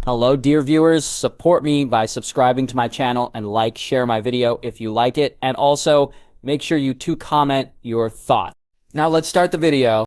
Hello, dear viewers. Support me by subscribing to my channel and share my video if you like it. And also, make sure you comment your thoughts. Now let's start the video.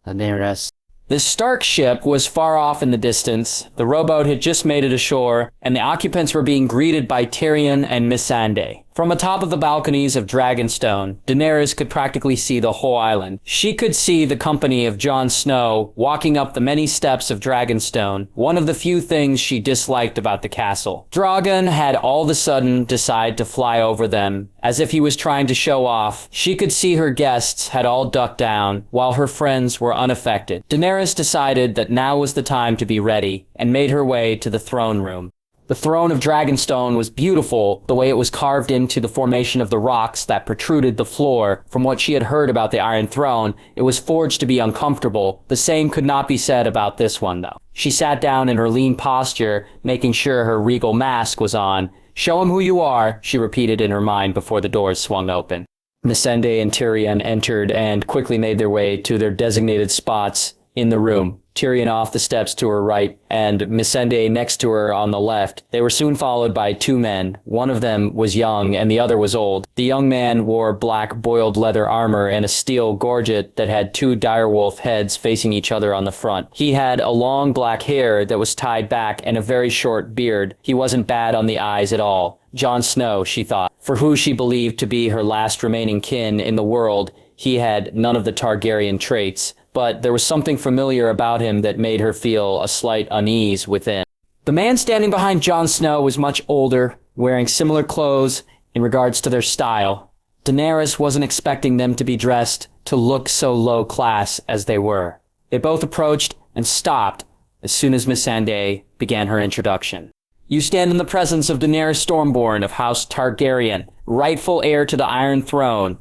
Daenerys. The Stark ship was far off in the distance. The rowboat had just made it ashore, and the occupants were being greeted by Tyrion and Missandei. From atop of the balconies of Dragonstone, Daenerys could practically see the whole island. She could see the company of Jon Snow walking up the many steps of Dragonstone, one of the few things she disliked about the castle. Drogon had all of a sudden decided to fly over them, as if he was trying to show off. She could see her guests had all ducked down, while her friends were unaffected. Daenerys decided that now was the time to be ready, and made her way to the throne room. The throne of Dragonstone was beautiful, the way it was carved into the formation of the rocks that protruded the floor. From what she had heard about the Iron Throne, it was forged to be uncomfortable. The same could not be said about this one, though. She sat down in her lean posture, making sure her regal mask was on. "Show him who you are," she repeated in her mind before the doors swung open. Missandei and Tyrion entered and quickly made their way to their designated spots in the room. Tyrion off the steps to her right, and Missandei next to her on the left. They were soon followed by two men. One of them was young, and the other was old. The young man wore black boiled leather armor and a steel gorget that had two direwolf heads facing each other on the front. He had a long black hair that was tied back and a very short beard. He wasn't bad on the eyes at all. Jon Snow, she thought. For who she believed to be her last remaining kin in the world, he had none of the Targaryen traits. But there was something familiar about him that made her feel a slight unease within. The man standing behind Jon Snow was much older, wearing similar clothes in regards to their style. Daenerys wasn't expecting them to be dressed to look so low class as they were. They both approached and stopped as soon as Missandei began her introduction. "You stand in the presence of Daenerys Stormborn of House Targaryen, rightful heir to the Iron Throne,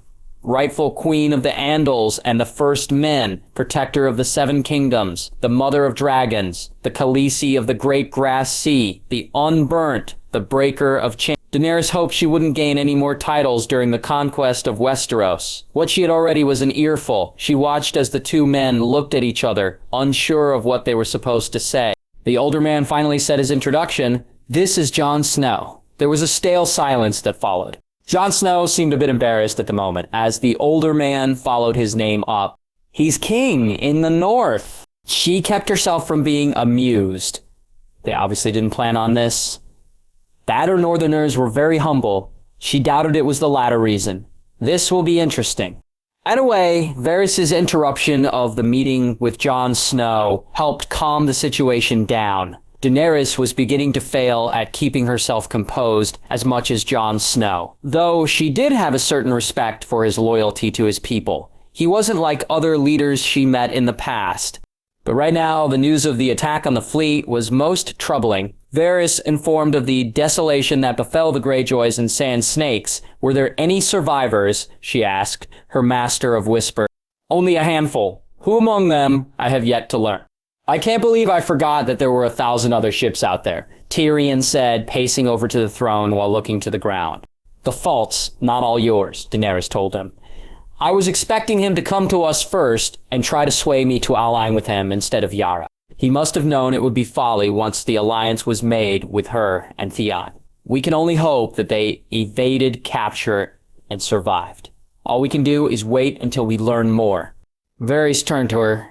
rightful queen of the Andals and the First Men, protector of the Seven Kingdoms, the mother of dragons, the Khaleesi of the Great Grass Sea, the Unburnt, the breaker of chains." Daenerys hoped she wouldn't gain any more titles during the conquest of Westeros. What she had already was an earful. She watched as the two men looked at each other, unsure of what they were supposed to say. The older man finally said his introduction. "This is Jon Snow." There was a stale silence that followed. Jon Snow seemed a bit embarrassed at the moment, as the older man followed his name up. "He's king in the north." She kept herself from being amused. They obviously didn't plan on this. The Adder Northerners were very humble. She doubted it was the latter reason. This will be interesting. In a way, Varys' interruption of the meeting with Jon Snow helped calm the situation down. Daenerys was beginning to fail at keeping herself composed as much as Jon Snow, though she did have a certain respect for his loyalty to his people. He wasn't like other leaders she met in the past. But right now, the news of the attack on the fleet was most troubling. Varys informed of the desolation that befell the Greyjoys and Sand Snakes. "Were there any survivors?" she asked, her master of whisper. "Only a handful. Who among them, I have yet to learn." "I can't believe I forgot that there were 1,000 other ships out there," Tyrion said, pacing over to the throne while looking to the ground. "The fault's not all yours," Daenerys told him. "I was expecting him to come to us first and try to sway me to allying with him instead of Yara. He must have known it would be folly once the alliance was made with her and Theon. We can only hope that they evaded capture and survived. All we can do is wait until we learn more." Varys turned to her.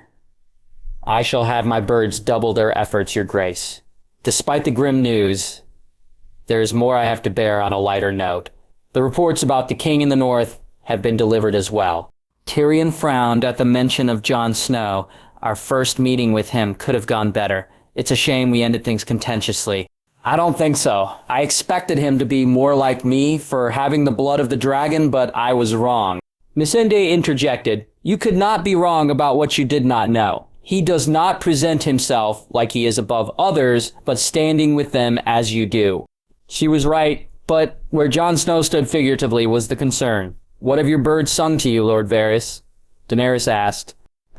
"I shall have my birds double their efforts, your grace. Despite the grim news, there is more I have to bear on a lighter note. The reports about the king in the north have been delivered as well." Tyrion frowned at the mention of Jon Snow. "Our first meeting with him could have gone better. It's a shame we ended things contentiously." "I don't think so. I expected him to be more like me for having the blood of the dragon, but I was wrong." Missandei interjected. "You could not be wrong about what you did not know. He does not present himself like he is above others, but standing with them as you do." She was right, but where Jon Snow stood figuratively was the concern. "What have your birds sung to you, Lord Varys?" Daenerys asked.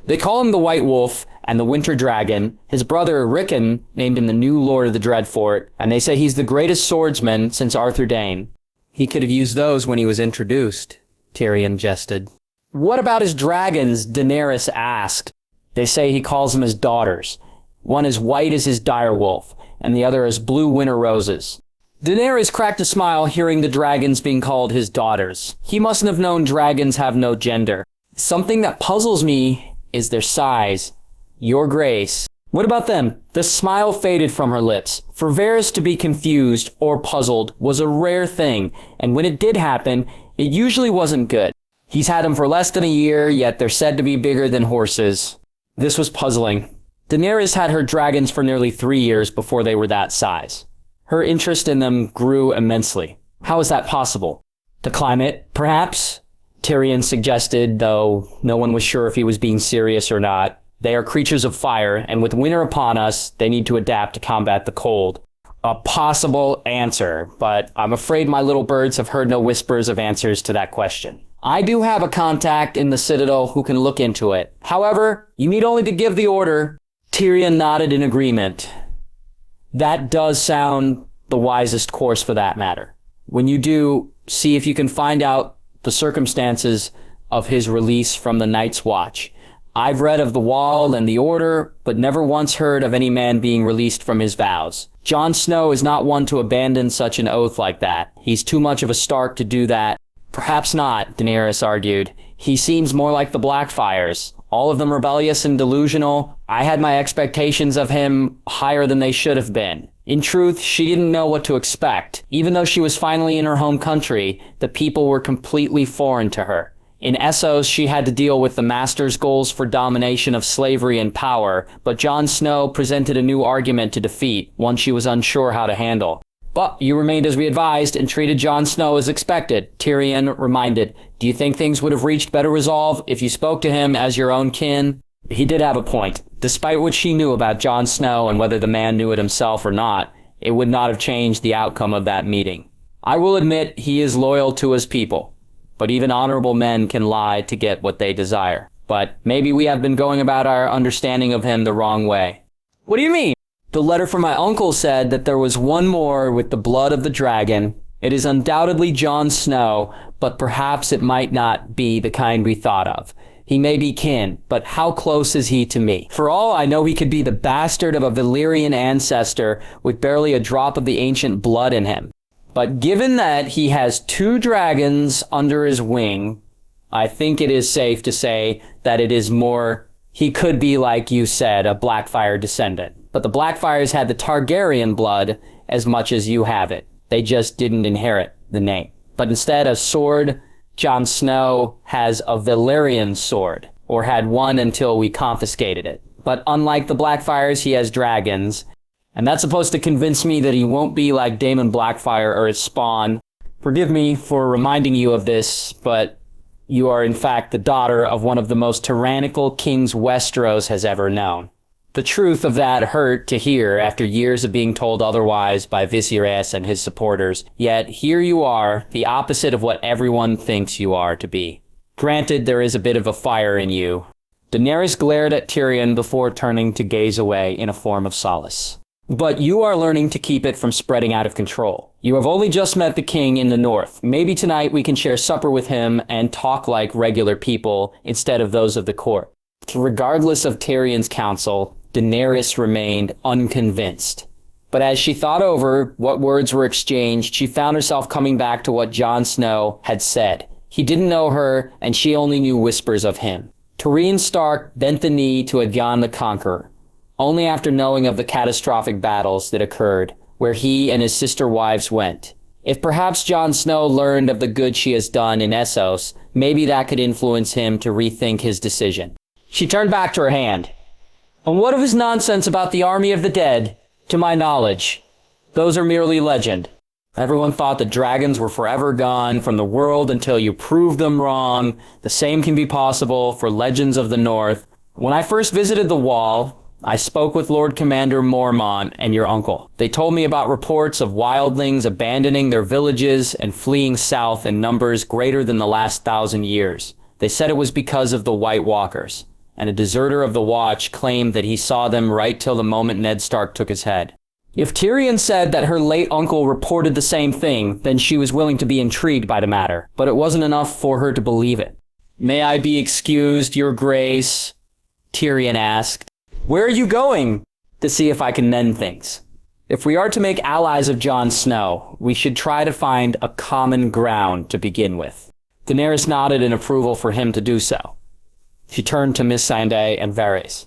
"They call him the White Wolf and the Winter Dragon. His brother Rickon named him the new Lord of the Dreadfort, and they say he's the greatest swordsman since Arthur Dayne." "He could have used those when he was introduced," Tyrion jested. "What about his dragons?" Daenerys asked. "They say he calls them his daughters. one as white as his direwolf, and the other as blue winter roses. Daenerys cracked a smile hearing the dragons being called his daughters. He mustn't have known dragons have no gender. Something that puzzles me is their size. Your Grace. What about them? The smile faded from her lips. For Varys to be confused or puzzled was a rare thing, and when it did happen, it usually wasn't good. He's had them for less than a year, yet they're said to be bigger than horses. This was puzzling. Daenerys had her dragons for nearly 3 years before they were that size. Her interest in them grew immensely. How is that possible? The climate, perhaps? Tyrion suggested, though no one was sure if he was being serious or not. They are creatures of fire, and with winter upon us, they need to adapt to combat the cold. A possible answer, but I'm afraid my little birds have heard no whispers of answers to that question. I do have a contact in the Citadel who can look into it. However, you need only to give the order. Tyrion nodded in agreement. That does sound the wisest course for that matter. When you do, see if you can find out the circumstances of his release from the Night's Watch. I've read of the Wall and the Order, but never once heard of any man being released from his vows. Jon Snow is not one to abandon such an oath like that. He's too much of a Stark to do that. Perhaps not, Daenerys argued. He seems more like the Blackfires. All of them rebellious and delusional. I had my expectations of him higher than they should have been. In truth, she didn't know what to expect. Even though she was finally in her home country, the people were completely foreign to her. In Essos, she had to deal with the Master's goals for domination of slavery and power, but Jon Snow presented a new argument to defeat, one she was unsure how to handle. But you remained as we advised and treated Jon Snow as expected, Tyrion reminded. Do you think things would have reached better resolve if you spoke to him as your own kin? He did have a point. Despite what she knew about Jon Snow and whether the man knew it himself or not, it would not have changed the outcome of that meeting. I will admit he is loyal to his people. But even honorable men can lie to get what they desire. But maybe we have been going about our understanding of him the wrong way. What do you mean? The letter from my uncle said that there was one more with the blood of the dragon. It is undoubtedly Jon Snow, but perhaps it might not be the kind we thought of. He may be kin, but how close is he to me? For all I know, he could be the bastard of a Valyrian ancestor with barely a drop of the ancient blood in him. But given that he has 2 dragons under his wing, I think it is safe to say that it is more, he could be, like you said, a Blackfire descendant. But the Blackfires had the Targaryen blood as much as you have it. They just didn't inherit the name. But instead, a sword, Jon Snow has a Valyrian sword, or had one until we confiscated it. But unlike the Blackfires, he has dragons. And that's supposed to convince me that he won't be like Daemon Blackfire or his spawn. Forgive me for reminding you of this, but you are in fact the daughter of one of the most tyrannical kings Westeros has ever known. The truth of that hurt to hear after years of being told otherwise by Viserys and his supporters, yet here you are, the opposite of what everyone thinks you are to be. Granted, there is a bit of a fire in you. Daenerys glared at Tyrion before turning to gaze away in a form of solace. But you are learning to keep it from spreading out of control. You have only just met the king in the north. Maybe tonight we can share supper with him and talk like regular people instead of those of the court. Regardless of Tyrion's counsel, Daenerys remained unconvinced. But as she thought over what words were exchanged, she found herself coming back to what Jon Snow had said. He didn't know her, and she only knew whispers of him. Tyrion Stark bent the knee to Aegon the Conqueror. Only after knowing of the catastrophic battles that occurred, where he and his sister wives went. If perhaps Jon Snow learned of the good she has done in Essos, maybe that could influence him to rethink his decision. She turned back to her hand. And what of his nonsense about the army of the dead? To my knowledge, those are merely legend. Everyone thought the dragons were forever gone from the world until you proved them wrong. The same can be possible for legends of the North. When I first visited the Wall, I spoke with Lord Commander Mormont and your uncle. They told me about reports of wildlings abandoning their villages and fleeing south in numbers greater than the last 1,000 years. They said it was because of the White Walkers, and a deserter of the Watch claimed that he saw them right till the moment Ned Stark took his head. If Tyrion said that her late uncle reported the same thing, then she was willing to be intrigued by the matter, but it wasn't enough for her to believe it. May I be excused, your grace? Tyrion asked. Where are you going? to see if I can mend things. If we are to make allies of Jon Snow, we should try to find a common ground to begin with. Daenerys nodded in approval for him to do so. She turned to Missandei and Varys.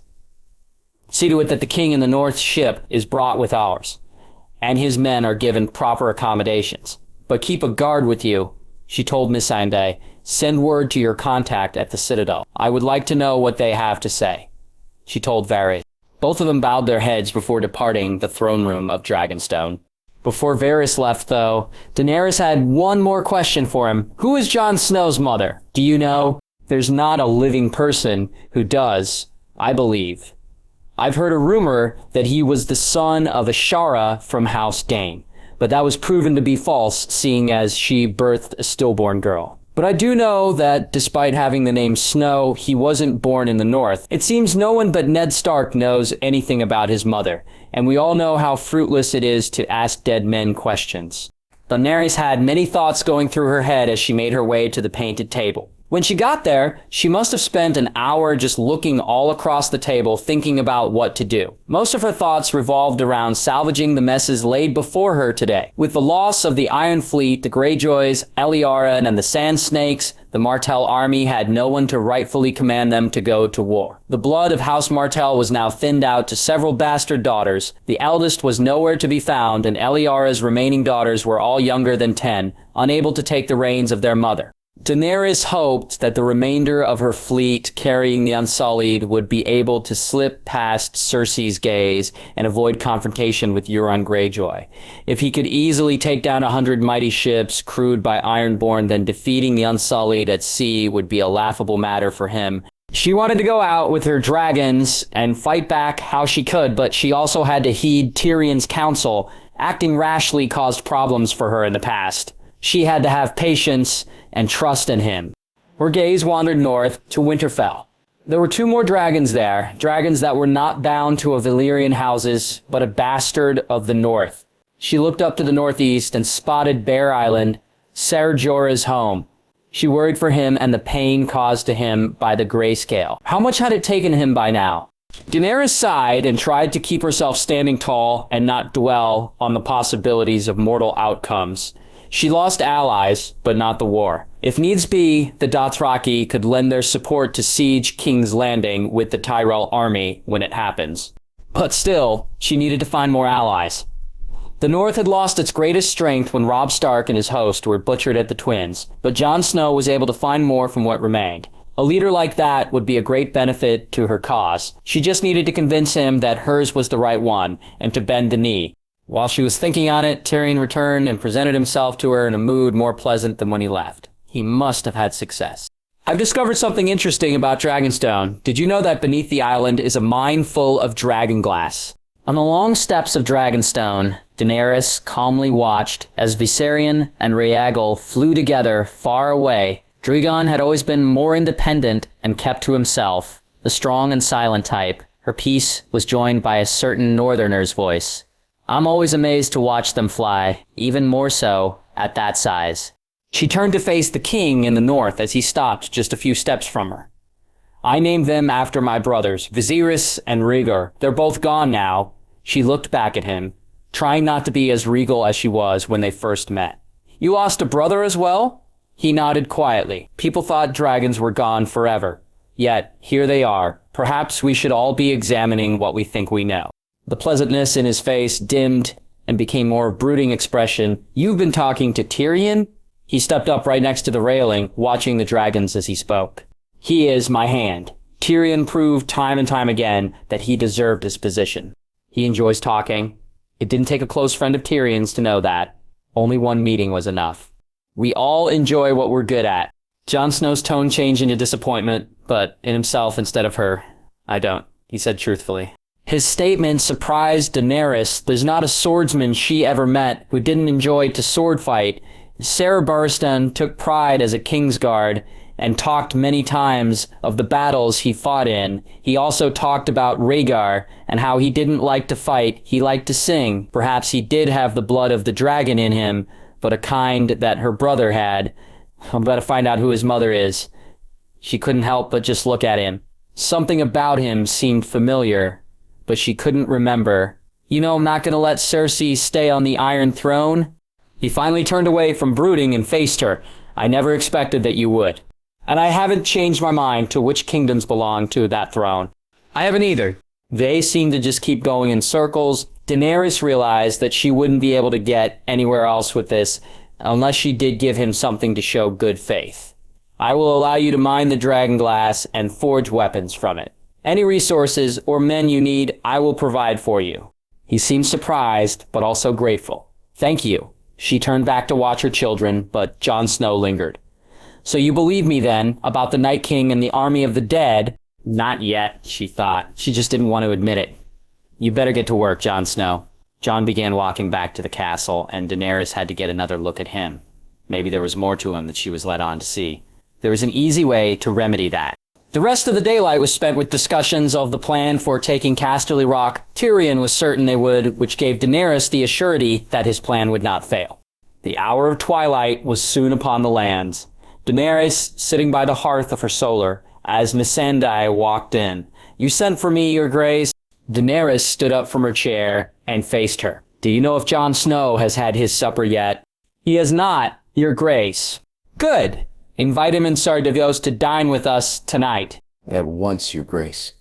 See to it that the king in the north ship is brought with ours, and his men are given proper accommodations. But keep a guard with you, she told Missandei. Send word to your contact at the Citadel. I would like to know what they have to say, she told Varys. Both of them bowed their heads before departing the throne room of Dragonstone. Before Varys left, though, Daenerys had one more question for him. Who is Jon Snow's mother? Do you know? There's not a living person who does, I believe. I've heard a rumor that he was the son of Ashara from House Dane, but that was proven to be false, seeing as she birthed a stillborn girl. But I do know that, despite having the name Snow, he wasn't born in the north. It seems no one but Ned Stark knows anything about his mother, and we all know how fruitless it is to ask dead men questions. Daenerys had many thoughts going through her head as she made her way to the painted table. When she got there, she must have spent an hour just looking all across the table, thinking about what to do. Most of her thoughts revolved around salvaging the messes laid before her today. With the loss of the Iron Fleet, the Greyjoys, Eliara, and the Sand Snakes, the Martell army had no one to rightfully command them to go to war. The blood of House Martell was now thinned out to several bastard daughters. The eldest was nowhere to be found, and Eliara's remaining daughters were all younger than 10, unable to take the reins of their mother. Daenerys hoped that the remainder of her fleet carrying the Unsullied would be able to slip past Cersei's gaze and avoid confrontation with Euron Greyjoy. If he could easily take down 100 mighty ships crewed by Ironborn, then defeating the Unsullied at sea would be a laughable matter for him. She wanted to go out with her dragons and fight back how she could, but she also had to heed Tyrion's counsel. Acting rashly caused problems for her in the past. She had to have patience and trust in him. Her gaze wandered north to Winterfell. There were 2 more dragons there, dragons that were not bound to a Valyrian houses, but a bastard of the north. She looked up to the northeast and spotted Bear Island, Ser Jorah's home. She worried for him and the pain caused to him by the grayscale. How much had it taken him by now? Daenerys sighed and tried to keep herself standing tall and not dwell on the possibilities of mortal outcomes. She lost allies, but not the war. If needs be, the Dothraki could lend their support to siege King's Landing with the Tyrell army when it happens. But still, she needed to find more allies. The North had lost its greatest strength when Robb Stark and his host were butchered at the Twins, but Jon Snow was able to find more from what remained. A leader like that would be a great benefit to her cause. She just needed to convince him that hers was the right one, and to bend the knee. While she was thinking on it, Tyrion returned and presented himself to her in a mood more pleasant than when he left. He must have had success. I've discovered something interesting about Dragonstone. Did you know that beneath the island is a mine full of dragon glass? On the long steps of Dragonstone, Daenerys calmly watched as Viserion and Rhaegar flew together far away. Drogon had always been more independent and kept to himself, the strong and silent type. Her peace was joined by a certain northerner's voice. I'm always amazed to watch them fly, even more so at that size. She turned to face the king in the north as he stopped just a few steps from her. I named them after my brothers, Viserys and Rhaegar. They're both gone now. She looked back at him, trying not to be as regal as she was when they first met. You lost a brother as well? He nodded quietly. People thought dragons were gone forever. Yet, here they are. Perhaps we should all be examining what we think we know. The pleasantness in his face dimmed and became more brooding expression. You've been talking to Tyrion? He stepped up right next to the railing, watching the dragons as he spoke. He is my hand. Tyrion proved time and time again that he deserved his position. He enjoys talking. It didn't take a close friend of Tyrion's to know that. Only one meeting was enough. We all enjoy what we're good at. Jon Snow's tone changed into disappointment, but in himself instead of her. I don't, he said truthfully. His statement surprised Daenerys. There's not a swordsman she ever met who didn't enjoy to sword fight. Sarah Burstyn took pride as a Kingsguard and talked many times of the battles he fought in. He also talked about Rhaegar and how he didn't like to fight, he liked to sing. Perhaps he did have the blood of the dragon in him, but a kind that her brother had. I'm about to find out who his mother is. She couldn't help but just look at him. Something about him seemed familiar. but she couldn't remember. You know I'm not gonna let Cersei stay on the Iron Throne? He finally turned away from brooding and faced her. I never expected that you would. And I haven't changed my mind to which kingdoms belong to that throne. I haven't either. They seemed to just keep going in circles. Daenerys realized that she wouldn't be able to get anywhere else with this unless she did give him something to show good faith. I will allow you to mine the dragon glass and forge weapons from it. Any resources or men you need, I will provide for you. He seemed surprised, but also grateful. Thank you. She turned back to watch her children, but Jon Snow lingered. So you believe me then, about the Night King and the army of the dead? Not yet, she thought. She just didn't want to admit it. You better get to work, Jon Snow. Jon began walking back to the castle, and Daenerys had to get another look at him. Maybe there was more to him that she was led on to see. There was an easy way to remedy that. The rest of the daylight was spent with discussions of the plan for taking Casterly Rock. Tyrion was certain they would, which gave Daenerys the assurity that his plan would not fail. The hour of twilight was soon upon the lands. Daenerys, sitting by the hearth of her solar, as Missandei walked in. You sent for me, your grace? Daenerys stood up from her chair and faced her. Do you know if Jon Snow has had his supper yet? He has not, your grace. Good. Invite him and Strategizing to dine with us tonight. At once, your grace.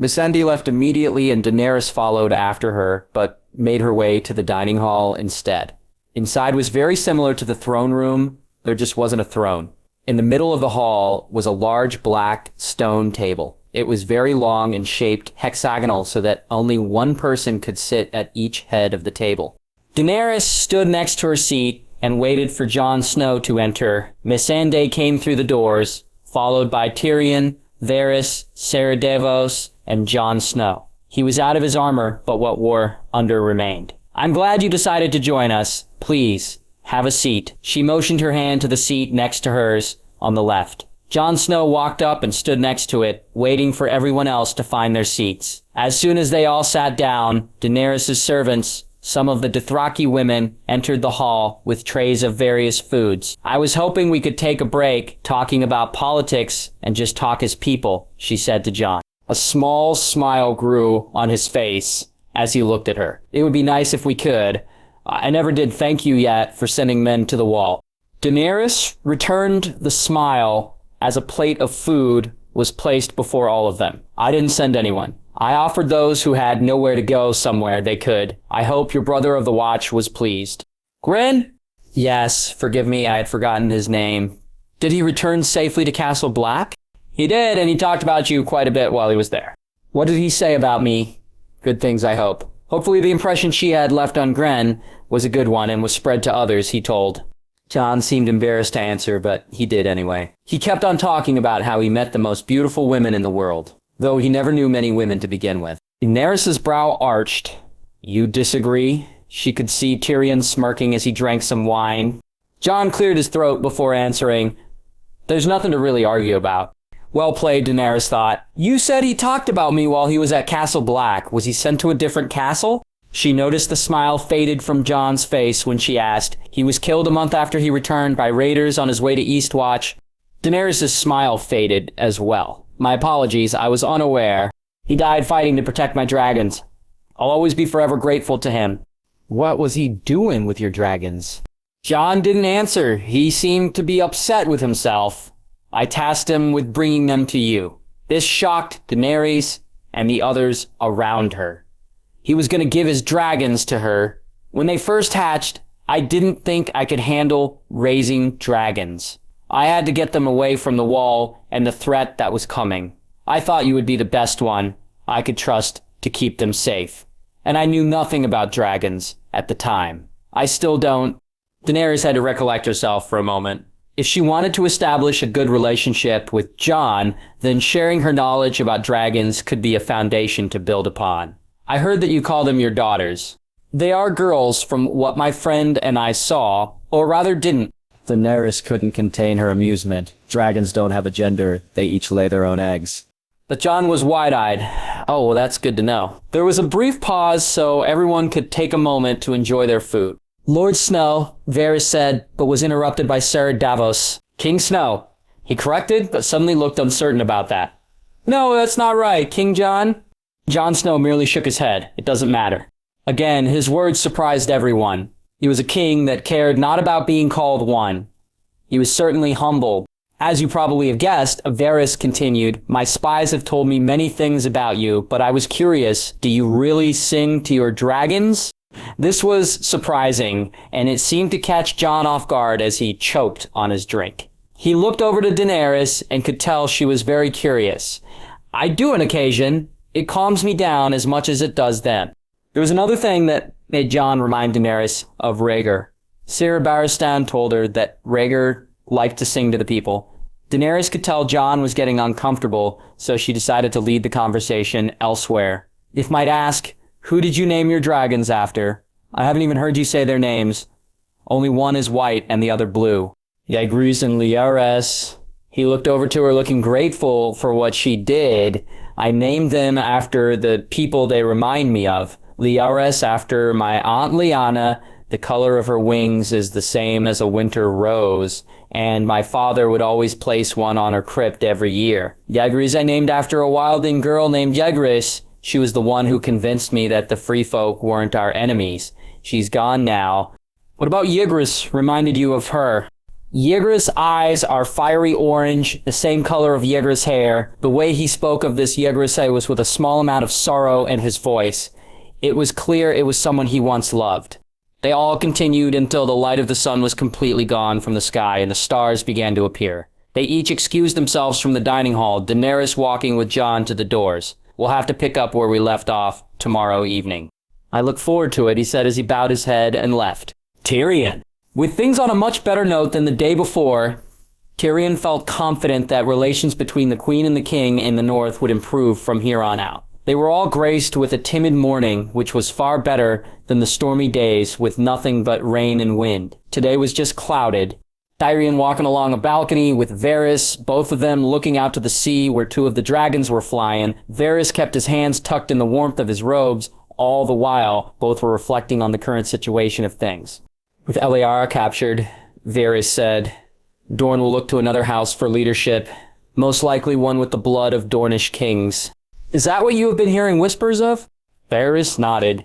Missandei left immediately and Daenerys followed after her, but made her way to the dining hall instead. Inside was very similar to the throne room. There just wasn't a throne. In the middle of the hall was a large black stone table. It was very long and shaped hexagonal so that only one person could sit at each head of the table. Daenerys stood next to her seat and waited for Jon Snow to enter. Missandei came through the doors, followed by Tyrion, Varys, Strategizing, and Jon Snow. He was out of his armor, but what wore under remained. I'm glad you decided to join us. Please, have a seat. She motioned her hand to the seat next to hers on the left. Jon Snow walked up and stood next to it, waiting for everyone else to find their seats. As soon as they all sat down, Daenerys' servants, some of the Dothraki women, entered the hall with trays of various foods. I was hoping we could take a break talking about politics and just talk as people, she said to Jon. A small smile grew on his face as he looked at her. It would be nice if we could. I never did thank you yet for sending men to the wall. Daenerys returned the smile as a plate of food was placed before all of them. I didn't send anyone. I offered those who had nowhere to go somewhere they could. I hope your brother of the watch was pleased. Grenn? Yes, forgive me, I had forgotten his name. Did he return safely to Castle Black? He did, and he talked about you quite a bit while he was there. What did he say about me? Good things, I hope. Hopefully the impression she had left on Grenn was a good one and was spread to others, he told. Jon seemed embarrassed to answer, but he did anyway. He kept on talking about how he met the most beautiful women in the world, though he never knew many women to begin with. Daenerys' brow arched. You disagree? She could see Tyrion smirking as he drank some wine. Jon cleared his throat before answering, There's nothing to really argue about. Well played, Daenerys thought. You said he talked about me while he was at Castle Black. Was he sent to a different castle? She noticed the smile faded from Jon's face when she asked. He was killed a month after he returned by raiders on his way to Eastwatch. Daenerys' smile faded as well. My apologies, I was unaware. He died fighting to protect my dragons. I'll always be forever grateful to him. What was he doing with your dragons? Jon didn't answer. He seemed to be upset with himself. I tasked him with bringing them to you. This shocked Daenerys and the others around her. He was going to give his dragons to her. When they first hatched, I didn't think I could handle raising dragons. I had to get them away from the wall and the threat that was coming. I thought you would be the best one I could trust to keep them safe. And I knew nothing about dragons at the time. I still don't. Daenerys had to recollect herself for a moment. If she wanted to establish a good relationship with Jon, then sharing her knowledge about dragons could be a foundation to build upon. I heard that you call them your daughters. They are girls from what my friend and I saw, or rather didn't. Daenerys couldn't contain her amusement. Dragons don't have a gender. They each lay their own eggs. But Jon was wide-eyed. Oh, well, that's good to know. There was a brief pause so everyone could take a moment to enjoy their food. Lord Snow, Varys said, but was interrupted by Strategizing. King Snow. He corrected, but suddenly looked uncertain about that. No, that's not right, King Jon. Jon Snow merely shook his head. It doesn't matter. Again, his words surprised everyone. He was a king that cared not about being called one. He was certainly humble. As you probably have guessed, Avarys continued, "My spies have told me many things about you, but I was curious, do you really sing to your dragons?" This was surprising, and it seemed to catch Jon off guard as he choked on his drink. He looked over to Daenerys and could tell she was very curious. "I do on occasion. It calms me down as much as it does them." There was another thing that made Jon remind Daenerys of Rhaegar. Sarah Barristan told her that Rhaegar liked to sing to the people. Daenerys could tell Jon was getting uncomfortable, so she decided to lead the conversation elsewhere. "If might ask, who did you name your dragons after? I haven't even heard you say their names. Only one is white and the other blue." Ygritte and Lyraes. He looked over to her looking grateful for what she did. "I named them after the people they remind me of. Lyraes after my Aunt Lyanna. The color of her wings is the same as a winter rose, and my father would always place one on her crypt every year. Ygritte I named after a wildling girl named Ygritte. She was the one who convinced me that the free folk weren't our enemies. She's gone now." "What about Ygritte reminded you of her?" "Ygritte's eyes are fiery orange, the same color of Ygritte's hair. The way he spoke of this Ygritte was with a small amount of sorrow in his voice. It was clear it was someone he once loved." They all continued until the light of the sun was completely gone from the sky and the stars began to appear. They each excused themselves from the dining hall, Daenerys walking with Jon to the doors. "We'll have to pick up where we left off tomorrow evening." "I look forward to it," he said as he bowed his head and left. Tyrion. With things on a much better note than the day before, Tyrion felt confident that relations between the Queen and the King in the North would improve from here on out. They were all graced with a timid morning, which was far better than the stormy days with nothing but rain and wind. Today was just clouded. Tyrion walking along a balcony with Varys, both of them looking out to the sea where two of the dragons were flying. Varys kept his hands tucked in the warmth of his robes. All the while, both were reflecting on the current situation of things. With Eliara captured, Varys said, "Dorne will look to another house for leadership, most likely one with the blood of Dornish kings." "Is that what you have been hearing whispers of?" Varys nodded.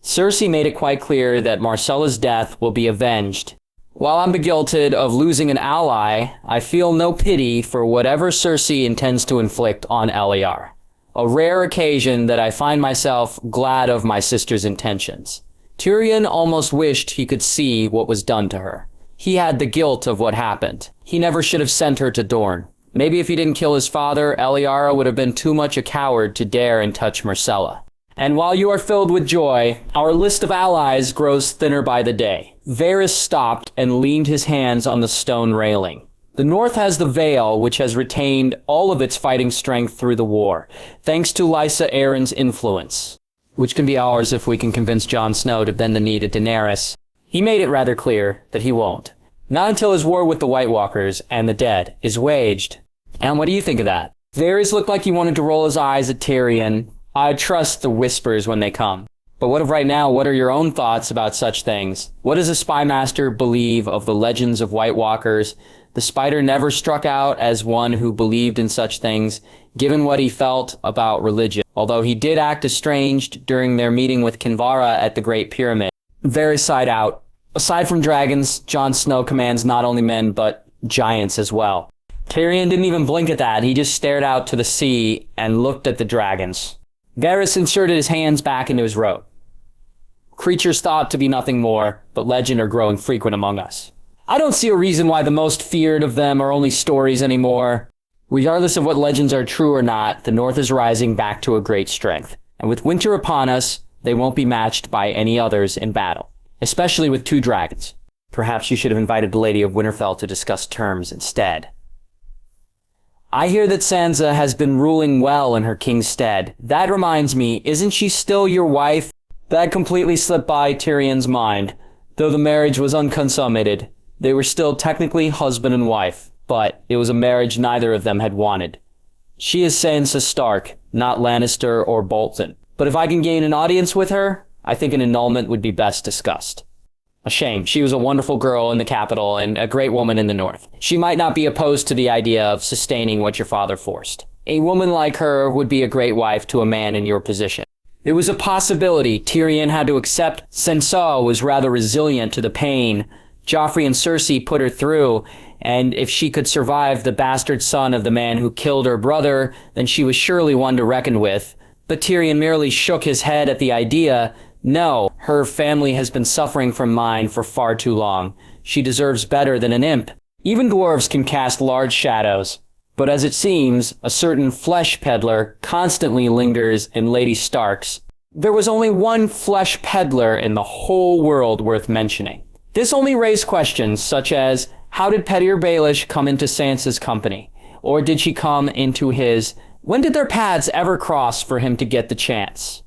"Cersei made it quite clear that Marcella's death will be avenged. While I'm begilted of losing an ally, I feel no pity for whatever Cersei intends to inflict on Eliar. A rare occasion that I find myself glad of my sister's intentions." Tyrion almost wished he could see what was done to her. He had the guilt of what happened. He never should have sent her to Dorne. Maybe if he didn't kill his father, Eliara would have been too much a coward to dare and touch Marcella. "And while you are filled with joy, our list of allies grows thinner by the day." Varys stopped and leaned his hands on the stone railing. "The North has the Vale, which has retained all of its fighting strength through the war, thanks to Lysa Arryn's influence, which can be ours if we can convince Jon Snow to bend the knee to Daenerys. He made it rather clear that he won't. Not until his war with the White Walkers and the dead is waged." And what do you think of that? Varys looked like he wanted to roll his eyes at Tyrion. I trust the whispers when they come. But what of right now? What are your own thoughts about such things? What does a spy master believe of the legends of White Walkers? The Spider never struck out as one who believed in such things, given what he felt about religion, although he did act estranged during their meeting with Kinvara at the Great Pyramid. Varys sighed out. Aside from dragons, Jon Snow commands not only men, but giants as well. Tyrion didn't even blink at that. He just stared out to the sea and looked at the dragons. Varys inserted his hands back into his robe. "Creatures thought to be nothing more, but legend are growing frequent among us. I don't see a reason why the most feared of them are only stories anymore. Regardless of what legends are true or not, the North is rising back to a great strength. And with winter upon us, they won't be matched by any others in battle. Especially with two dragons. Perhaps you should have invited the Lady of Winterfell to discuss terms instead." "I hear that Sansa has been ruling well in her king's stead. That reminds me, isn't she still your wife?" That completely slipped by Tyrion's mind. Though the marriage was unconsummated, they were still technically husband and wife, but it was a marriage neither of them had wanted. "She is Sansa Stark, not Lannister or Bolton. But if I can gain an audience with her, I think an annulment would be best discussed." A shame. She was a wonderful girl in the capital and a great woman in the North. She might not be opposed to the idea of sustaining what your father forced. A woman like her would be a great wife to a man in your position. It was a possibility Tyrion had to accept. Sansa was rather resilient to the pain Joffrey and Cersei put her through, and if she could survive the bastard son of the man who killed her brother, then she was surely one to reckon with. But Tyrion merely shook his head at the idea. No, her family has been suffering from mine for far too long. She deserves better than an imp. Even dwarves can cast large shadows. But as it seems, a certain flesh peddler constantly lingers in Lady Stark's. There was only one flesh peddler in the whole world worth mentioning. This only raised questions such as, how did Pettier Baelish come into Sansa's company? Or did she come into his? When did their paths ever cross for him to get the chance?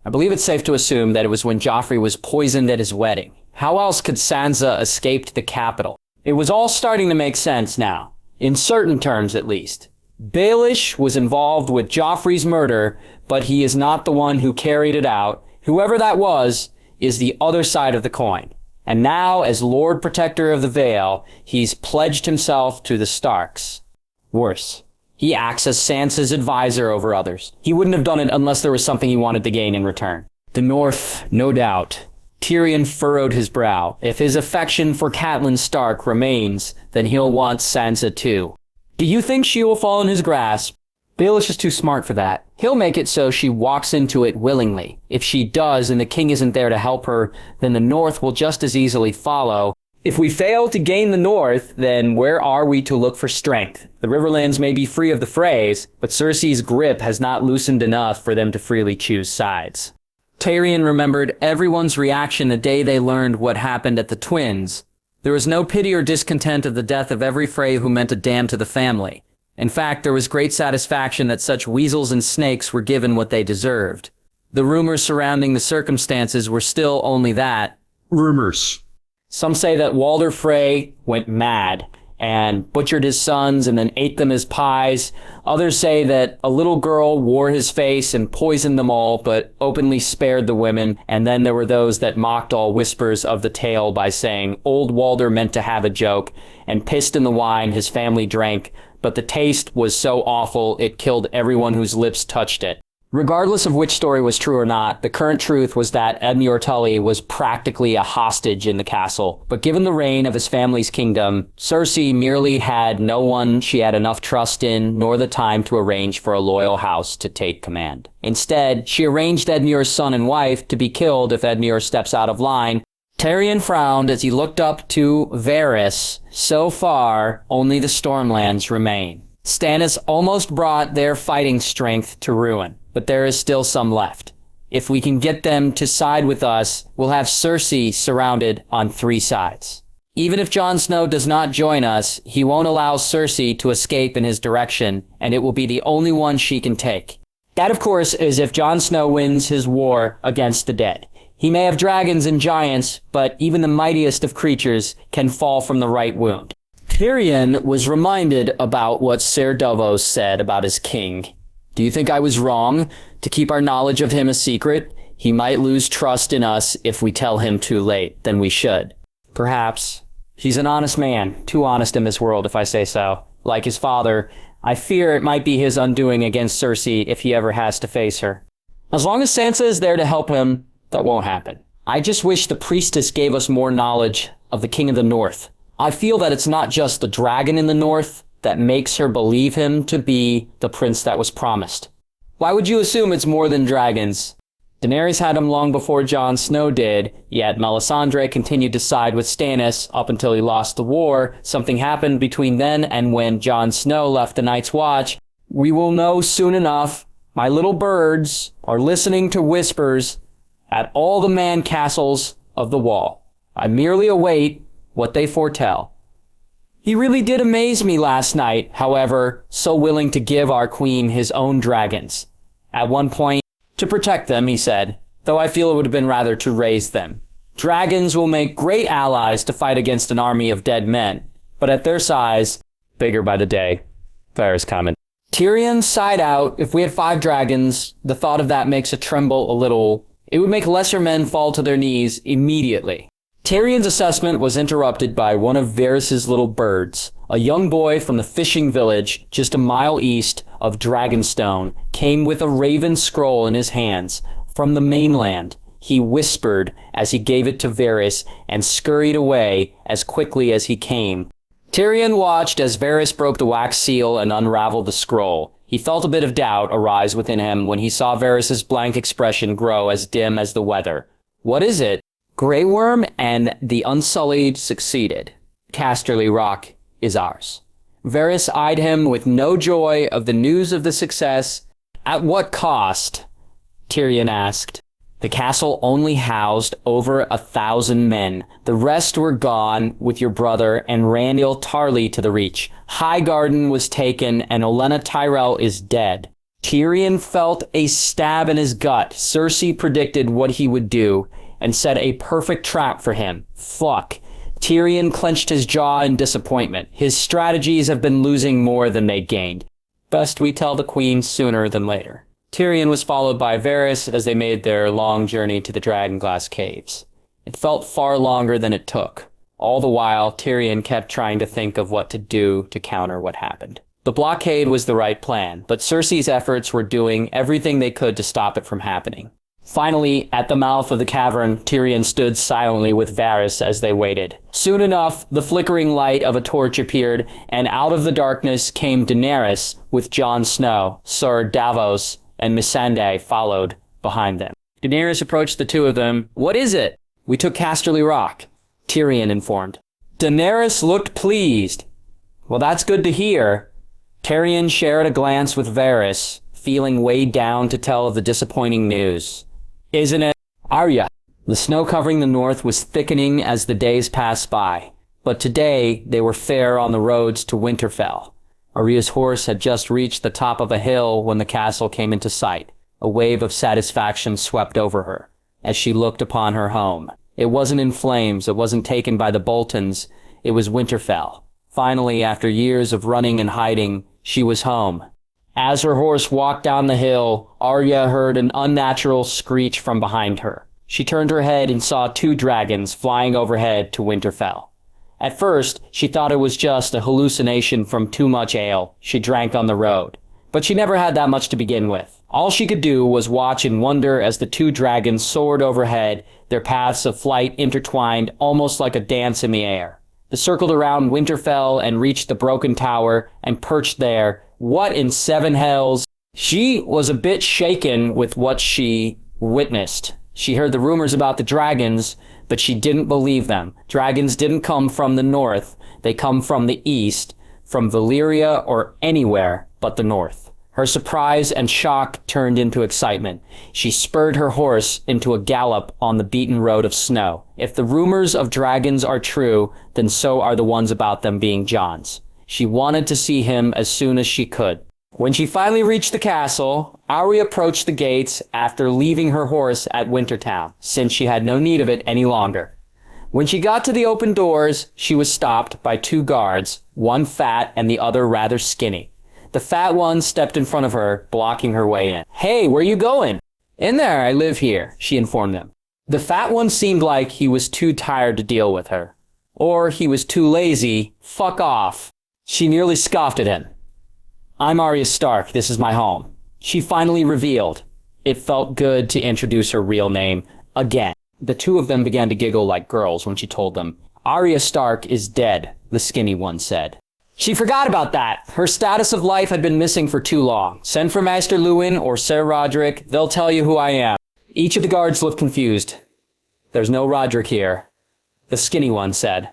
I believe it's safe to assume that it was when Joffrey was poisoned at his wedding. How else could Sansa escape the capital? It was all starting to make sense now. In certain terms, at least. Baelish was involved with Joffrey's murder, but he is not the one who carried it out. Whoever that was is the other side of the coin. And now, as Lord Protector of the Vale, he's pledged himself to the Starks. Worse, he acts as Sansa's advisor over others. He wouldn't have done it unless there was something he wanted to gain in return. The North, no doubt. Tyrion furrowed his brow. If his affection for Catelyn Stark remains, then he'll want Sansa too. Do you think she will fall in his grasp? Baelish is too smart for that. He'll make it so she walks into it willingly. If she does and the king isn't there to help her, then the North will just as easily follow. If we fail to gain the North, then where are we to look for strength? The Riverlands may be free of the frays, but Cersei's grip has not loosened enough for them to freely choose sides. Tyrion remembered everyone's reaction the day they learned what happened at the Twins. There was no pity or discontent of the death of every Frey who meant a damn to the family. In fact, there was great satisfaction that such weasels and snakes were given what they deserved. The rumors surrounding the circumstances were still only that. Rumors. Some say that Walder Frey went mad and butchered his sons and then ate them as pies. Others say that a little girl wore his face and poisoned them all, but openly spared the women. And then there were those that mocked all whispers of the tale by saying old Walder meant to have a joke and pissed in the wine his family drank, but the taste was so awful it killed everyone whose lips touched it. Regardless of which story was true or not, the current truth was that Edmure Tully was practically a hostage in the castle. But given the reign of his family's kingdom, Cersei merely had no one she had enough trust in, nor the time to arrange for a loyal house to take command. Instead, she arranged Edmure's son and wife to be killed if Edmure steps out of line. Tyrion frowned as he looked up to Varys. So far, only the Stormlands remain. Stannis almost brought their fighting strength to ruin, but there is still some left. If we can get them to side with us, we'll have Cersei surrounded on 3 sides. Even if Jon Snow does not join us, he won't allow Cersei to escape in his direction, and it will be the only one she can take. That, of course, is if Jon Snow wins his war against the dead. He may have dragons and giants, but even the mightiest of creatures can fall from the right wound. Tyrion was reminded about what Ser Davos said about his king. Do you think I was wrong to keep our knowledge of him a secret? He might lose trust in us if we tell him too late. Then we should. Perhaps. He's an honest man. Too honest in this world, if I say so. Like his father, I fear it might be his undoing against Cersei if he ever has to face her. As long as Sansa is there to help him, that won't happen. I just wish the priestess gave us more knowledge of the King of the North. I feel that it's not just the dragon in the North that makes her believe him to be the prince that was promised. Why would you assume it's more than dragons? Daenerys had him long before Jon Snow did, yet Melisandre continued to side with Stannis up until he lost the war. Something happened between then and when Jon Snow left the Night's Watch. We will know soon enough. My little birds are listening to whispers at all the man castles of the wall. I merely await what they foretell. He really did amaze me last night, however, so willing to give our queen his own dragons. At one point, to protect them, he said, though I feel it would have been rather to raise them. Dragons will make great allies to fight against an army of dead men, but at their size, bigger by the day. Varys comment. Tyrion sighed out. If we had 5 dragons, the thought of that makes it tremble a little. It would make lesser men fall to their knees immediately. Tyrion's assessment was interrupted by one of Varys' little birds. A young boy from the fishing village just a mile east of Dragonstone came with a raven scroll in his hands. From the mainland, he whispered as he gave it to Varys and scurried away as quickly as he came. Tyrion watched as Varys broke the wax seal and unraveled the scroll. He felt a bit of doubt arise within him when he saw Varys' blank expression grow as dim as the weather. "What is it?" "Grey Worm and the Unsullied succeeded. Casterly Rock is ours." Varys eyed him with no joy of the news of the success. "At what cost?" Tyrion asked. "The castle only housed over 1,000 men. The rest were gone with your brother and Randyll Tarly to the Reach. Highgarden was taken and Olenna Tyrell is dead." Tyrion felt a stab in his gut. Cersei predicted what he would do and set a perfect trap for him. Fuck. Tyrion clenched his jaw in disappointment. His strategies have been losing more than they gained. Best we tell the queen sooner than later. Tyrion was followed by Varys as they made their long journey to the Dragonglass Caves. It felt far longer than it took. All the while, Tyrion kept trying to think of what to do to counter what happened. The blockade was the right plan, but Cersei's efforts were doing everything they could to stop it from happening. Finally, at the mouth of the cavern, Tyrion stood silently with Varys as they waited. Soon enough, the flickering light of a torch appeared, and out of the darkness came Daenerys with Jon Snow. Sir Davos and Missandei followed behind them. Daenerys approached the two of them. "What is it?" "We took Casterly Rock," Tyrion informed. Daenerys looked pleased. "Well, that's good to hear." Tyrion shared a glance with Varys, feeling weighed down to tell of the disappointing news. "Isn't it?" "Arya." The snow covering the north was thickening as the days passed by, but today they were fair on the roads to Winterfell. Arya's horse had just reached the top of a hill when the castle came into sight. A wave of satisfaction swept over her as she looked upon her home. It wasn't in flames, it wasn't taken by the Boltons, it was Winterfell. Finally, after years of running and hiding, she was home. As her horse walked down the hill, Arya heard an unnatural screech from behind her. She turned her head and saw two dragons flying overhead to Winterfell. At first, she thought it was just a hallucination from too much ale she drank on the road. But she never had that much to begin with. All she could do was watch in wonder as the two dragons soared overhead, their paths of flight intertwined almost like a dance in the air. They circled around Winterfell and reached the broken tower and perched there. What in seven hells? She was a bit shaken with what she witnessed. She heard the rumors about the dragons, but she didn't believe them. Dragons didn't come from the north. They come from the east, from Valyria or anywhere but the north. Her surprise and shock turned into excitement. She spurred her horse into a gallop on the beaten road of snow. If the rumors of dragons are true, then so are the ones about them being Jon's. She wanted to see him as soon as she could. When she finally reached the castle, Arya approached the gates after leaving her horse at Wintertown, since she had no need of it any longer. When she got to the open doors, she was stopped by two guards, one fat and the other rather skinny. The fat one stepped in front of her, blocking her way in. "Hey, where you going?" "In there, I live here," she informed them. The fat one seemed like he was too tired to deal with her. Or he was too lazy. Fuck off. She nearly scoffed at him. "I'm Arya Stark. This is my home." She finally revealed. It felt good to introduce her real name again. The two of them began to giggle like girls when she told them. "Arya Stark is dead," the skinny one said. She forgot about that. Her status of life had been missing for too long. "Send for Maester Lewin or Ser Roderick. They'll tell you who I am." Each of the guards looked confused. "There's no Roderick here," the skinny one said.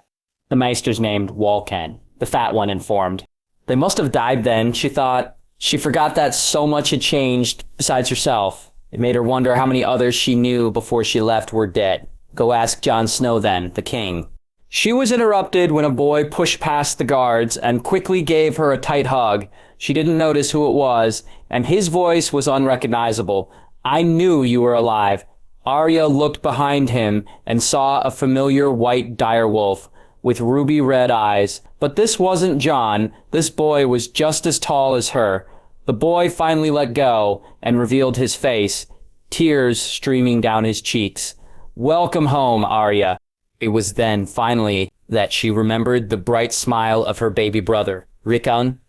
"The Maester's named Walken," the fat one informed. They must have died then, she thought. She forgot that so much had changed besides herself. It made her wonder how many others she knew before she left were dead. Go ask Jon Snow then, the king. She was interrupted when a boy pushed past the guards and quickly gave her a tight hug. She didn't notice who it was, and his voice was unrecognizable. "I knew you were alive." Arya looked behind him and saw a familiar white direwolf with ruby red eyes. But this wasn't Jon. This boy was just as tall as her. The boy finally let go and revealed his face, tears streaming down his cheeks. "Welcome home, Arya." It was then, finally, that she remembered the bright smile of her baby brother, Rickon.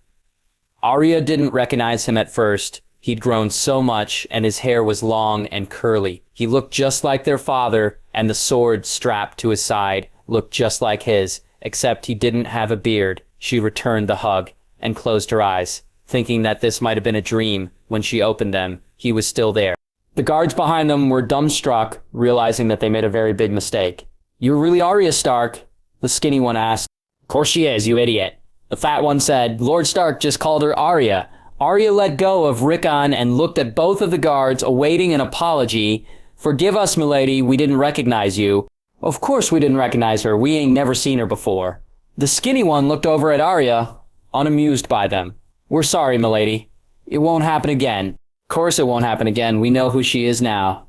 Arya didn't recognize him at first. He'd grown so much, and his hair was long and curly. He looked just like their father, and the sword strapped to his side looked just like his, except he didn't have a beard. She returned the hug and closed her eyes, thinking that this might have been a dream. When she opened them, he was still there. The guards behind them were dumbstruck, realizing that they made a very big mistake. "You're really Arya Stark?" the skinny one asked. "Of course she is, you idiot." The fat one said, "Lord Stark just called her Arya." Arya let go of Rickon and looked at both of the guards, awaiting an apology. "Forgive us, milady, we didn't recognize you." "Of course we didn't recognize her, we ain't never seen her before." The skinny one looked over at Arya, unamused by them. "We're sorry, milady. It won't happen again." "Of course it won't happen again, we know who she is now."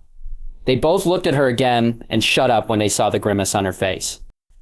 They both looked at her again and shut up when they saw the grimace on her face.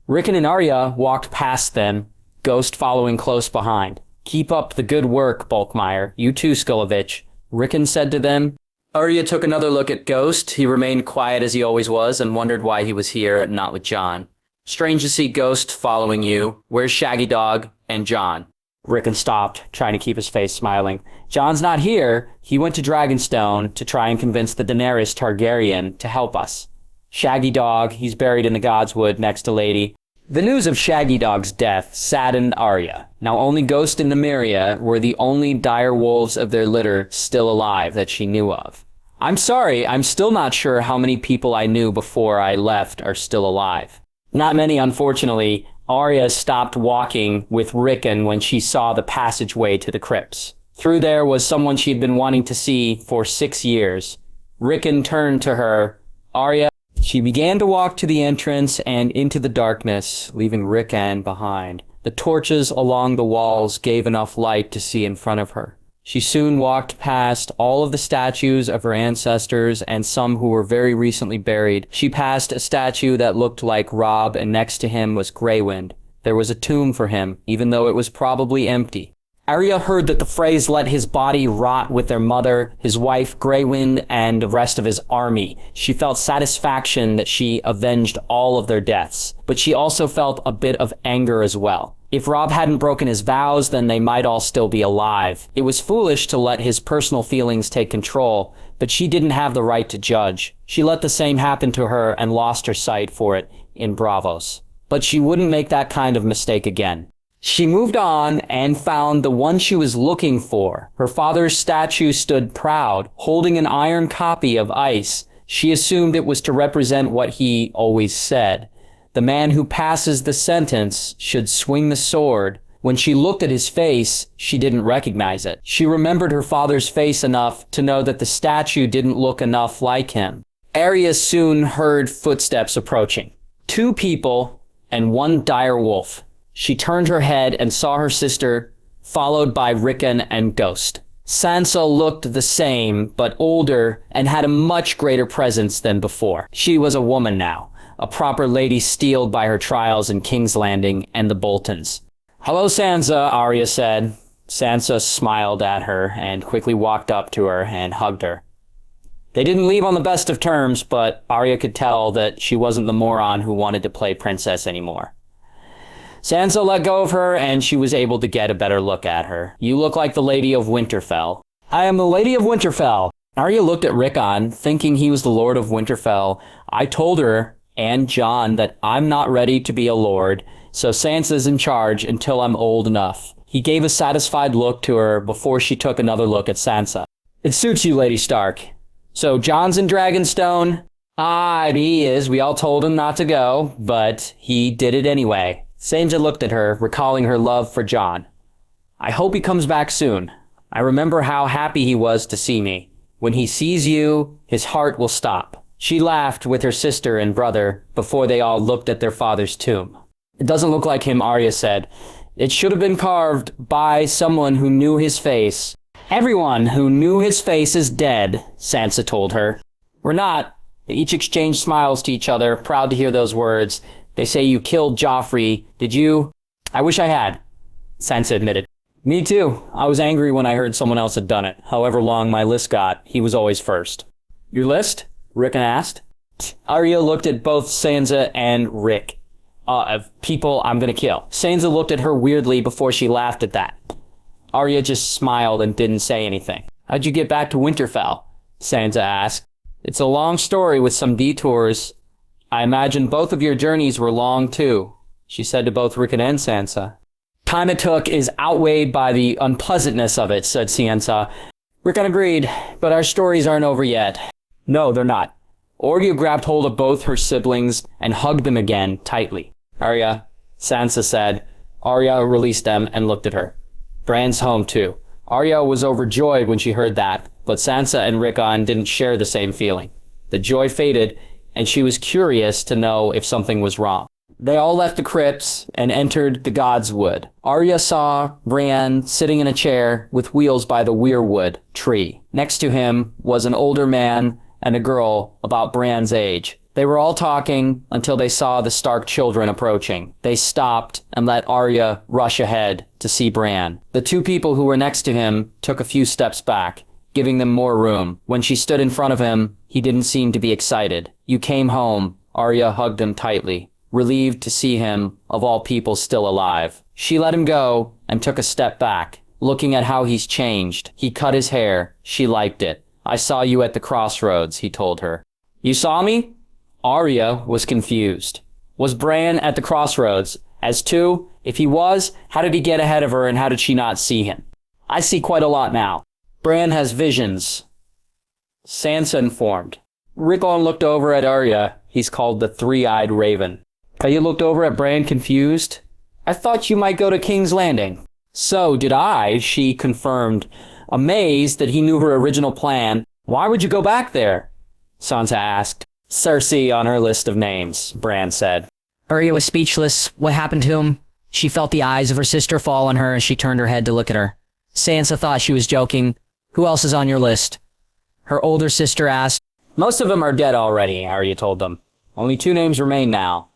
Rickon and Arya walked past them, Ghost following close behind. "Keep up the good work, Bulkmeyer. You too, Skulovich," Rickon said to them. Arya took another look at Ghost. He remained quiet as he always was and wondered why he was here and not with Jon. "Strange to see Ghost following you. Where's Shaggy Dog and Jon?" Rickon stopped, trying to keep his face smiling. "Jon's not here. He went to Dragonstone to try and convince the Daenerys Targaryen to help us. Shaggy Dog, he's buried in the Godswood next to Lady." The news of Shaggy Dog's death saddened Arya. Now only Ghost and Nymeria were the only dire wolves of their litter still alive that she knew of. "I'm sorry, I'm still not sure how many people I knew before I left are still alive." "Not many, unfortunately." Arya stopped walking with Rickon when she saw the passageway to the crypts. Through there was someone she'd been wanting to see for 6 years. Rickon turned to her. "Arya." She began to walk to the entrance and into the darkness, leaving Rickon behind. The torches along the walls gave enough light to see in front of her. She soon walked past all of the statues of her ancestors and some who were very recently buried. She passed a statue that looked like Robb, and next to him was Greywind. There was a tomb for him, even though it was probably empty. Arya heard that the phrase "let his body rot with their mother," his wife Greywind, and the rest of his army. She felt satisfaction that she avenged all of their deaths, but she also felt a bit of anger as well. If Robb hadn't broken his vows, then they might all still be alive. It was foolish to let his personal feelings take control, but she didn't have the right to judge. She let the same happen to her and lost her sight for it in Braavos. But she wouldn't make that kind of mistake again. She moved on and found the one she was looking for. Her father's statue stood proud, holding an iron copy of ice. She assumed it was to represent what he always said. The man who passes the sentence should swing the sword. When she looked at his face, she didn't recognize it. She remembered her father's face enough to know that the statue didn't look enough like him. Arya soon heard footsteps approaching. 2 people and 1 dire wolf. She turned her head and saw her sister, followed by Rickon and Ghost. Sansa looked the same, but older, and had a much greater presence than before. She was a woman now, a proper lady steeled by her trials in King's Landing and the Boltons. "Hello, Sansa," Arya said. Sansa smiled at her and quickly walked up to her and hugged her. They didn't leave on the best of terms, but Arya could tell that she wasn't the moron who wanted to play princess anymore. Sansa let go of her, and she was able to get a better look at her. "You look like the Lady of Winterfell." "I am the Lady of Winterfell." Arya looked at Rickon, thinking he was the Lord of Winterfell. "I told her, and Jon, that I'm not ready to be a lord, so Sansa's in charge until I'm old enough." He gave a satisfied look to her before she took another look at Sansa. "It suits you, Lady Stark. So Jon's in Dragonstone?" "Ah, he is. We all told him not to go, but he did it anyway." Sansa looked at her, recalling her love for Jon. "I hope he comes back soon. I remember how happy he was to see me. When he sees you, his heart will stop." She laughed with her sister and brother before they all looked at their father's tomb. "It doesn't look like him," Arya said. "It should have been carved by someone who knew his face." "Everyone who knew his face is dead," Sansa told her. "We're not." They each exchanged smiles to each other, proud to hear those words. "They say you killed Joffrey. Did you?" "I wish I had," Sansa admitted. "Me too. I was angry when I heard someone else had done it. However long my list got, he was always first." "Your list?" Rickon asked. Arya looked at both Sansa and Rick. Of people I'm gonna kill. Sansa looked at her weirdly before she laughed at that. Arya just smiled and didn't say anything. How'd you get back to Winterfell? Sansa asked. It's a long story with some detours. I imagine both of your journeys were long too, she said to both Rickon and Sansa. Time it took is outweighed by the unpleasantness of it, said Sansa. Rickon agreed, but our stories aren't over yet. No, they're not. Arya grabbed hold of both her siblings and hugged them again, tightly. Arya, Sansa said. Arya released them and looked at her. Bran's home too. Arya was overjoyed when she heard that, but Sansa and Rickon didn't share the same feeling. The joy faded, and she was curious to know if something was wrong. They all left the crypts and entered the God's Wood. Arya saw Bran sitting in a chair with wheels by the weirwood tree. Next to him was an older man and a girl about Bran's age. They were all talking until they saw the Stark children approaching. They stopped and let Arya rush ahead to see Bran. The two people who were next to him took a few steps back, giving them more room. When she stood in front of him, he didn't seem to be excited. You came home. Arya hugged him tightly, relieved to see him, of all people, still alive. She let him go and took a step back, looking at how he's changed. He cut his hair. She liked it. I saw you at the crossroads, he told her. You saw me? Arya was confused. Was Bran at the crossroads? As two, if he was, how did he get ahead of her and how did she not see him? I see quite a lot now. Bran has visions. Sansa informed. Rickon looked over at Arya. He's called the Three-Eyed Raven. You looked over at Bran confused? I thought you might go to King's Landing. So did I, she confirmed, amazed that he knew her original plan. Why would you go back there? Sansa asked. Cersei on her list of names, Bran said. Arya was speechless. What happened to him? She felt the eyes of her sister fall on her as she turned her head to look at her. Sansa thought she was joking. Who else is on your list? Her older sister asked. Most of them are dead already, Arya told them. Only two names remain now.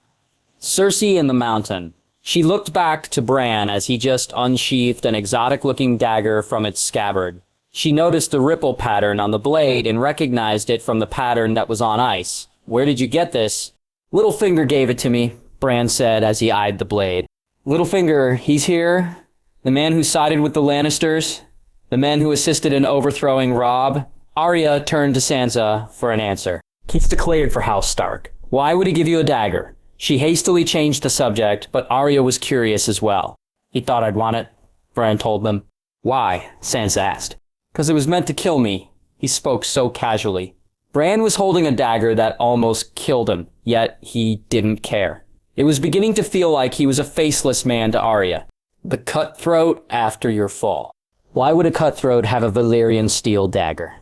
Cersei and the Mountain. She looked back to Bran as he just unsheathed an exotic-looking dagger from its scabbard. She noticed the ripple pattern on the blade and recognized it from the pattern that was on ice. Where did you get this? Littlefinger gave it to me, Bran said as he eyed the blade. Littlefinger, he's here? The man who sided with the Lannisters? The man who assisted in overthrowing Robb? Arya turned to Sansa for an answer. He's declared for House Stark. Why would he give you a dagger? She hastily changed the subject, but Arya was curious as well. He thought I'd want it, Bran told them. Why? Sansa asked. Because it was meant to kill me. He spoke so casually. Bran was holding a dagger that almost killed him, yet he didn't care. It was beginning to feel like he was a faceless man to Arya. The cutthroat after your fall. Why would a cutthroat have a Valyrian steel dagger?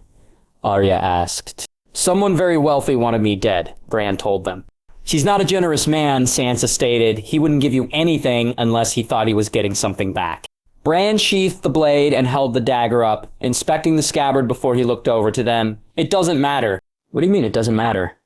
Arya asked. Someone very wealthy wanted me dead, Bran told them. She's not a generous man, Sansa stated. He wouldn't give you anything unless he thought he was getting something back. Bran sheathed the blade and held the dagger up, inspecting the scabbard before he looked over to them. It doesn't matter. What do you mean it doesn't matter?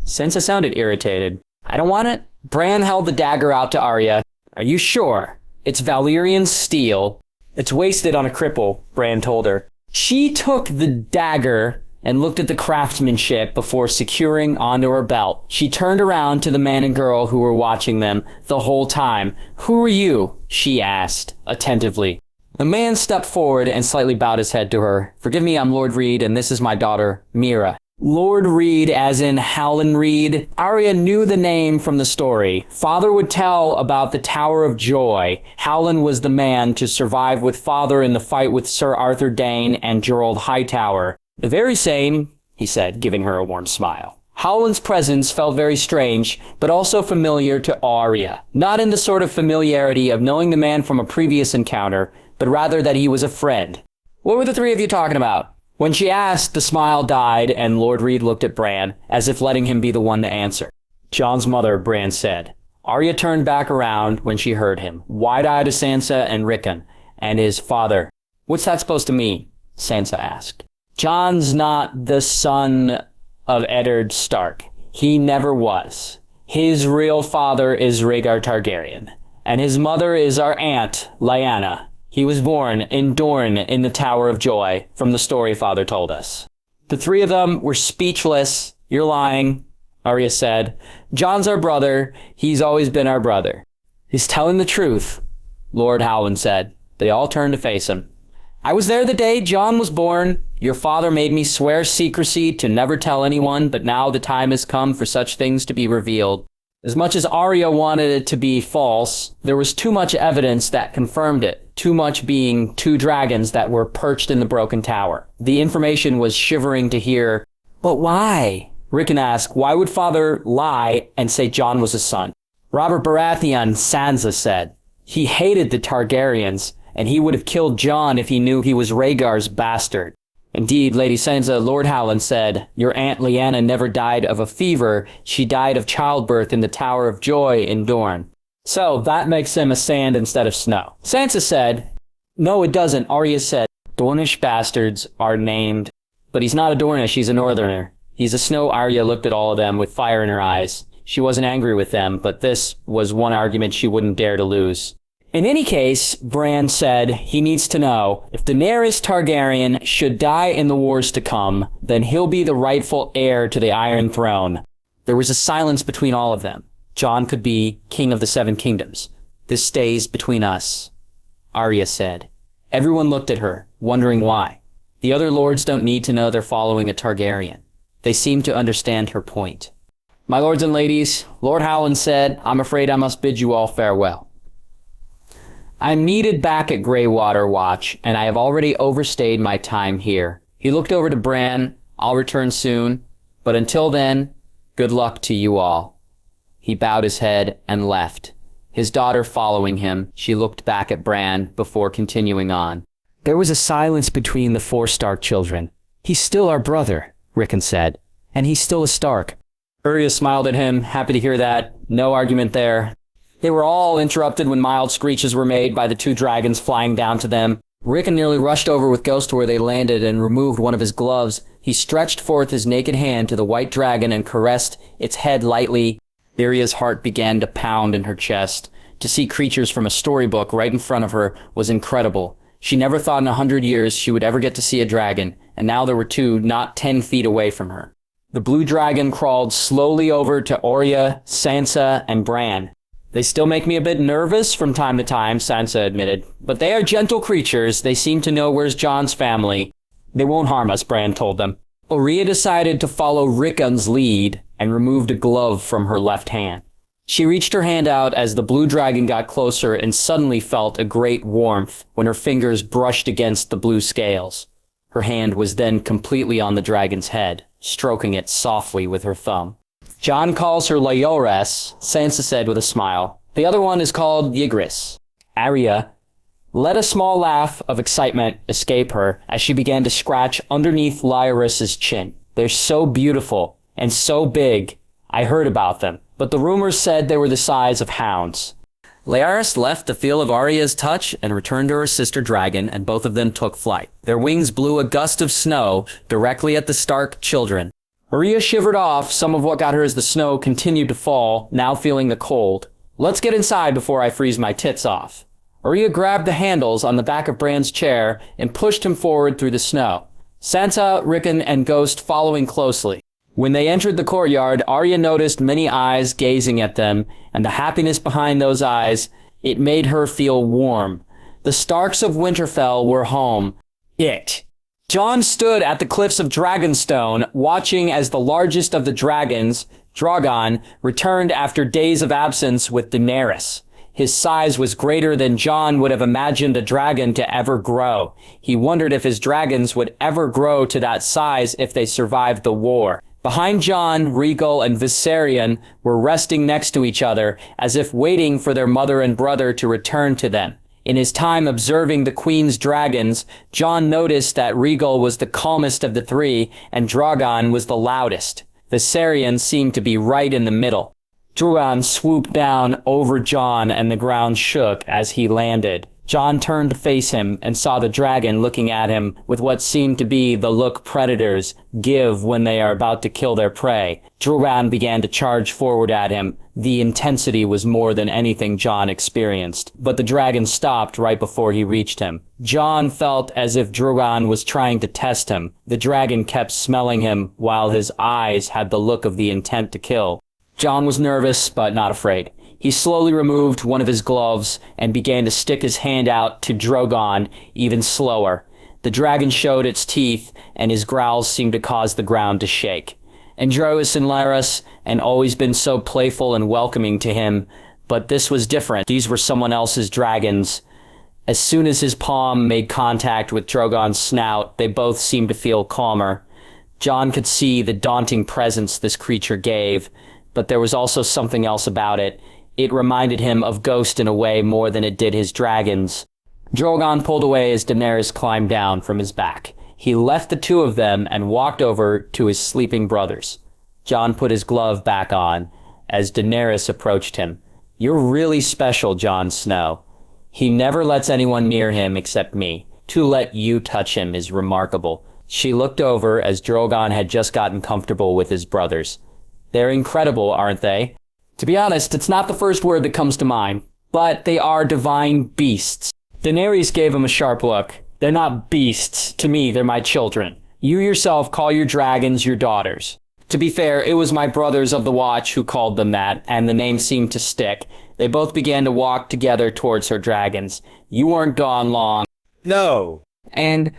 Sansa sounded irritated. I don't want it. Bran held the dagger out to Arya. Are you sure? It's Valyrian steel. It's wasted on a cripple, Bran told her. She took the dagger and looked at the craftsmanship before securing onto her belt. She turned around to the man and girl who were watching them the whole time. Who are you? She asked, attentively. The man stepped forward and slightly bowed his head to her. Forgive me, I'm Lord Reed, and this is my daughter, Mira. Lord Reed, as in Howland Reed. Arya knew the name from the story. Father would tell about the Tower of Joy. Howland was the man to survive with Father in the fight with Sir Arthur Dayne and Gerald Hightower. The very same, he said, giving her a warm smile. Howland's presence felt very strange, but also familiar to Arya. Not in the sort of familiarity of knowing the man from a previous encounter, but rather that he was a friend. What were the three of you talking about? When she asked, the smile died, and Lord Reed looked at Bran, as if letting him be the one to answer. Jon's mother, Bran said. Arya turned back around when she heard him, wide-eyed to Sansa and Rickon, and his father. What's that supposed to mean? Sansa asked. Jon's not the son of Eddard Stark. He never was. His real father is Rhaegar Targaryen, and his mother is our aunt, Lyanna. He was born in Dorne in the Tower of Joy, from the story Father told us. The three of them were speechless. You're lying. Arya said. Jon's our brother. He's always been our brother. He's telling the truth, Lord Howland said. They all turned to face him. I was there the day Jon was born. Your father made me swear secrecy to never tell anyone, but now the time has come for such things to be revealed. As much as Arya wanted it to be false, there was too much evidence that confirmed it, too much being 2 dragons that were perched in the broken tower. The information was shivering to hear. But why? Rickon asked, why would father lie and say Jon was his son? Robert Baratheon, Sansa said. He hated the Targaryens, and he would have killed Jon if he knew he was Rhaegar's bastard. Indeed, Lady Sansa, Lord Howland said, your Aunt Lyanna never died of a fever, she died of childbirth in the Tower of Joy in Dorne. So, that makes him a sand instead of snow. Sansa said, no it doesn't, Arya said, Dornish bastards are named, but he's not a Dornish, he's a Northerner. He's a snow. Arya looked at all of them with fire in her eyes. She wasn't angry with them, but this was one argument she wouldn't dare to lose. In any case, Bran said he needs to know, if Daenerys Targaryen should die in the wars to come, then he'll be the rightful heir to the Iron Throne. There was a silence between all of them. Jon could be king of the 7 kingdoms. This stays between us, Arya said. Everyone looked at her, wondering why. The other lords don't need to know they're following a Targaryen. They seemed to understand her point. My lords and ladies, Lord Howland said, I'm afraid I must bid you all farewell. I'm needed back at Greywater Watch, and I have already overstayed my time here. He looked over to Bran. I'll return soon, but until then, good luck to you all. He bowed his head and left. His daughter following him, she looked back at Bran before continuing on. There was a silence between the 4 Stark children. He's still our brother, Rickon said, and he's still a Stark. Arya smiled at him, happy to hear that. No argument there. They were all interrupted when mild screeches were made by the 2 dragons flying down to them. Rickon nearly rushed over with Ghost where they landed and removed one of his gloves. He stretched forth his naked hand to the white dragon and caressed its head lightly. Arya's heart began to pound in her chest. To see creatures from a storybook right in front of her was incredible. She never thought in 100 years she would ever get to see a dragon, and now there were 2 not 10 feet away from her. The blue dragon crawled slowly over to Arya, Sansa, and Bran. They still make me a bit nervous from time to time, Sansa admitted. But they are gentle creatures. They seem to know where's Jon's family. They won't harm us, Bran told them. Arya decided to follow Rickon's lead and removed a glove from her left hand. She reached her hand out as the blue dragon got closer and suddenly felt a great warmth when her fingers brushed against the blue scales. Her hand was then completely on the dragon's head, stroking it softly with her thumb. Jon calls her Leores, Sansa said with a smile. The other one is called Ygritte. Arya let a small laugh of excitement escape her as she began to scratch underneath Lyaris's chin. They're so beautiful and so big. I heard about them, but the rumors said they were the size of hounds. Lyaris left the feel of Arya's touch and returned to her sister dragon, and both of them took flight. Their wings blew a gust of snow directly at the Stark children. Arya shivered off some of what got her as the snow continued to fall, now feeling the cold. Let's get inside before I freeze my tits off. Arya grabbed the handles on the back of Bran's chair and pushed him forward through the snow. Sansa, Rickon, and Ghost following closely. When they entered the courtyard, Arya noticed many eyes gazing at them, and the happiness behind those eyes, it made her feel warm. The Starks of Winterfell were home. Jon stood at the cliffs of Dragonstone, watching as the largest of the dragons, Drogon, returned after days of absence with Daenerys. His size was greater than Jon would have imagined a dragon to ever grow. He wondered if his dragons would ever grow to that size if they survived the war. Behind Jon, Rhaegar and Viserion were resting next to each other, as if waiting for their mother and brother to return to them. In his time observing the Queen's dragons, Jon noticed that Rhaegar was the calmest of the 3, and Drogon was the loudest. Viserion seemed to be right in the middle. Drogon swooped down over Jon, and the ground shook as he landed. Jon turned to face him and saw the dragon looking at him with what seemed to be the look predators give when they are about to kill their prey. Drogon began to charge forward at him. The intensity was more than anything Jon experienced, but the dragon stopped right before he reached him. Jon felt as if Drogon was trying to test him. The dragon kept smelling him while his eyes had the look of the intent to kill. Jon was nervous, but not afraid. He slowly removed one of his gloves and began to stick his hand out to Drogon even slower. The dragon showed its teeth, and his growls seemed to cause the ground to shake. Androas and Laris had always been so playful and welcoming to him, but this was different. These were someone else's dragons. As soon as his palm made contact with Drogon's snout, they both seemed to feel calmer. Jon could see the daunting presence this creature gave, but there was also something else about it. It reminded him of Ghost in a way more than it did his dragons. Drogon pulled away as Daenerys climbed down from his back. He left the two of them and walked over to his sleeping brothers. Jon put his glove back on as Daenerys approached him. "You're really special, Jon Snow. He never lets anyone near him except me. To let you touch him is remarkable." She looked over as Drogon had just gotten comfortable with his brothers. "They're incredible, aren't they?" To be honest, it's not the first word that comes to mind, but they are divine beasts. Daenerys gave him a sharp look. "They're not beasts. To me, they're my children. You yourself call your dragons your daughters." To be fair, it was my brothers of the Watch who called them that, and the name seemed to stick. They both began to walk together towards her dragons. "You weren't gone long." No. And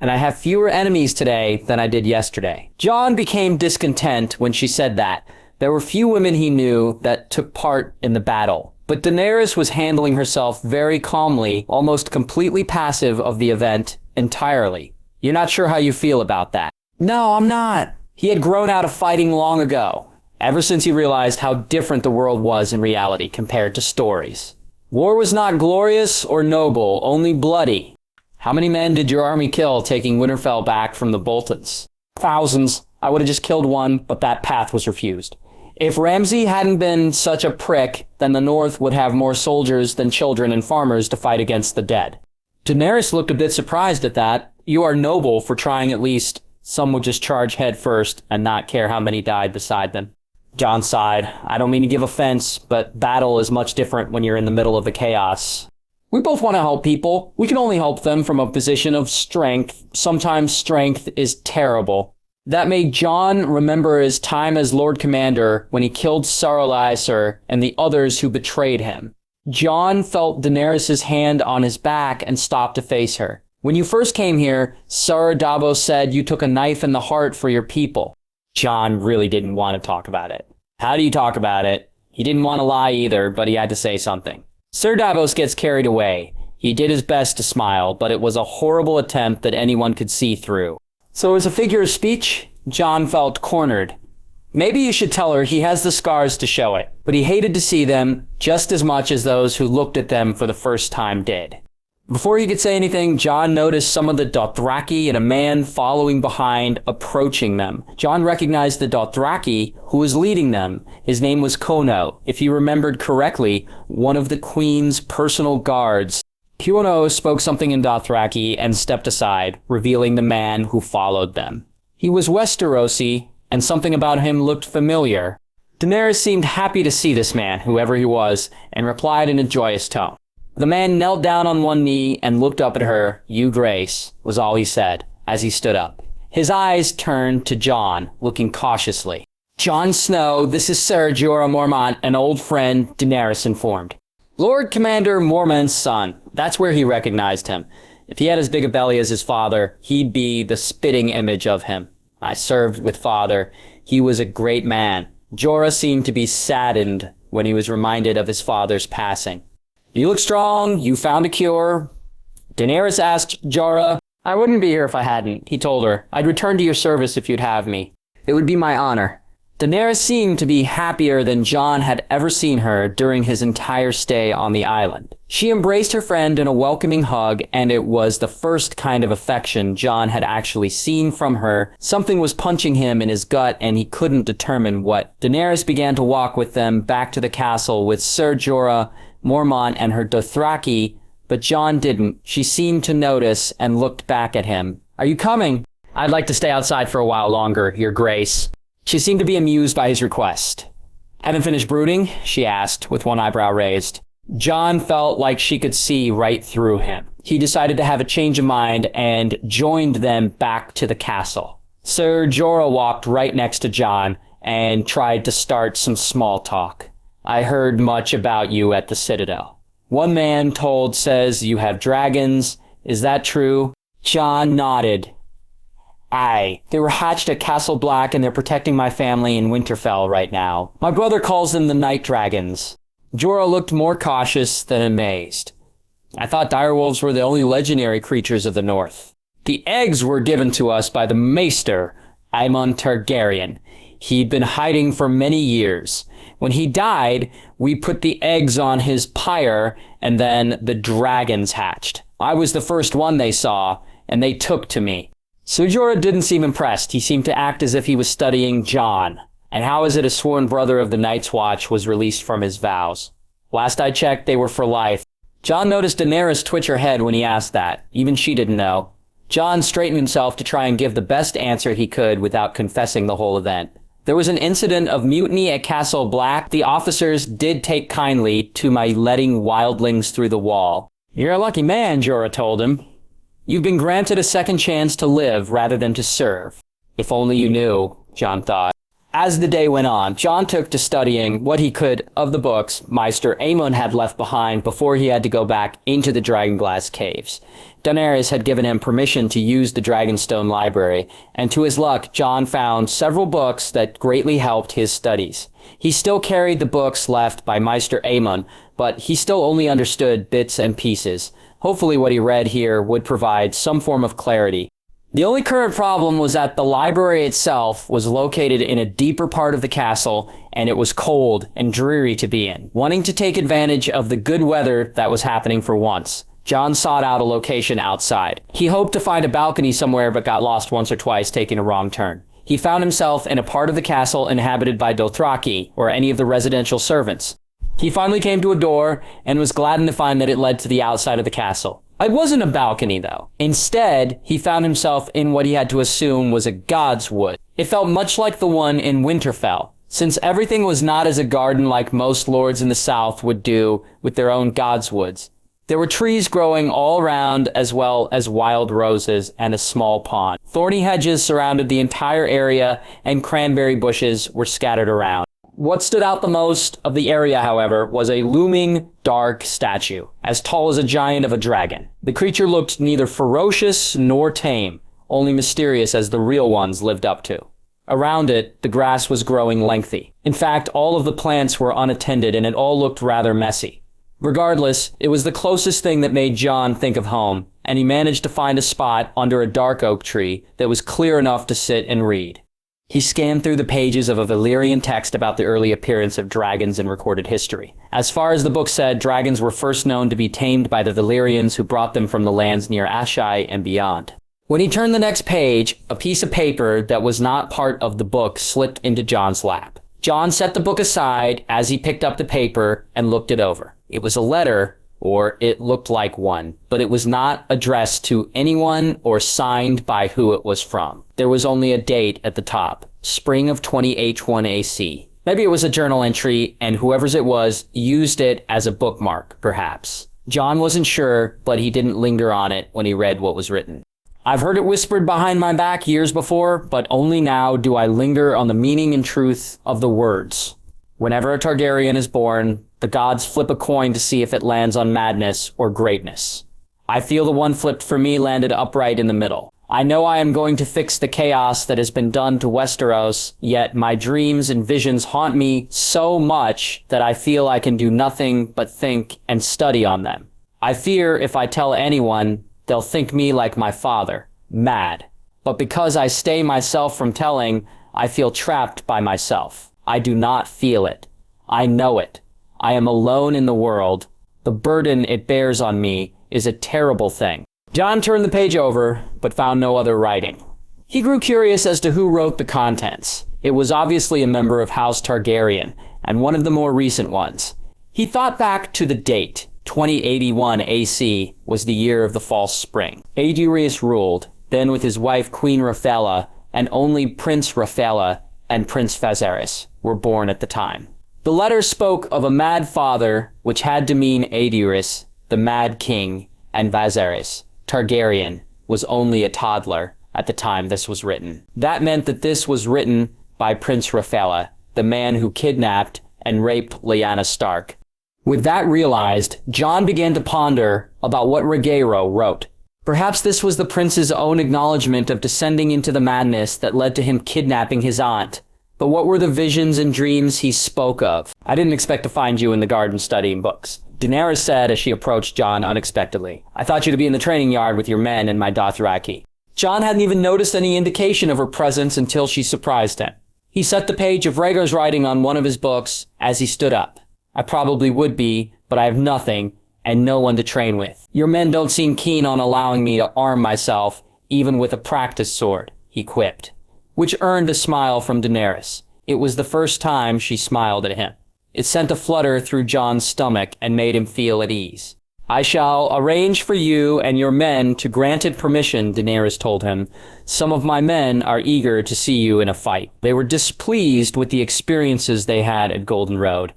I have fewer enemies today than I did yesterday. Jon became discontent when she said that. There were few women he knew that took part in the battle, but Daenerys was handling herself very calmly, almost completely passive of the event entirely. "You're not sure how you feel about that?" "No, I'm not." He had grown out of fighting long ago, ever since he realized how different the world was in reality compared to stories. War was not glorious or noble, only bloody. How many men did your army kill taking Winterfell back from the Boltons? Thousands. I would have just killed one, but that path was refused. If Ramsay hadn't been such a prick, then the North would have more soldiers than children and farmers to fight against the dead. Daenerys looked a bit surprised at that. "You are noble for trying at least." Some would just charge head first and not care how many died beside them. Jon sighed. "I don't mean to give offense, but battle is much different when you're in the middle of the chaos. We both want to help people. We can only help them from a position of strength. Sometimes strength is terrible." That made Jon remember his time as Lord Commander when he killed Saraliser and the others who betrayed him. Jon felt Daenerys' hand on his back and stopped to face her. "When you first came here, Saradabo said you took a knife in the heart for your people." Jon really didn't want to talk about it. How do you talk about it? He didn't want to lie either, but he had to say something. Sir Davos gets carried away. He did his best to smile, but it was a horrible attempt that anyone could see through. So as a figure of speech, Jon felt cornered. Maybe you should tell her he has the scars to show it, but he hated to see them just as much as those who looked at them for the first time did. Before he could say anything, Jon noticed some of the Dothraki and a man following behind approaching them. Jon recognized the Dothraki who was leading them. His name was Kuno, if he remembered correctly, one of the Queen's personal guards. Kuno spoke something in Dothraki and stepped aside, revealing the man who followed them. He was Westerosi, and something about him looked familiar. Daenerys seemed happy to see this man, whoever he was, and replied in a joyous tone. The man knelt down on one knee and looked up at her. "You grace," was all he said, as he stood up. His eyes turned to Jon, looking cautiously. "Jon Snow, this is Sir Jorah Mormont, an old friend," Daenerys informed. Lord Commander Mormont's son. That's where he recognized him. If he had as big a belly as his father, he'd be the spitting image of him. "I served with father. He was a great man." Jorah seemed to be saddened when he was reminded of his father's passing. "You look strong. You found a cure." Daenerys asked Jorah. "I wouldn't be here if I hadn't," he told her. "I'd return to your service if you'd have me. It would be my honor." Daenerys seemed to be happier than Jon had ever seen her during his entire stay on the island. She embraced her friend in a welcoming hug, and it was the first kind of affection Jon had actually seen from her. Something was punching him in his gut, and he couldn't determine what. Daenerys began to walk with them back to the castle with Sir Jorah Mormont and her Dothraki but Jon didn't. She seemed to notice and looked back at him. "Are you coming?" "I'd like to stay outside for a while longer, Your Grace." She seemed to be amused by his request. "Haven't finished brooding?" she asked, with one eyebrow raised. Jon felt like she could see right through him. He decided to have a change of mind and joined them back to the castle. Sir Jorah walked right next to Jon and tried to start some small talk. "I heard much about you at the Citadel. One man told says you have dragons. Is that true?" Jon nodded. "Aye. They were hatched at Castle Black and they're protecting my family in Winterfell right now. My brother calls them the Night Dragons." Jorah looked more cautious than amazed. "I thought direwolves were the only legendary creatures of the North." "The eggs were given to us by the Maester Aemon Targaryen. He'd been hiding for many years. When he died, we put the eggs on his pyre, and then the dragons hatched. I was the first one they saw, and they took to me." Sir Jorah didn't seem impressed. He seemed to act as if he was studying Jon. "And how is it a sworn brother of the Night's Watch was released from his vows?" "Last I checked, they were for life." Jon noticed Daenerys twitch her head when he asked that. Even she didn't know. Jon straightened himself to try and give the best answer he could without confessing the whole event. "There was an incident of mutiny at Castle Black. The officers did take kindly to my letting wildlings through the wall." "You're a lucky man," Jorah told him. "You've been granted a second chance to live rather than to serve." If only you knew, Jon thought. As the day went on, Jon took to studying what he could of the books Maester Aemon had left behind before he had to go back into the Dragonglass caves. Daenerys had given him permission to use the Dragonstone library, and to his luck, Jon found several books that greatly helped his studies. He still carried the books left by Maester Aemon, but he still only understood bits and pieces. Hopefully what he read here would provide some form of clarity. The only current problem was that the library itself was located in a deeper part of the castle, and it was cold and dreary to be in. Wanting to take advantage of the good weather that was happening for once, Jon sought out a location outside. He hoped to find a balcony somewhere but got lost once or twice taking a wrong turn. He found himself in a part of the castle inhabited by Dothraki, or any of the residential servants. He finally came to a door and was gladdened to find that it led to the outside of the castle. It wasn't a balcony, though. Instead, he found himself in what he had to assume was a god's wood. It felt much like the one in Winterfell, since everything was not as a garden like most lords in the south would do with their own god's woods. There were trees growing all around, as well as wild roses and a small pond. Thorny hedges surrounded the entire area, and cranberry bushes were scattered around. What stood out the most of the area, however, was a looming, dark statue, as tall as a giant of a dragon. The creature looked neither ferocious nor tame, only mysterious as the real ones lived up to. Around it, the grass was growing lengthy. In fact, all of the plants were unattended, and it all looked rather messy. Regardless, it was the closest thing that made Jon think of home, and he managed to find a spot under a dark oak tree that was clear enough to sit and read. He scanned through the pages of a Valyrian text about the early appearance of dragons in recorded history. As far as the book said, dragons were first known to be tamed by the Valyrians who brought them from the lands near Asshai and beyond. When he turned the next page, a piece of paper that was not part of the book slipped into Jon's lap. Jon set the book aside as he picked up the paper and looked it over. It was a letter, or it looked like one, but it was not addressed to anyone or signed by who it was from. There was only a date at the top, spring of 20H1 AC. Maybe it was a journal entry, and whoever's it was used it as a bookmark, perhaps. Jon wasn't sure, but he didn't linger on it when he read what was written. "I've heard it whispered behind my back years before, but only now do I linger on the meaning and truth of the words. Whenever a Targaryen is born, the gods flip a coin to see if it lands on madness or greatness. I feel the one flipped for me landed upright in the middle. I know I am going to fix the chaos that has been done to Westeros, yet my dreams and visions haunt me so much that I feel I can do nothing but think and study on them. I fear if I tell anyone, they'll think me like my father, mad. But because I stay myself from telling, I feel trapped by myself. I do not feel it. I know it. I am alone in the world. The burden it bears on me is a terrible thing." Jon turned the page over, but found no other writing. He grew curious as to who wrote the contents. It was obviously a member of House Targaryen, and one of the more recent ones. He thought back to the date. 2081 AC was the year of the false spring. Aedirius ruled, then with his wife Queen Raffaella, and only Prince Raffaella and Prince Viserys were born at the time. The letter spoke of a mad father, which had to mean Aedirius, the mad king, and Viserys, Targaryen, was only a toddler at the time this was written. That meant that this was written by Prince Raffaella, the man who kidnapped and raped Lyanna Stark. With that realized, Jon began to ponder about what Rhaegar wrote. Perhaps this was the prince's own acknowledgement of descending into the madness that led to him kidnapping his aunt. But what were the visions and dreams he spoke of? I didn't expect to find you in the garden studying books, Daenerys said as she approached Jon unexpectedly. I thought you to be in the training yard with your men and my Dothraki. Jon hadn't even noticed any indication of her presence until she surprised him. He set the page of Rhaegar's writing on one of his books as he stood up. I probably would be, but I have nothing and no one to train with. Your men don't seem keen on allowing me to arm myself, even with a practice sword, he quipped, which earned a smile from Daenerys. It was the first time she smiled at him. It sent a flutter through Jon's stomach and made him feel at ease. I shall arrange for you and your men to granted permission, Daenerys told him. Some of my men are eager to see you in a fight. They were displeased with the experiences they had at Golden Road.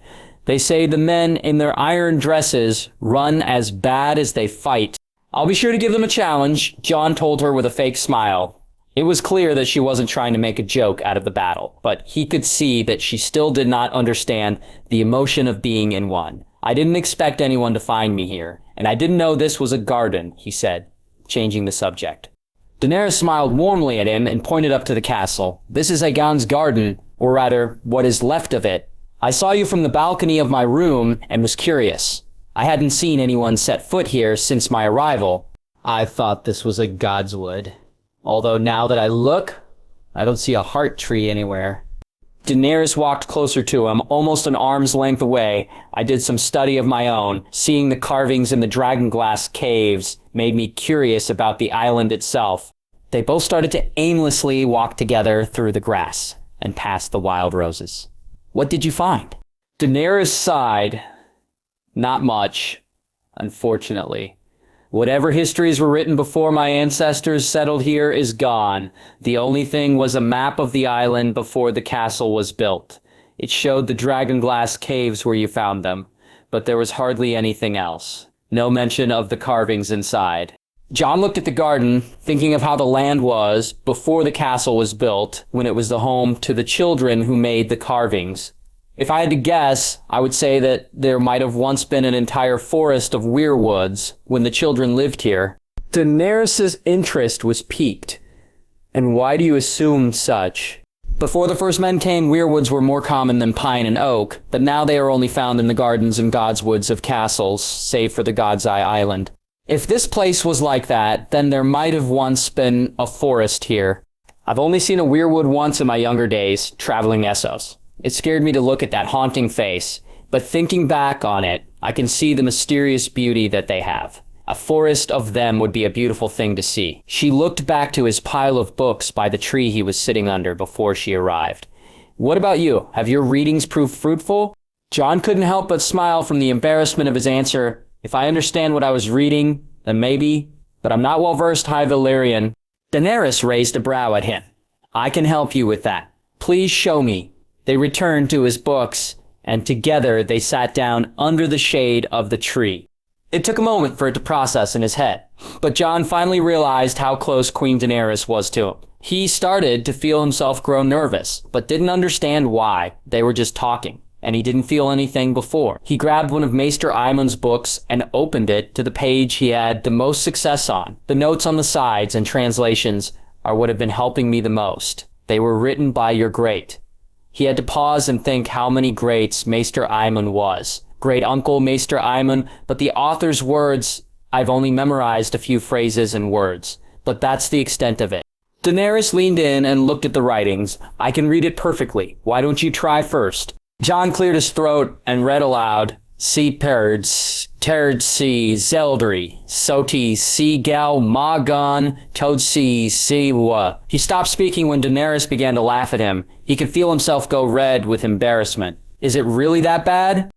They say the men in their iron dresses run as bad as they fight. I'll be sure to give them a challenge, Jon told her with a fake smile. It was clear that she wasn't trying to make a joke out of the battle, but he could see that she still did not understand the emotion of being in one. I didn't expect anyone to find me here, and I didn't know this was a garden, he said, changing the subject. Daenerys smiled warmly at him and pointed up to the castle. This is Aegon's garden, or rather, what is left of it. I saw you from the balcony of my room and was curious. I hadn't seen anyone set foot here since my arrival. I thought this was a godswood. Although now that I look, I don't see a heart tree anywhere. Daenerys walked closer to him, almost an arm's length away. I did some study of my own. Seeing the carvings in the dragonglass caves made me curious about the island itself. They both started to aimlessly walk together through the grass and past the wild roses. What did you find? Daenerys sighed. Not much, unfortunately. Whatever histories were written before my ancestors settled here is gone. The only thing was a map of the island before the castle was built. It showed the dragonglass caves where you found them, but there was hardly anything else. No mention of the carvings inside. Jon looked at the garden, thinking of how the land was before the castle was built, when it was the home to the children who made the carvings. If I had to guess, I would say that there might have once been an entire forest of weirwoods when the children lived here. Daenerys' interest was piqued. And why do you assume such? Before the first men came, weirwoods were more common than pine and oak, but now they are only found in the gardens and godswoods of castles, save for the God's Eye Island. If this place was like that, then there might have once been a forest here. I've only seen a weirwood once in my younger days, traveling Essos. It scared me to look at that haunting face, but thinking back on it, I can see the mysterious beauty that they have. A forest of them would be a beautiful thing to see. She looked back to his pile of books by the tree he was sitting under before she arrived. What about you? Have your readings proved fruitful? Jon couldn't help but smile from the embarrassment of his answer. If I understand what I was reading, then maybe, but I'm not well versed High Valyrian. Daenerys raised a brow at him. I can help you with that. Please show me. They returned to his books, and together they sat down under the shade of the tree. It took a moment for it to process in his head, but Jon finally realized how close Queen Daenerys was to him. He started to feel himself grow nervous, but didn't understand why. They were just talking, and he didn't feel anything before. He grabbed one of Maester Aemon's books and opened it to the page he had the most success on. The notes on the sides and translations are what have been helping me the most. They were written by your great. He had to pause and think how many greats Maester Aemon was. Great Uncle Maester Aemon, but the author's words, I've only memorized a few phrases and words, but that's the extent of it. Daenerys leaned in and looked at the writings. I can read it perfectly. Why don't you try first? Jon cleared his throat and read aloud, Si Perds, Terdsi, Zeldri, Soti, Si Gal, Magon, Todsi, Siwa. He stopped speaking when Daenerys began to laugh at him. He could feel himself go red with embarrassment. Is it really that bad?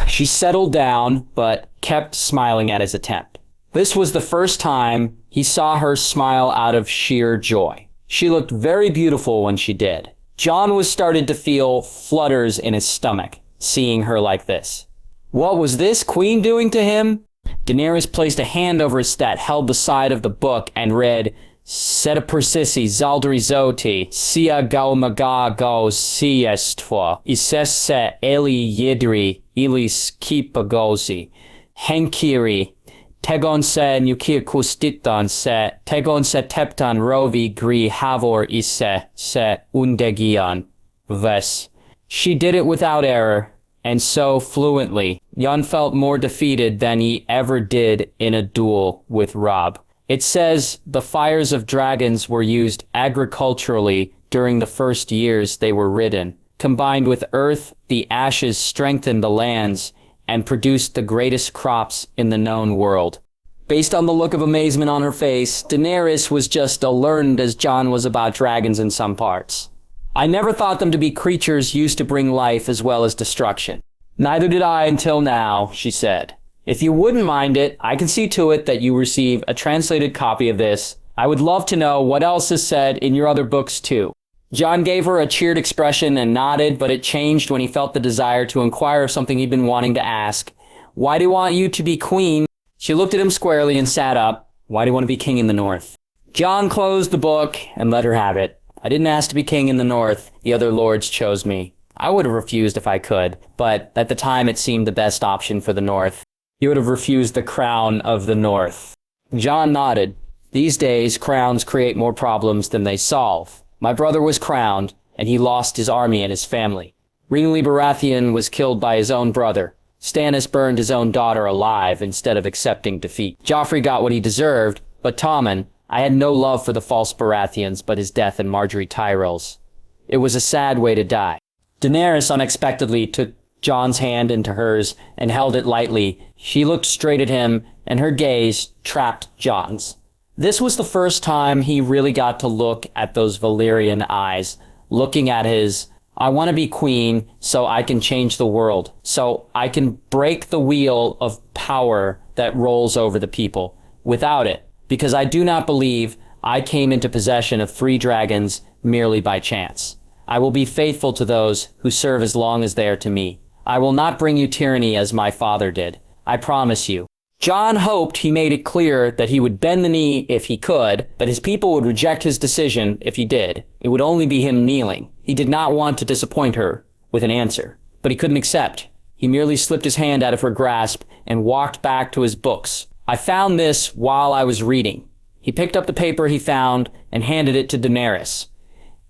She settled down, but kept smiling at his attempt. This was the first time he saw her smile out of sheer joy. She looked very beautiful when she did. Jon was started to feel flutters in his stomach, seeing her like this. What was this queen doing to him? Daenerys placed a hand over his stat, held the side of the book, and read, Seta persisi zaldri zoti, sia gaumaga go siestva, isesse eli yidri, ilis kipagosi, henkiri, tegon se nukir kustitan se, tegon se teptan rovi gri havor isse se undegian, ves. She did it without error, and so fluently. Jon felt more defeated than he ever did in a duel with Robb. It says the fires of dragons were used agriculturally during the first years they were ridden. Combined with earth, the ashes strengthened the lands and produced the greatest crops in the known world. Based on the look of amazement on her face, Daenerys was just as learned as Jon was about dragons in some parts. I never thought them to be creatures used to bring life as well as destruction. Neither did I until now, she said. If you wouldn't mind it, I can see to it that you receive a translated copy of this. I would love to know what else is said in your other books too. Jon gave her a cheered expression and nodded, but it changed when he felt the desire to inquire of something he'd been wanting to ask. Why do you want you to be queen? She looked at him squarely and sat up. Why do you want to be king in the north? Jon closed the book and let her have it. I didn't ask to be king in the north. The other lords chose me. I would have refused if I could, but at the time it seemed the best option for the north. You would have refused the crown of the north. Jon nodded. These days, crowns create more problems than they solve. My brother was crowned, and he lost his army and his family. Renly Baratheon was killed by his own brother. Stannis burned his own daughter alive instead of accepting defeat. Joffrey got what he deserved, but Tommen, I had no love for the false Baratheons but his death and Marjorie Tyrell's. It was a sad way to die. Daenerys unexpectedly took Jon's hand into hers and held it lightly. She looked straight at him, and her gaze trapped Jon's. This was the first time he really got to look at those Valyrian eyes, looking at his, I want to be queen so I can change the world, so I can break the wheel of power that rolls over the people. Without it, because I do not believe I came into possession of 3 dragons merely by chance. I will be faithful to those who serve as long as they are to me. I will not bring you tyranny as my father did. I promise you. Jon hoped he made it clear that he would bend the knee if he could, but his people would reject his decision if he did. It would only be him kneeling. He did not want to disappoint her with an answer, but he couldn't accept. He merely slipped his hand out of her grasp and walked back to his books. I found this while I was reading. He picked up the paper he found and handed it to Daenerys.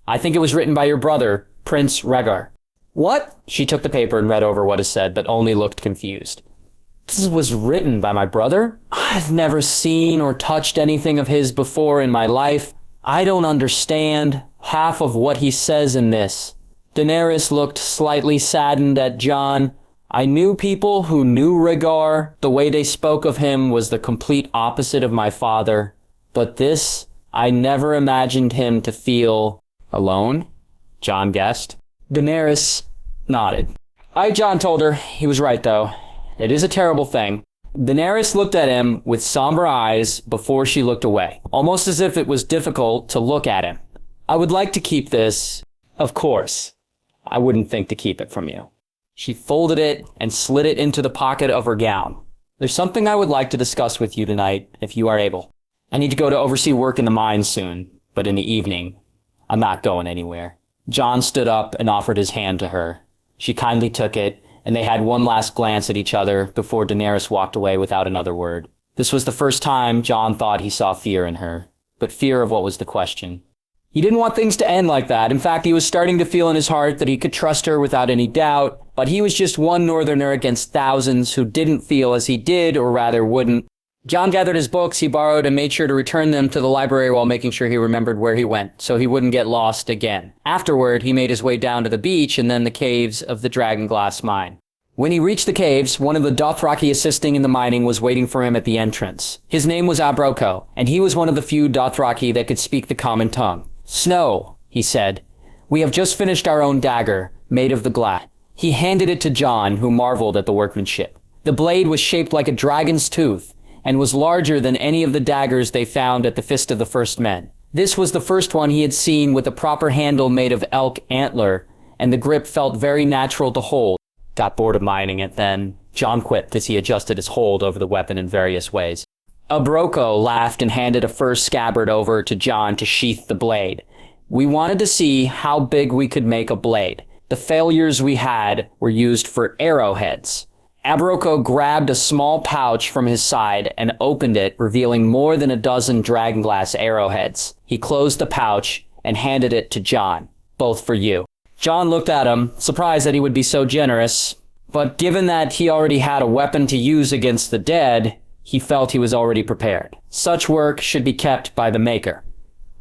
I think it was written by your brother, Prince Rhaegar. What? She took the paper and read over what is said, but only looked confused. This was written by my brother? I've never seen or touched anything of his before in my life. I don't understand half of what he says in this. Daenerys looked slightly saddened at Jon. I knew people who knew Rhaegar. The way they spoke of him was the complete opposite of my father. But this, I never imagined him to feel alone, Jon guessed. Daenerys nodded. Jon told her he was right, though. It is a terrible thing. Daenerys looked at him with somber eyes before she looked away, almost as if it was difficult to look at him. I would like to keep this. Of course. I wouldn't think to keep it from you. She folded it and slid it into the pocket of her gown. There's something I would like to discuss with you tonight, if you are able. I need to go to oversee work in the mines soon, but in the evening, I'm not going anywhere. Jon stood up and offered his hand to her. She kindly took it, and they had one last glance at each other before Daenerys walked away without another word. This was the first time Jon thought he saw fear in her, but fear of what was the question. He didn't want things to end like that. In fact, he was starting to feel in his heart that he could trust her without any doubt, but he was just one northerner against thousands who didn't feel as he did, or rather wouldn't. Jon gathered his books he borrowed and made sure to return them to the library while making sure he remembered where he went, so he wouldn't get lost again. Afterward, he made his way down to the beach and then the caves of the Dragonglass mine. When he reached the caves, one of the Dothraki assisting in the mining was waiting for him at the entrance. His name was Abroko, and he was one of the few Dothraki that could speak the common tongue. "Snow," he said. "We have just finished our own dagger, made of the glass." He handed it to Jon, who marveled at the workmanship. The blade was shaped like a dragon's tooth and was larger than any of the daggers they found at the Fist of the First Men. This was the first one he had seen with a proper handle made of elk antler, and the grip felt very natural to hold. Got bored of mining it then, Jon quipped as he adjusted his hold over the weapon in various ways. Abroko laughed and handed a fur scabbard over to Jon to sheath the blade. We wanted to see how big we could make a blade. The failures we had were used for arrowheads. Abroko grabbed a small pouch from his side and opened it, revealing more than a dozen dragonglass arrowheads. He closed the pouch and handed it to Jon. Both for you. Jon looked at him, surprised that he would be so generous, but given that he already had a weapon to use against the dead, he felt he was already prepared. Such work should be kept by the maker.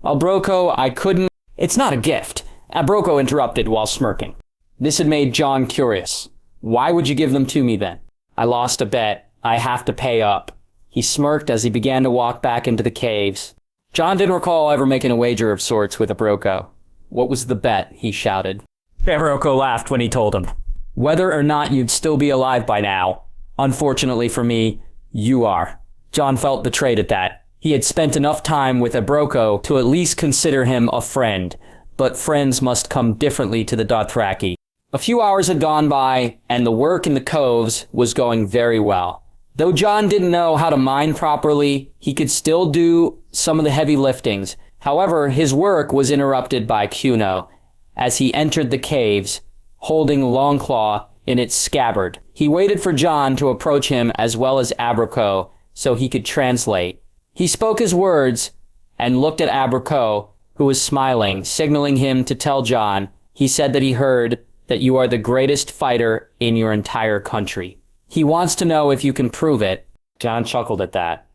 Abroko, I couldn't... It's not a gift. Abroko interrupted while smirking. This had made Jon curious. Why would you give them to me then? I lost a bet. I have to pay up. He smirked as he began to walk back into the caves. Jon didn't recall ever making a wager of sorts with Abroko. What was the bet? He shouted. Abroko laughed when he told him. Whether or not you'd still be alive by now. Unfortunately for me, you are. Jon felt betrayed at that. He had spent enough time with Abroko to at least consider him a friend, but friends must come differently to the Dothraki. A few hours had gone by, and the work in the coves was going very well. Though Jon didn't know how to mine properly, he could still do some of the heavy liftings. However, his work was interrupted by Kuno as he entered the caves, holding Longclaw in its scabbard. He waited for Jon to approach him as well as Abroko so he could translate. He spoke his words and looked at Abroko, who was smiling, signaling him to tell Jon. He said that he heard that you are the greatest fighter in your entire country. He wants to know if you can prove it. Jon chuckled at that.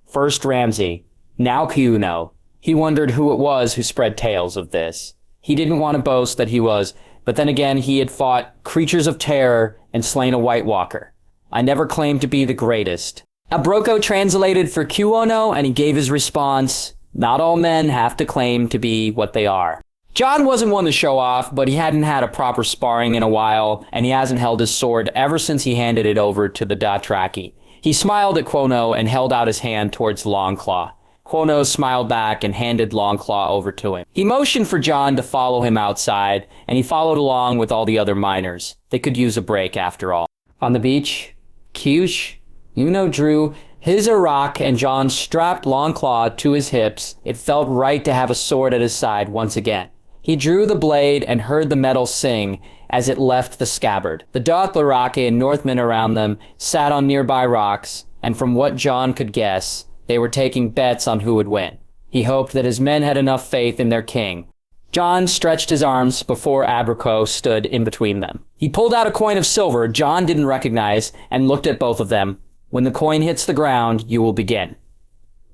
First Ramsay, now Kuno. He wondered who it was who spread tales of this. He didn't want to boast that he was, but then again he had fought creatures of terror and slain a White Walker. I never claimed to be the greatest. Abroko translated for Kuno and he gave his response. Not all men have to claim to be what they are. Jon wasn't one to show off, but he hadn't had a proper sparring in a while, and he hasn't held his sword ever since he handed it over to the Dothraki. He smiled at Kuno and held out his hand towards Longclaw. Kuno smiled back and handed Longclaw over to him. He motioned for Jon to follow him outside, and he followed along with all the other miners. They could use a break after all. On the beach, Kuno drew his Arak and Jon strapped Longclaw to his hips. It felt right to have a sword at his side once again. He drew the blade and heard the metal sing as it left the scabbard. The Dothraki and Northmen around them sat on nearby rocks, and from what Jon could guess, they were taking bets on who would win. He hoped that his men had enough faith in their king. Jon stretched his arms before Abroko stood in between them. He pulled out a coin of silver Jon didn't recognize and looked at both of them. When the coin hits the ground, you will begin.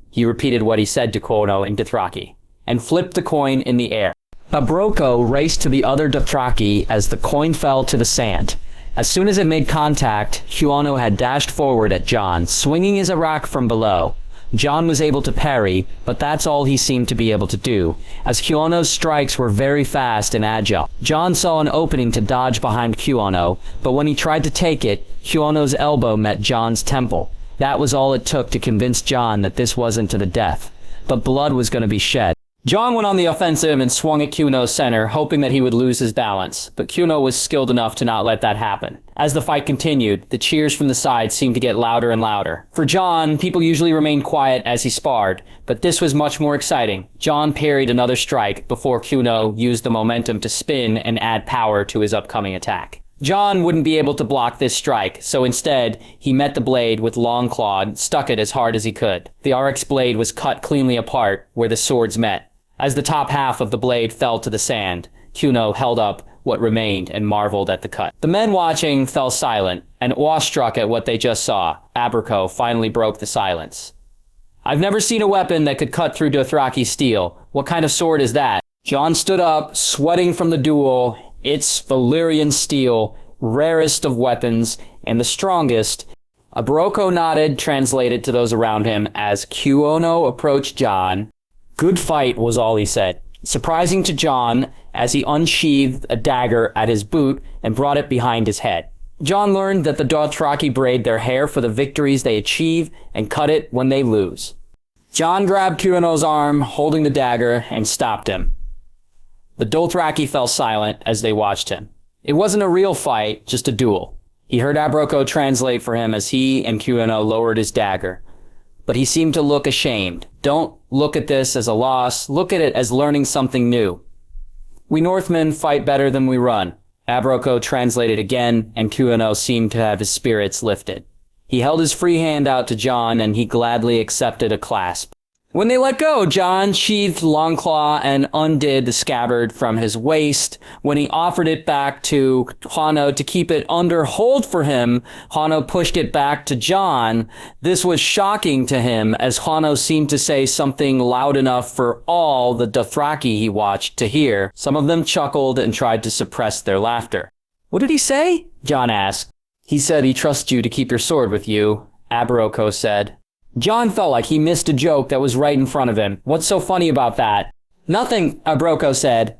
He repeated what he said to Kuno in Dothraki, and flipped the coin in the air. Abroko raced to the other Dothraki as the coin fell to the sand. As soon as it made contact, Kuno had dashed forward at Jon, swinging his Arak from below. Jon was able to parry, but that's all he seemed to be able to do, as Kuno's strikes were very fast and agile. Jon saw an opening to dodge behind Kuno, but when he tried to take it, Kuno's elbow met Jon's temple. That was all it took to convince Jon that this wasn't to the death, but blood was going to be shed. Jon went on the offensive and swung at Kuno's center, hoping that he would lose his balance, but Kuno was skilled enough to not let that happen. As the fight continued, the cheers from the side seemed to get louder and louder. For Jon, people usually remained quiet as he sparred, but this was much more exciting. Jon parried another strike before Kuno used the momentum to spin and add power to his upcoming attack. Jon wouldn't be able to block this strike, so instead, he met the blade with Longclaw and stuck it as hard as he could. The RX blade was cut cleanly apart where the swords met. As the top half of the blade fell to the sand, Kuno held up what remained and marveled at the cut. The men watching fell silent and awestruck at what they just saw. Abroko finally broke the silence. I've never seen a weapon that could cut through Dothraki steel. What kind of sword is that? Jon stood up, sweating from the duel. It's Valyrian steel, rarest of weapons, and the strongest. Abroko nodded, translated to those around him as Kuno approached Jon. Good fight was all he said, surprising to Jon as he unsheathed a dagger at his boot and brought it behind his head. Jon learned that the Dothraki braid their hair for the victories they achieve and cut it when they lose. Jon grabbed Kuno's arm, holding the dagger, and stopped him. The Dothraki fell silent as they watched him. It wasn't a real fight, just a duel. He heard Abroko translate for him as he and Kuno lowered his dagger. But he seemed to look ashamed. Don't look at this as a loss, look at it as learning something new. We Northmen fight better than we run. Abroko translated again, and Kuno seemed to have his spirits lifted. He held his free hand out to Jon, and he gladly accepted a clasp. When they let go, Jon sheathed Longclaw and undid the scabbard from his waist. When he offered it back to Hano to keep it under hold for him, Hano pushed it back to Jon. This was shocking to him, as Hano seemed to say something loud enough for all the Dothraki he watched to hear. Some of them chuckled and tried to suppress their laughter. "What did he say?" Jon asked. "He said he trusts you to keep your sword with you," Abroko said. Jon felt like he missed a joke that was right in front of him. "What's so funny about that?" "Nothing," Abroko said.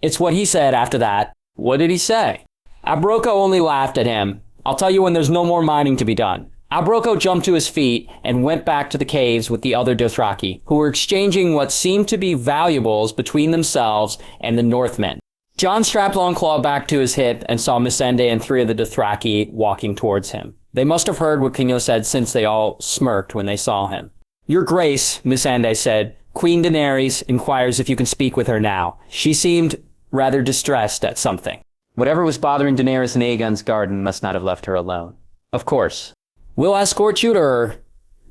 "It's what he said after that." "What did he say?" Abroko only laughed at him. "I'll tell you when there's no more mining to be done." Abroko jumped to his feet and went back to the caves with the other Dothraki, who were exchanging what seemed to be valuables between themselves and the Northmen. Jon strapped Longclaw back to his hip and saw Missandei and 3 of the Dothraki walking towards him. They must have heard what Kuno said, since they all smirked when they saw him. "Your Grace," Missandei said, "Queen Daenerys inquires if you can speak with her now." She seemed rather distressed at something. Whatever was bothering Daenerys in Aegon's garden must not have left her alone. "Of course. We'll escort you to her."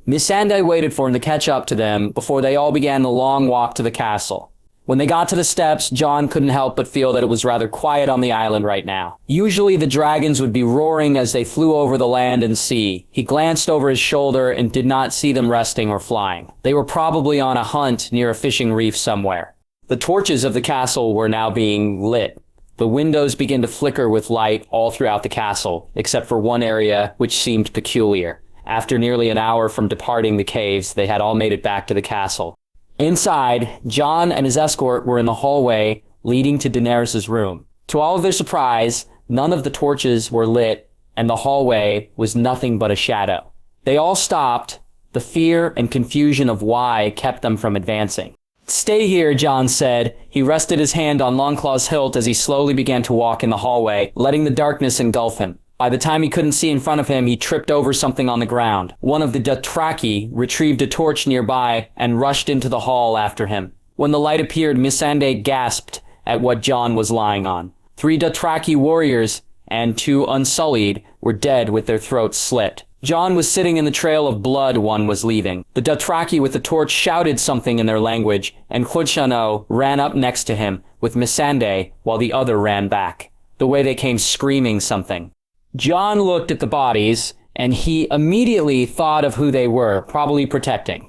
Missandei waited for him to catch up to them before they all began the long walk to the castle. When they got to the steps, Jon couldn't help but feel that it was rather quiet on the island right now. Usually the dragons would be roaring as they flew over the land and sea. He glanced over his shoulder and did not see them resting or flying. They were probably on a hunt near a fishing reef somewhere. The torches of the castle were now being lit. The windows began to flicker with light all throughout the castle, except for one area which seemed peculiar. After nearly an hour from departing the caves, they had all made it back to the castle. Inside, Jon and his escort were in the hallway leading to Daenerys' room. To all of their surprise, none of the torches were lit, and the hallway was nothing but a shadow. They all stopped. The fear and confusion of why kept them from advancing. "Stay here," Jon said. He rested his hand on Longclaw's hilt as he slowly began to walk in the hallway, letting the darkness engulf him. By the time he couldn't see in front of him, he tripped over something on the ground. One of the Dothraki retrieved a torch nearby and rushed into the hall after him. When the light appeared, Missandei gasped at what Jon was lying on. 3 Dothraki warriors, and 2 unsullied, were dead with their throats slit. Jon was sitting in the trail of blood one was leaving. The Dothraki with the torch shouted something in their language, and Khudshano ran up next to him with Missandei while the other ran back. The way they came screaming something. Jon looked at the bodies, and he immediately thought of who they were, probably protecting.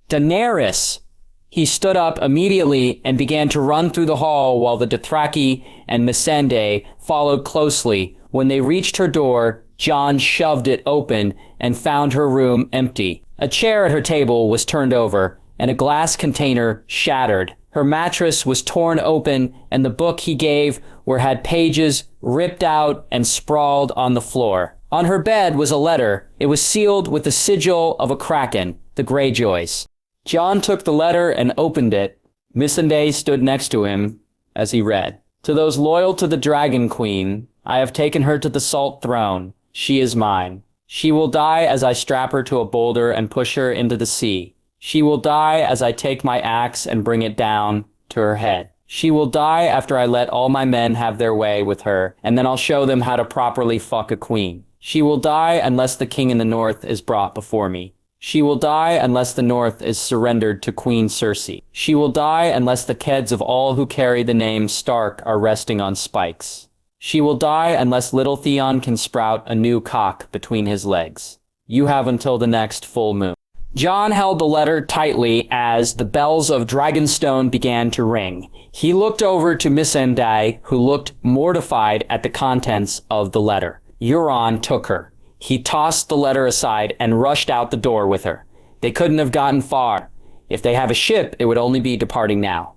Daenerys! He stood up immediately and began to run through the hall while the Dothraki and Missandei followed closely. When they reached her door, Jon shoved it open and found her room empty. A chair at her table was turned over, and a glass container shattered. Her mattress was torn open, and the book he gave had pages ripped out and sprawled on the floor. On her bed was a letter. It was sealed with the sigil of a kraken, the Greyjoys. Jon took the letter and opened it. Missandei stood next to him as he read. "To those loyal to the Dragon Queen, I have taken her to the Salt Throne. She is mine. She will die as I strap her to a boulder and push her into the sea. She will die as I take my axe and bring it down to her head. She will die after I let all my men have their way with her, and then I'll show them how to properly fuck a queen. She will die unless the king in the north is brought before me. She will die unless the north is surrendered to Queen Cersei. She will die unless the heads of all who carry the name Stark are resting on spikes. She will die unless little Theon can sprout a new cock between his legs. You have until the next full moon." Jon held the letter tightly as the bells of Dragonstone began to ring. He looked over to Missandei, who looked mortified at the contents of the letter. Euron took her. He tossed the letter aside and rushed out the door with her. They couldn't have gotten far. If they have a ship, it would only be departing now.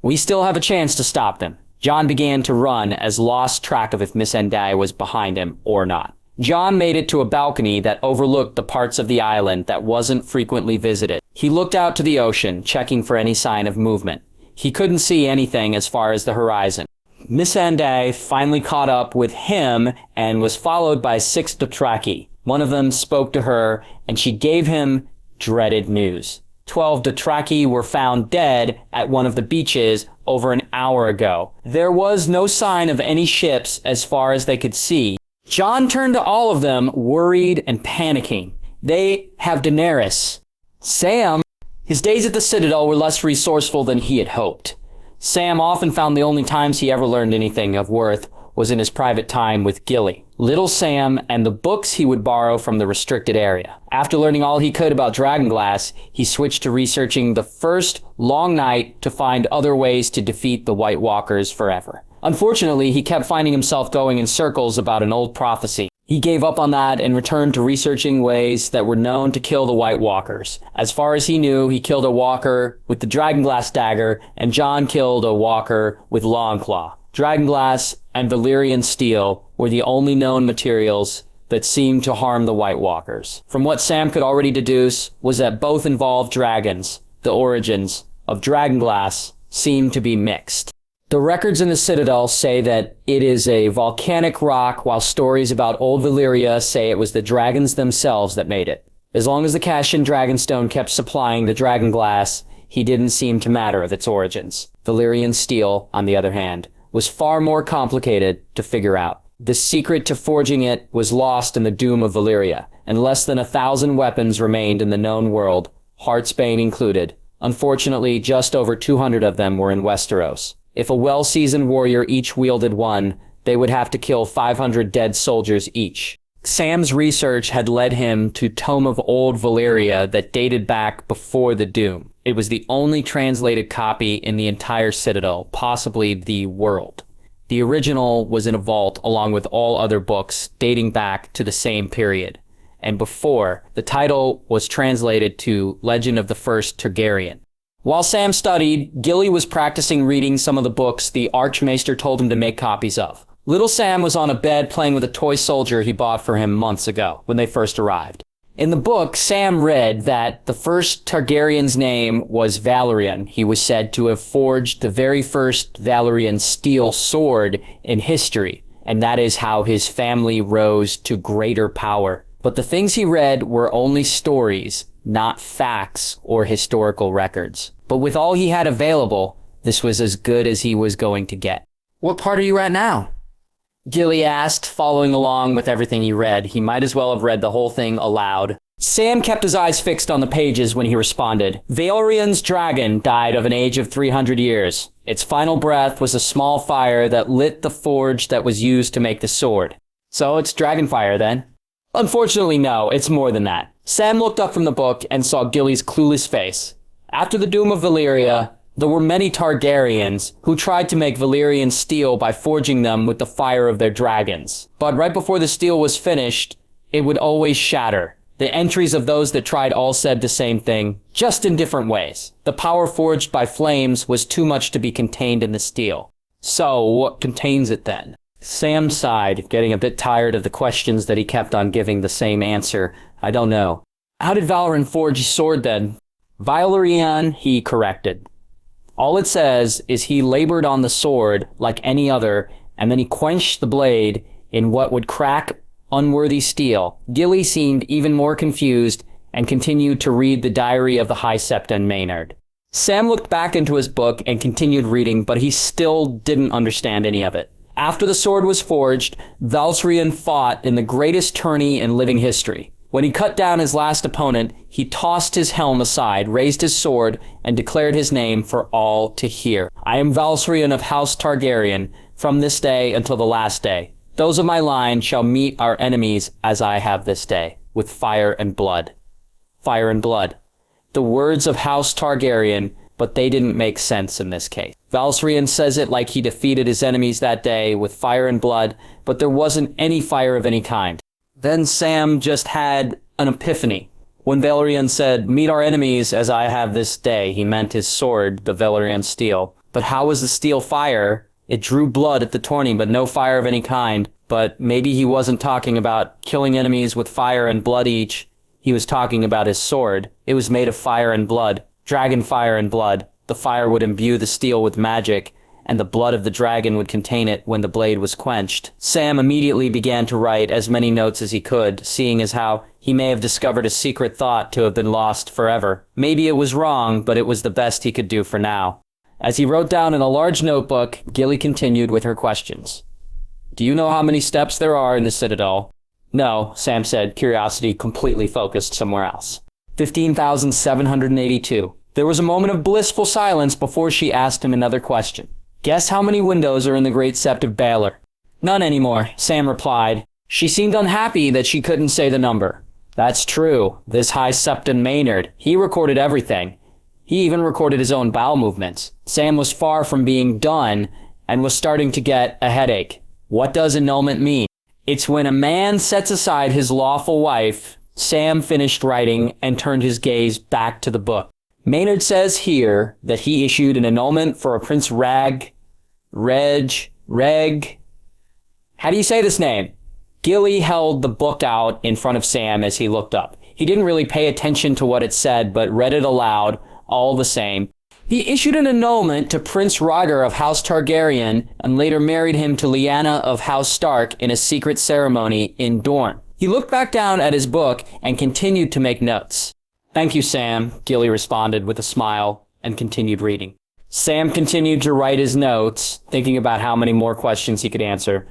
"We still have a chance to stop them." Jon began to run as lost track of if Missandei was behind him or not. Jon made it to a balcony that overlooked the parts of the island that wasn't frequently visited. He looked out to the ocean, checking for any sign of movement. He couldn't see anything as far as the horizon. Missandei finally caught up with him and was followed by 6 Dothraki. One of them spoke to her, and she gave him dreaded news. 12 Dothraki were found dead at one of the beaches over an hour ago. There was no sign of any ships as far as they could see. Jon turned to all of them, worried and panicking. They have Daenerys. Sam, his days at the Citadel were less resourceful than he had hoped. Sam often found the only times he ever learned anything of worth was in his private time with Gilly, Little Sam, and the books he would borrow from the restricted area. After learning all he could about Dragonglass, he switched to researching the first long night to find other ways to defeat the White Walkers forever. Unfortunately, he kept finding himself going in circles about an old prophecy. He gave up on that and returned to researching ways that were known to kill the White Walkers. As far as he knew, he killed a walker with the Dragonglass dagger, and Jon killed a walker with Longclaw. Dragonglass and Valyrian steel were the only known materials that seemed to harm the White Walkers. From what Sam could already deduce was that both involved dragons. The origins of Dragonglass seemed to be mixed. The records in the Citadel say that it is a volcanic rock, while stories about old Valyria say it was the dragons themselves that made it. As long as the Cassian Dragonstone kept supplying the Dragonglass, he didn't seem to matter of its origins. Valyrian steel, on the other hand, was far more complicated to figure out. The secret to forging it was lost in the doom of Valyria, and less than 1,000 weapons remained in the known world, Heartsbane included. Unfortunately, just over 200 of them were in Westeros. If a well-seasoned warrior each wielded one, they would have to kill 500 dead soldiers each. Sam's research had led him to Tome of Old Valyria that dated back before the Doom. It was the only translated copy in the entire Citadel, possibly the world. The original was in a vault along with all other books dating back to the same period. And before, the title was translated to Legend of the First Targaryen. While Sam studied, Gilly was practicing reading some of the books the Archmaester told him to make copies of. Little Sam was on a bed playing with a toy soldier he bought for him months ago, when they first arrived. In the book, Sam read that the first Targaryen's name was Valyrian. He was said to have forged the very first Valyrian steel sword in history, and that is how his family rose to greater power. But the things he read were only stories, not facts or historical records. But with all he had available, this was as good as he was going to get. What part are you at now? Gilly asked, following along with everything he read. He might as well have read the whole thing aloud. Sam kept his eyes fixed on the pages when he responded. Valyrian's dragon died of an age of 300 years. Its final breath was a small fire that lit the forge that was used to make the sword. So it's dragonfire then? Unfortunately, no, it's more than that. Sam looked up from the book and saw Gilly's clueless face. After the doom of Valyria, there were many Targaryens who tried to make Valyrian steel by forging them with the fire of their dragons. But right before the steel was finished, it would always shatter. The entries of those that tried all said the same thing, just in different ways. The power forged by flames was too much to be contained in the steel. So, what contains it then? Sam sighed, getting a bit tired of the questions that he kept on giving the same answer. I don't know. How did Valyrian forge his sword then? Valyrian, he corrected. All it says is he labored on the sword like any other, and then he quenched the blade in what would crack unworthy steel. Gilly seemed even more confused and continued to read the diary of the High Septon Maynard. Sam looked back into his book and continued reading, but he still didn't understand any of it. After the sword was forged, Valyrian fought in the greatest tourney in living history. When he cut down his last opponent, he tossed his helm aside, raised his sword, and declared his name for all to hear. I am Valyrian of House Targaryen, from this day until the last day. Those of my line shall meet our enemies as I have this day, with fire and blood. Fire and blood. The words of House Targaryen, but they didn't make sense in this case. Valyrian says it like he defeated his enemies that day with fire and blood, but there wasn't any fire of any kind. Then Sam just had an epiphany. When Valyrian said, meet our enemies as I have this day, he meant his sword, the Valyrian steel. But how was the steel fire It drew blood at the tourney, but no fire of any kind. But maybe he wasn't talking about killing enemies with fire and blood each. He was talking about his sword. It was made of fire and blood. Dragon fire and blood. The fire would imbue the steel with magic, and the blood of the dragon would contain it when the blade was quenched. Sam immediately began to write as many notes as he could, seeing as how he may have discovered a secret thought to have been lost forever. Maybe it was wrong, but it was the best he could do for now. As he wrote down in a large notebook, Gilly continued with her questions. Do you know how many steps there are in the Citadel? No, Sam said, curiosity completely focused somewhere else. 15,782. There was a moment of blissful silence before she asked him another question. Guess how many windows are in the Great Sept of Baelor? None anymore, Sam replied. She seemed unhappy that she couldn't say the number. That's true. This High Septon Maynard, he recorded everything. He even recorded his own bowel movements. Sam was far from being done and was starting to get a headache. What does annulment mean? It's when a man sets aside his lawful wife. Sam finished writing and turned his gaze back to the book. Maynard says here that he issued an annulment for a Prince Reg. How do you say this name? Gilly held the book out in front of Sam as he looked up. He didn't really pay attention to what it said, but read it aloud all the same. He issued an annulment to Prince Rhaegar of House Targaryen and later married him to Lyanna of House Stark in a secret ceremony in Dorne. He looked back down at his book and continued to make notes. Thank you, Sam, Gilly responded with a smile and continued reading. Sam continued to write his notes, thinking about how many more questions he could answer.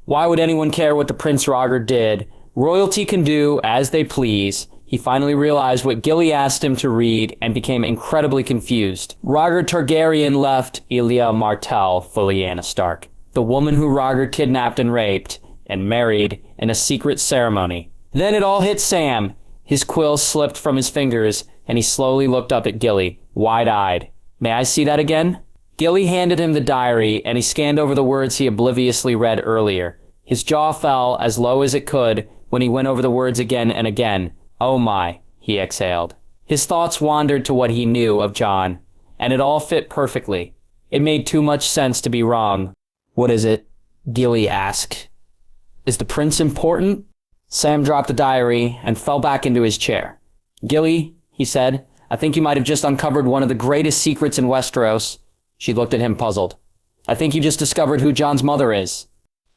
Why would anyone care what the Prince Rhaegar did? Royalty can do as they please. He finally realized what Gilly asked him to read and became incredibly confused. Rhaegar Targaryen left Elia Martell for Lyanna Stark, the woman who Rhaegar kidnapped and raped and married in a secret ceremony. Then it all hit Sam. His quill slipped from his fingers, and he slowly looked up at Gilly, wide-eyed. May I see that again? Gilly handed him the diary, and he scanned over the words he obliviously read earlier. His jaw fell as low as it could when he went over the words again and again. Oh my, he exhaled. His thoughts wandered to what he knew of Jon, and it all fit perfectly. It made too much sense to be wrong. What is it? Gilly asked. Is the prince important? Sam dropped the diary and fell back into his chair. Gilly, he said, I think you might have just uncovered one of the greatest secrets in Westeros. She looked at him puzzled. I think you just discovered who Jon's mother is.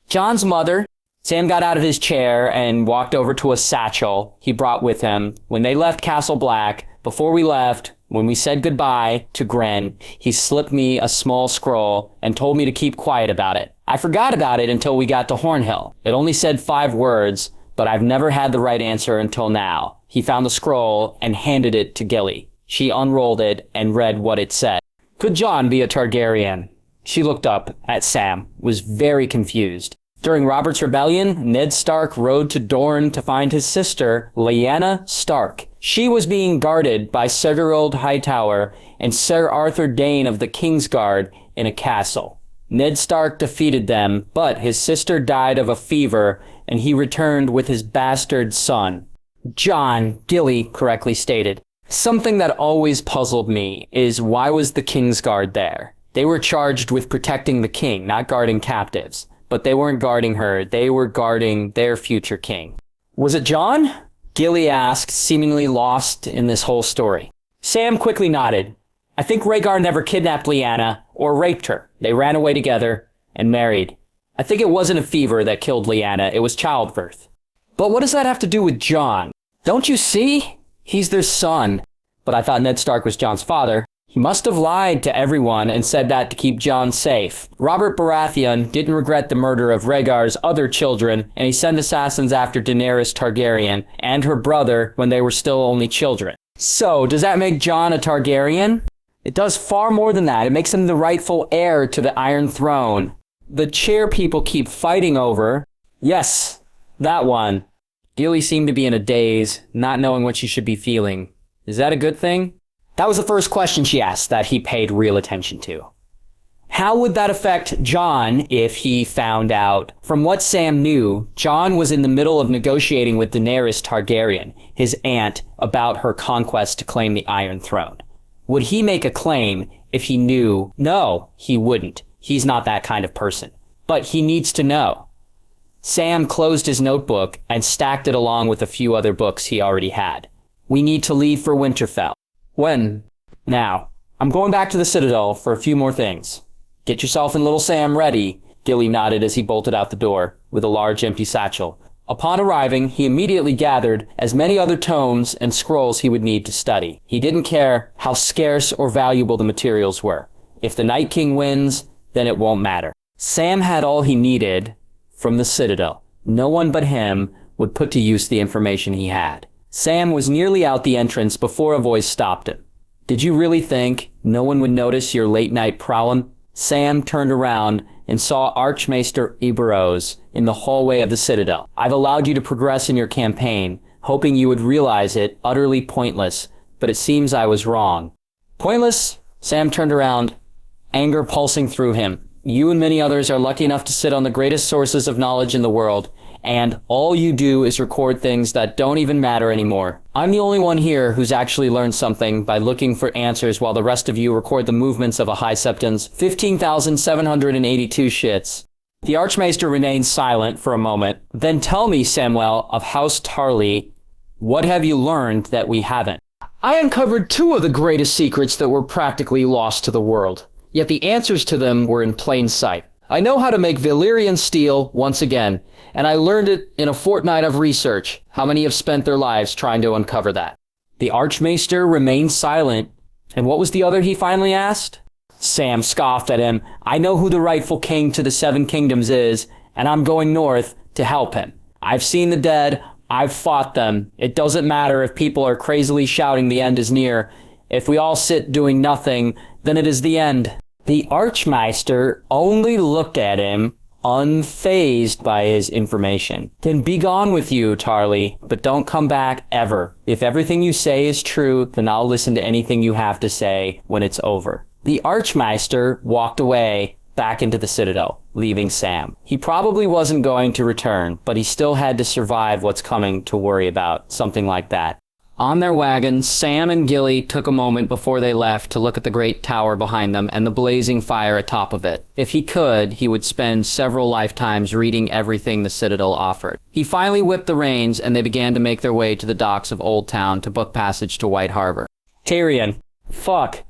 Jon's mother? Sam got out of his chair and walked over to a satchel he brought with him. When they left Castle Black, before we left, when we said goodbye to Grenn, he slipped me a small scroll and told me to keep quiet about it. I forgot about it until we got to Hornhill. It only said 5 words, but I've never had the right answer until now. He found the scroll and handed it to Gilly. She unrolled it and read what it said. Could Jon be a Targaryen? She looked up at Sam, was very confused. During Robert's rebellion, Ned Stark rode to Dorne to find his sister, Lyanna Stark. She was being guarded by Sir Gerald Hightower and Sir Arthur Dayne of the Kingsguard in a castle. Ned Stark defeated them, but his sister died of a fever, and he returned with his bastard son. Jon, Gilly correctly stated. Something that always puzzled me is why was the Kingsguard there? They were charged with protecting the king, not guarding captives. But they weren't guarding her, they were guarding their future king. Was it Jon? Gilly asked, seemingly lost in this whole story. Sam quickly nodded. I think Rhaegar never kidnapped Lyanna or raped her. They ran away together and married. I think it wasn't a fever that killed Lyanna, it was childbirth. But what does that have to do with Jon? Don't you see? He's their son. But I thought Ned Stark was Jon's father. He must have lied to everyone and said that to keep Jon safe. Robert Baratheon didn't regret the murder of Rhaegar's other children, and he sent assassins after Daenerys Targaryen and her brother when they were still only children. So, does that make Jon a Targaryen? It does far more than that. It makes him the rightful heir to the Iron Throne. The chair people keep fighting over. Yes, that one. Gilly seemed to be in a daze, not knowing what she should be feeling. Is that a good thing? That was the first question she asked that he paid real attention to. How would that affect Jon if he found out? From what Sam knew, Jon was in the middle of negotiating with Daenerys Targaryen, his aunt, about her conquest to claim the Iron Throne. Would he make a claim if he knew? No, he wouldn't. He's not that kind of person. But he needs to know. Sam closed his notebook and stacked it along with a few other books he already had. We need to leave for Winterfell. When? Now. I'm going back to the Citadel for a few more things. Get yourself and little Sam ready, Gilly nodded as he bolted out the door, with a large empty satchel. Upon arriving, he immediately gathered as many other tomes and scrolls he would need to study. He didn't care how scarce or valuable the materials were. If the Night King wins, then it won't matter. Sam had all he needed from the Citadel. No one but him would put to use the information he had. Sam was nearly out the entrance before a voice stopped him. Did you really think no one would notice your late-night prowling? Sam turned around and saw Archmaester Aemon in the hallway of the Citadel. I've allowed you to progress in your campaign, hoping you would realize it utterly pointless, but it seems I was wrong. Pointless? Sam turned around, anger pulsing through him. You and many others are lucky enough to sit on the greatest sources of knowledge in the world, and all you do is record things that don't even matter anymore. I'm the only one here who's actually learned something by looking for answers while the rest of you record the movements of a High Septon's 15,782 shits. The Archmaester remained silent for a moment. Then tell me, Samwell of House Tarly, what have you learned that we haven't? I uncovered two of the greatest secrets that were practically lost to the world, yet the answers to them were in plain sight. I know how to make Valyrian steel once again, and I learned it in a fortnight of research. How many have spent their lives trying to uncover that? The Archmaester remained silent. And what was the other he finally asked? Sam scoffed at him. I know who the rightful king to the Seven Kingdoms is, and I'm going north to help him. I've seen the dead. I've fought them. It doesn't matter if people are crazily shouting the end is near. If we all sit doing nothing, then it is the end. The Archmaester only looked at him, unfazed by his information. Then be gone with you, Tarly, but don't come back ever. If everything you say is true, then I'll listen to anything you have to say when it's over. The Archmaester walked away back into the Citadel, leaving Sam. He probably wasn't going to return, but he still had to survive what's coming to worry about, something like that. On their wagon, Sam and Gilly took a moment before they left to look at the great tower behind them and the blazing fire atop of it. If he could, he would spend several lifetimes reading everything the Citadel offered. He finally whipped the reins, and they began to make their way to the docks of Oldtown to book passage to White Harbor. Tyrion. Fuck.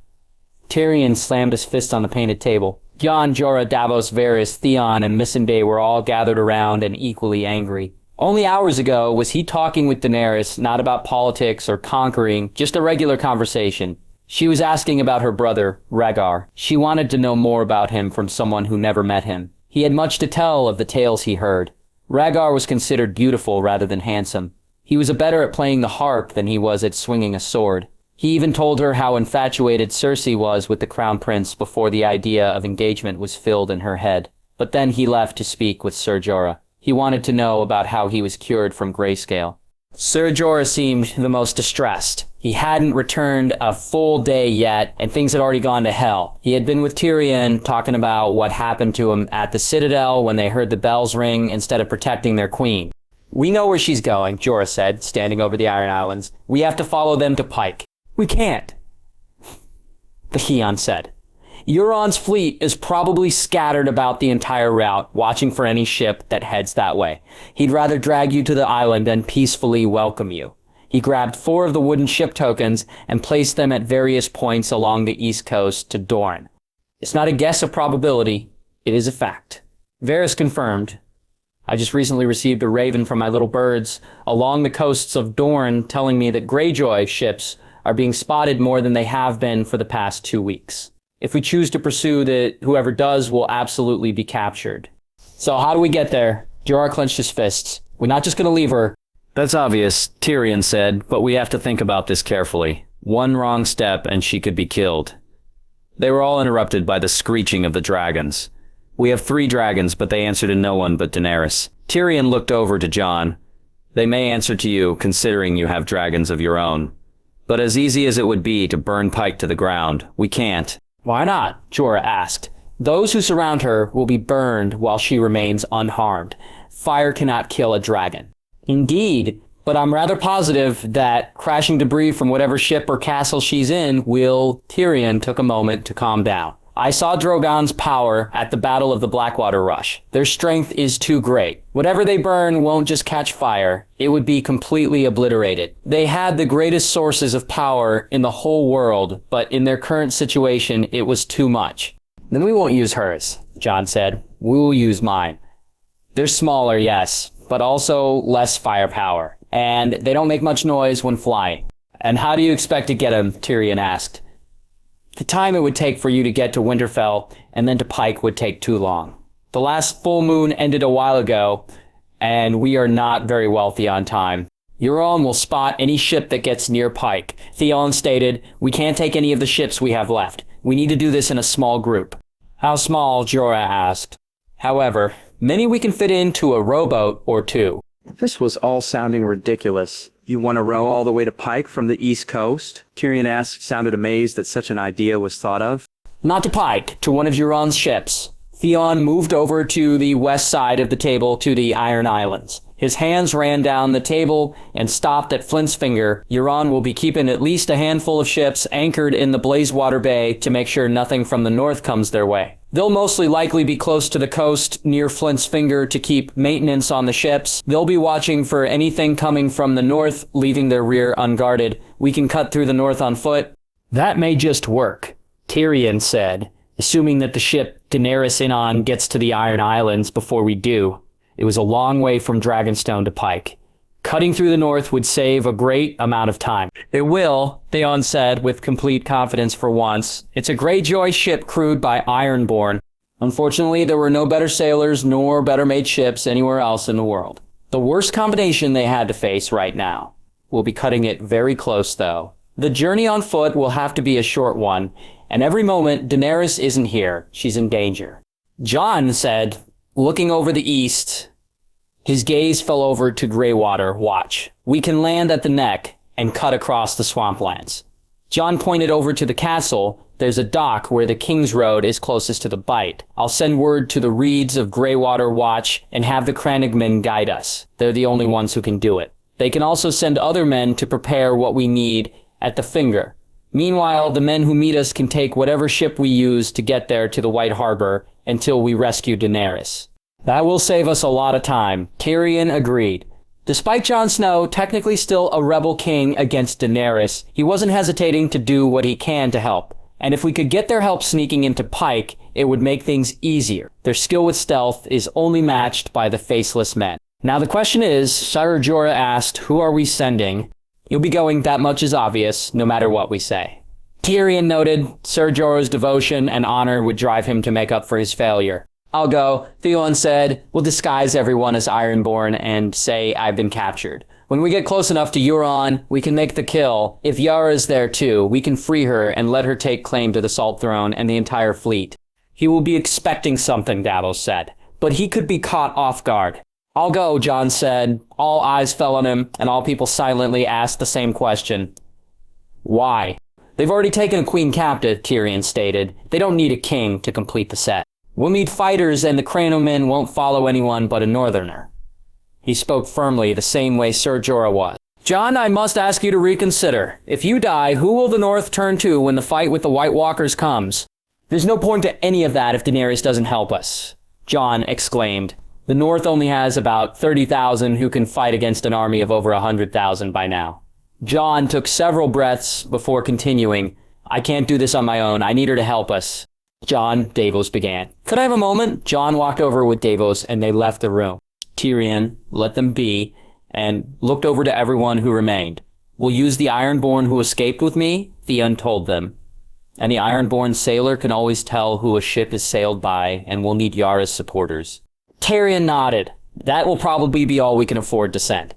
Tyrion slammed his fist on the painted table. Jon, Jorah, Davos, Varys, Theon, and Missandei were all gathered around and equally angry. Only hours ago was he talking with Daenerys, not about politics or conquering, just a regular conversation. She was asking about her brother, Rhaegar. She wanted to know more about him from someone who never met him. He had much to tell of the tales he heard. Rhaegar was considered beautiful rather than handsome. He was better at playing the harp than he was at swinging a sword. He even told her how infatuated Cersei was with the Crown Prince before the idea of engagement was filled in her head. But then he left to speak with Ser Jorah. He wanted to know about how he was cured from grayscale. Ser Jorah seemed the most distressed. He hadn't returned a full day yet, and things had already gone to hell. He had been with Tyrion talking about what happened to him at the Citadel when they heard the bells ring instead of protecting their queen. We know where she's going, Jorah said, standing over the Iron Islands. We have to follow them to Pike. We can't, the Theon said. Euron's fleet is probably scattered about the entire route, watching for any ship that heads that way. He'd rather drag you to the island than peacefully welcome you. He grabbed 4 of the wooden ship tokens and placed them at various points along the east coast to Dorne. It's not a guess of probability, it is a fact. Varys confirmed. I just recently received a raven from my little birds along the coasts of Dorne telling me that Greyjoy ships are being spotted more than they have been for the past 2 weeks. If we choose to pursue that, whoever does will absolutely be captured. So how do we get there? Jorah clenched his fists. We're not just going to leave her. That's obvious, Tyrion said, but we have to think about this carefully. One wrong step and she could be killed. They were all interrupted by the screeching of the dragons. We have 3 dragons, but they answer to no one but Daenerys. Tyrion looked over to Jon. They may answer to you, considering you have dragons of your own. But as easy as it would be to burn Pike to the ground, we can't. Why not? Jorah asked. Those who surround her will be burned while she remains unharmed. Fire cannot kill a dragon. Indeed, but I'm rather positive that crashing debris from whatever ship or castle she's in will... Tyrion took a moment to calm down. I saw Drogon's power at the Battle of the Blackwater Rush. Their strength is too great. Whatever they burn won't just catch fire. It would be completely obliterated. They had the greatest sources of power in the whole world, but in their current situation, it was too much. Then we won't use hers, Jon said. We will use mine. They're smaller, yes, but also less firepower. And they don't make much noise when flying. And how do you expect to get them? Tyrion asked. The time it would take for you to get to Winterfell and then to Pike would take too long. The last full moon ended a while ago, and we are not very wealthy on time. Euron will spot any ship that gets near Pike. Theon stated, we can't take any of the ships we have left. We need to do this in a small group. How small? Jorah asked. However, many we can fit into a rowboat or two. This was all sounding ridiculous. You want to row all the way to Pike from the East Coast? Tyrion asked, sounded amazed that such an idea was thought of. Not to Pike, to one of Euron's ships. Theon moved over to the west side of the table to the Iron Islands. His hands ran down the table and stopped at Flint's Finger. Euron will be keeping at least a handful of ships anchored in the Blazewater Bay to make sure nothing from the north comes their way. They'll mostly likely be close to the coast near Flint's Finger to keep maintenance on the ships. They'll be watching for anything coming from the north, leaving their rear unguarded. We can cut through the north on foot. That may just work, Tyrion said, assuming that the ship Daenerys in on gets to the Iron Islands before we do. It was a long way from Dragonstone to Pike. Cutting through the north would save a great amount of time. It will, Theon said with complete confidence for once. It's a Greyjoy ship crewed by Ironborn. Unfortunately, there were no better sailors nor better made ships anywhere else in the world. The worst combination they had to face right now. We'll be cutting it very close, though. The journey on foot will have to be a short one, and every moment Daenerys isn't here. She's in danger. Jon said, looking over the east. His gaze fell over to Greywater. Watch. We can land at the neck and cut across the swamplands. Jon pointed over to the castle. There's a dock where the King's Road is closest to the Bight. I'll send word to the Reeds of Greywater Watch and have the Crannogmen guide us. They're the only ones who can do it. They can also send other men to prepare what we need at the Finger. Meanwhile, the men who meet us can take whatever ship we use to get there to the White Harbor until we rescue Daenerys. That will save us a lot of time. Tyrion agreed. Despite Jon Snow technically still a rebel king against Daenerys, he wasn't hesitating to do what he can to help. And if we could get their help sneaking into Pike, it would make things easier. Their skill with stealth is only matched by the Faceless Men. Now the question is, Sir Jorah asked, who are we sending? You'll be going, that much is obvious, no matter what we say. Tyrion noted Sir Jorah's devotion and honor would drive him to make up for his failure. I'll go, Theon said. We'll disguise everyone as Ironborn and say I've been captured. When we get close enough to Euron, we can make the kill. If Yara's there too, we can free her and let her take claim to the Salt Throne and the entire fleet. He will be expecting something, Davos said, but he could be caught off guard. I'll go, Jon said. All eyes fell on him, and all people silently asked the same question. Why? They've already taken a queen captive, Tyrion stated. They don't need a king to complete the set. We'll need fighters, and the Crannogmen won't follow anyone but a northerner. He spoke firmly, the same way Sir Jorah was. Jon, I must ask you to reconsider. If you die, who will the North turn to when the fight with the White Walkers comes? There's no point to any of that if Daenerys doesn't help us, Jon exclaimed. The North only has about 30,000 who can fight against an army of over 100,000 by now. Jon took several breaths before continuing. I can't do this on my own. I need her to help us. Jon, Davos began. Could I have a moment? Jon walked over with Davos and they left the room. Tyrion let them be and looked over to everyone who remained. We'll use the Ironborn who escaped with me, Theon told them. And the Ironborn sailor can always tell who a ship is sailed by, and we'll need Yara's supporters. Tyrion nodded. That will probably be all we can afford to send.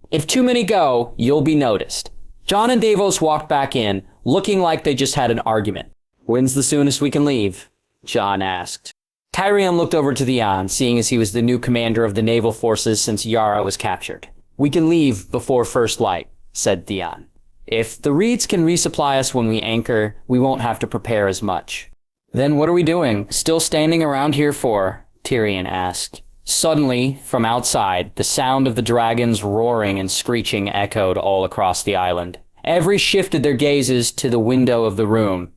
If too many go, you'll be noticed. Jon and Davos walked back in, looking like they just had an argument. When's the soonest we can leave? Jon asked. Tyrion looked over to Theon, seeing as he was the new commander of the naval forces since Yara was captured. We can leave before first light, said Theon. If the Reeds can resupply us when we anchor, we won't have to prepare as much. Then what are we doing? Still standing around here for? Tyrion asked. Suddenly, from outside, the sound of the dragons roaring and screeching echoed all across the island. Every shifted their gazes to the window of the room.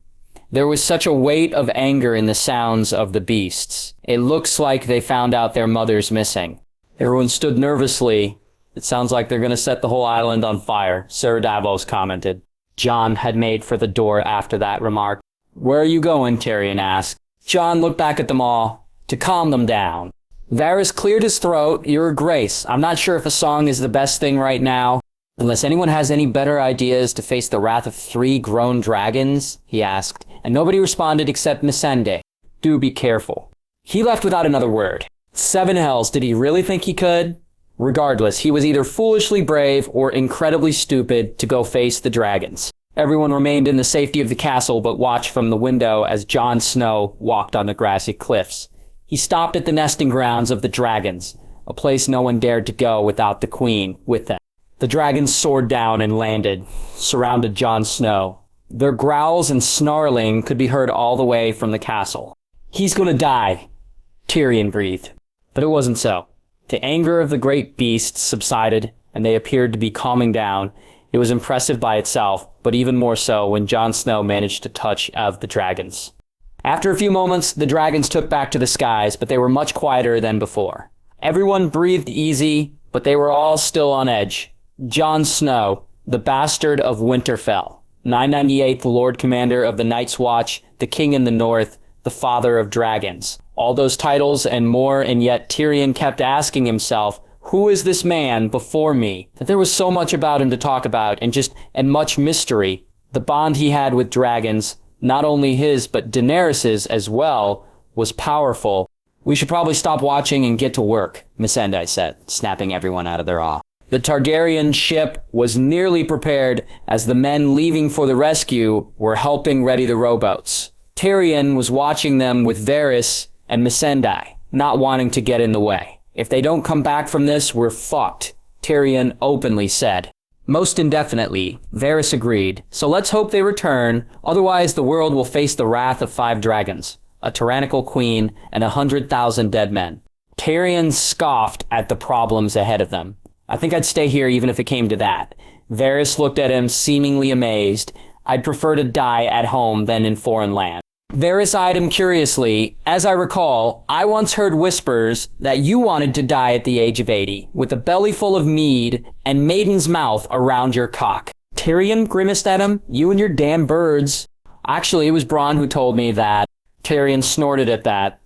There was such a weight of anger in the sounds of the beasts. It looks like they found out their mother's missing. Everyone stood nervously. It sounds like they're going to set the whole island on fire, Sir Davos commented. Jon had made for the door after that remark. Where are you going? Tyrion asked. Jon looked back at them all to calm them down. Varys cleared his throat. Your Grace, I'm not sure if a song is the best thing right now. Unless anyone has any better ideas to face the wrath of 3 grown dragons, he asked, and nobody responded except Missandei. Do be careful. He left without another word. 7 hells, did he really think he could? Regardless, he was either foolishly brave or incredibly stupid to go face the dragons. Everyone remained in the safety of the castle but watched from the window as Jon Snow walked on the grassy cliffs. He stopped at the nesting grounds of the dragons, a place no one dared to go without the queen with them. The dragons soared down and landed, surrounded Jon Snow. Their growls and snarling could be heard all the way from the castle. He's gonna die, Tyrion breathed. But it wasn't so. The anger of the great beasts subsided, and they appeared to be calming down. It was impressive by itself, but even more so when Jon Snow managed to touch of the dragons. After a few moments, the dragons took back to the skies, but they were much quieter than before. Everyone breathed easy, but they were all still on edge. Jon Snow, the bastard of Winterfell, 998th Lord Commander of the Night's Watch, the King in the North, the Father of Dragons. All those titles and more, and yet Tyrion kept asking himself, who is this man before me? That there was so much about him to talk about, and much mystery. The bond he had with dragons, not only his but Daenerys's as well, was powerful. We should probably stop watching and get to work, Missandei said, snapping everyone out of their awe. The Targaryen ship was nearly prepared as the men leaving for the rescue were helping ready the rowboats. Tyrion was watching them with Varys and Missandei, not wanting to get in the way. If they don't come back from this, we're fucked, Tyrion openly said. Most indefinitely, Varys agreed. So let's hope they return, otherwise the world will face the wrath of 5 dragons, a tyrannical queen, and 100,000 dead men. Tyrion scoffed at the problems ahead of them. I think I'd stay here even if it came to that. Varys looked at him, seemingly amazed. I'd prefer to die at home than in foreign land. Varys eyed him curiously. As I recall, I once heard whispers that you wanted to die at the age of 80, with a belly full of mead and maiden's mouth around your cock. Tyrion grimaced at him. You and your damn birds. Actually, it was Bran who told me that. Tyrion snorted at that.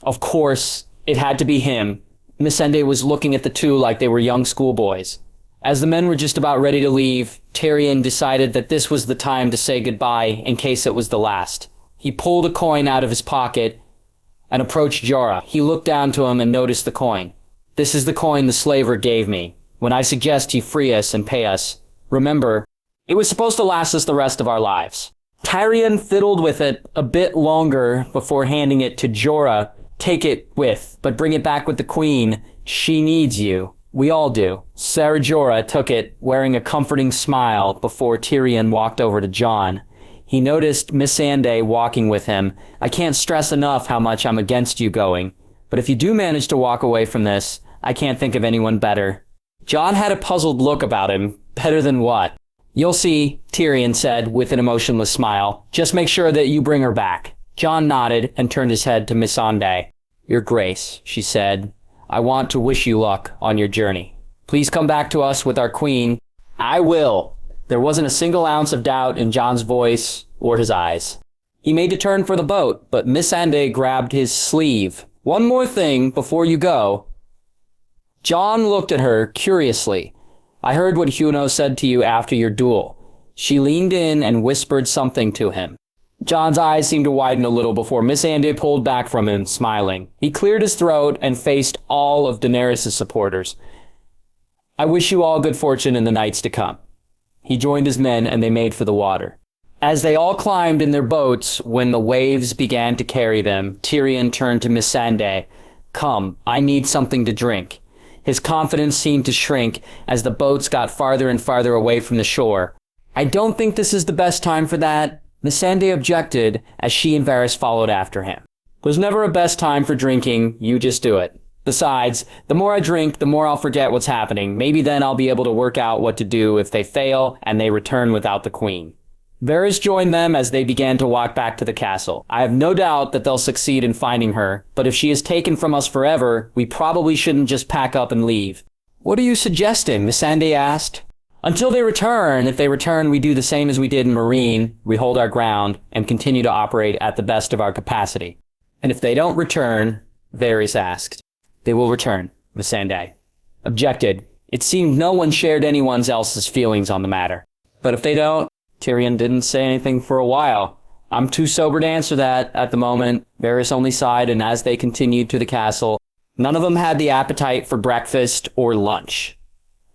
Of course, it had to be him. Missandei was looking at the two like they were young schoolboys. As the men were just about ready to leave, Tyrion decided that this was the time to say goodbye in case it was the last. He pulled a coin out of his pocket and approached Jorah. He looked down to him and noticed the coin. This is the coin the slaver gave me. When I suggest you free us and pay us, remember, it was supposed to last us the rest of our lives. Tyrion fiddled with it a bit longer before handing it to Jorah. Take it with, but bring it back with the queen. She needs you. We all do. Ser Jorah took it, wearing a comforting smile, before Tyrion walked over to Jon. He noticed Missandei walking with him. I can't stress enough how much I'm against you going, but if you do manage to walk away from this, I can't think of anyone better. Jon had a puzzled look about him. Better than what? You'll see, Tyrion said with an emotionless smile. Just make sure that you bring her back. Jon nodded and turned his head to Missandei. Your Grace, she said, I want to wish you luck on your journey. Please come back to us with our queen. I will. There wasn't a single ounce of doubt in Jon's voice or his eyes. He made a turn for the boat, but Missandei grabbed his sleeve. One more thing before you go. Jon looked at her curiously. I heard what Kuno said to you after your duel. She leaned in and whispered something to him. Jon's eyes seemed to widen a little before Missandei pulled back from him, smiling. He cleared his throat and faced all of Daenerys' supporters. I wish you all good fortune in the nights to come. He joined his men and they made for the water. As they all climbed in their boats, when the waves began to carry them, Tyrion turned to Missandei. Come, I need something to drink. His confidence seemed to shrink as the boats got farther and farther away from the shore. I don't think this is the best time for that. Missandei objected as she and Varys followed after him. There's never a best time for drinking, you just do it. Besides, the more I drink, the more I'll forget what's happening. Maybe then I'll be able to work out what to do if they fail and they return without the queen. Varys joined them as they began to walk back to the castle. I have no doubt that they'll succeed in finding her, but if she is taken from us forever, we probably shouldn't just pack up and leave. What are you suggesting? Missandei asked. Until they return. If they return, we do the same as we did in Meereen. We hold our ground and continue to operate at the best of our capacity. And if they don't return, Varys asked. They will return, Missandei objected. It seemed no one shared anyone else's feelings on the matter. But if they don't, Tyrion didn't say anything for a while. I'm too sober to answer that at the moment. Varys only sighed, and as they continued to the castle, none of them had the appetite for breakfast or lunch.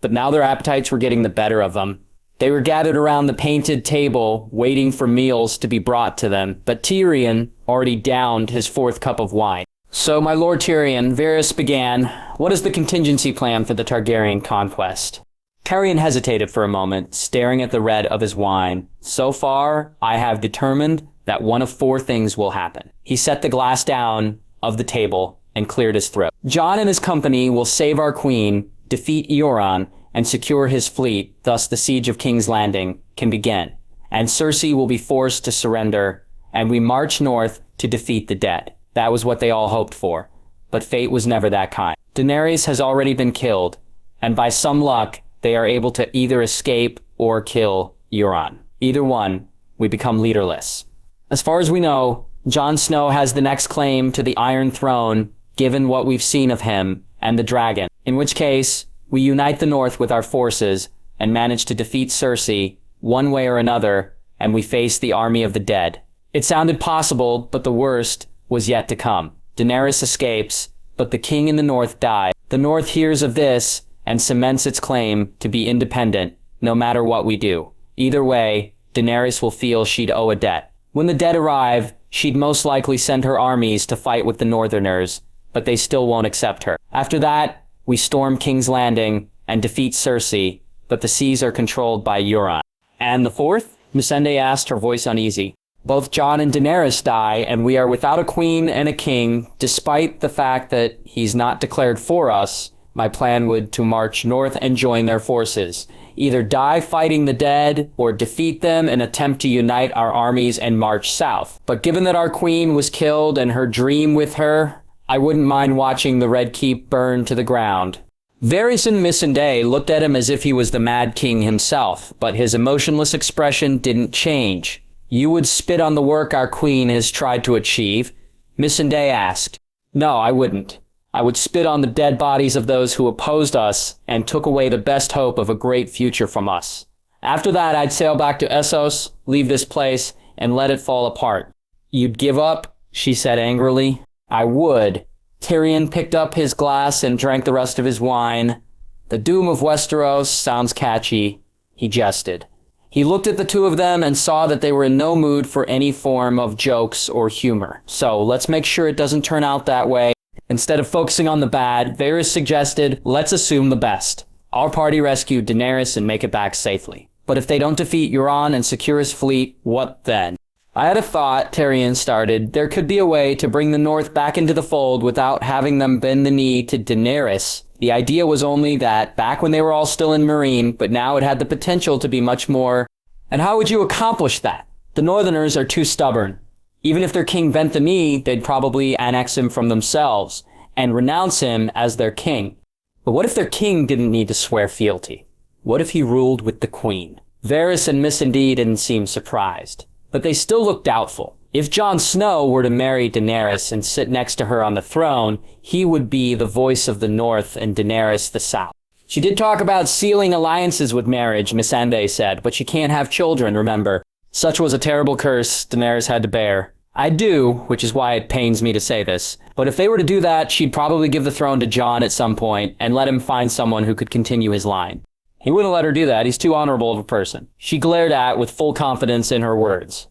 But now their appetites were getting the better of them. They were gathered around the painted table, waiting for meals to be brought to them, but Tyrion already downed his 4th cup of wine. So, my Lord Tyrion, Varys began, what is the contingency plan for the Targaryen conquest? Tyrion hesitated for a moment, staring at the red of his wine. So far, I have determined that one of 4 things will happen. He set the glass down of the table and cleared his throat. Jon and his company will save our queen, defeat Euron, and secure his fleet, thus the siege of King's Landing can begin. And Cersei will be forced to surrender, and we march north to defeat the dead. That was what they all hoped for. But fate was never that kind. Daenerys has already been killed, and by some luck, they are able to either escape or kill Euron. Either one, we become leaderless. As far as we know, Jon Snow has the next claim to the Iron Throne, given what we've seen of him and the dragon. In which case, we unite the North with our forces and manage to defeat Cersei one way or another, and we face the army of the dead. It sounded possible, but the worst was yet to come. Daenerys escapes, but the king in the North died. The North hears of this and cements its claim to be independent, no matter what we do. Either way, Daenerys will feel she'd owe a debt. When the dead arrive, she'd most likely send her armies to fight with the Northerners, but they still won't accept her. After that, we storm King's Landing and defeat Cersei, but the seas are controlled by Euron. And the 4th? Missandei asked, her voice uneasy. Both Jon and Daenerys die, and we are without a queen and a king, despite the fact that he's not declared for us. My plan would to march north and join their forces. Either die fighting the dead, or defeat them and attempt to unite our armies and march south. But given that our queen was killed and her dream with her, I wouldn't mind watching the Red Keep burn to the ground. Varys and Missandei looked at him as if he was the Mad King himself, but his emotionless expression didn't change. You would spit on the work our queen has tried to achieve? Missandei asked. No, I wouldn't. I would spit on the dead bodies of those who opposed us and took away the best hope of a great future from us. After that, I'd sail back to Essos, leave this place, and let it fall apart. You'd give up? She said angrily. I would. Tyrion picked up his glass and drank the rest of his wine. The doom of Westeros sounds catchy. He jested. He looked at the two of them and saw that they were in no mood for any form of jokes or humor. So let's make sure it doesn't turn out that way. Instead of focusing on the bad, Varys suggested, let's assume the best. Our party rescue Daenerys and make it back safely. But if they don't defeat Euron and secure his fleet, what then? I had a thought, Tyrion started. There could be a way to bring the North back into the fold without having them bend the knee to Daenerys. The idea was only that back when they were all still in Meereen, but now it had the potential to be much more. And how would you accomplish that? The Northerners are too stubborn. Even if their king bent the knee, they'd probably annex him from themselves and renounce him as their king. But what if their king didn't need to swear fealty? What if he ruled with the queen? Varys and Missandei didn't seem surprised, but they still looked doubtful. If Jon Snow were to marry Daenerys and sit next to her on the throne, he would be the voice of the North and Daenerys the South. She did talk about sealing alliances with marriage, Missandei said, but she can't have children, remember. Such was a terrible curse Daenerys had to bear. I do, which is why it pains me to say this, but if they were to do that, she'd probably give the throne to Jon at some point and let him find someone who could continue his line. He wouldn't let her do that. He's too honorable of a person. She glared at with full confidence in her words.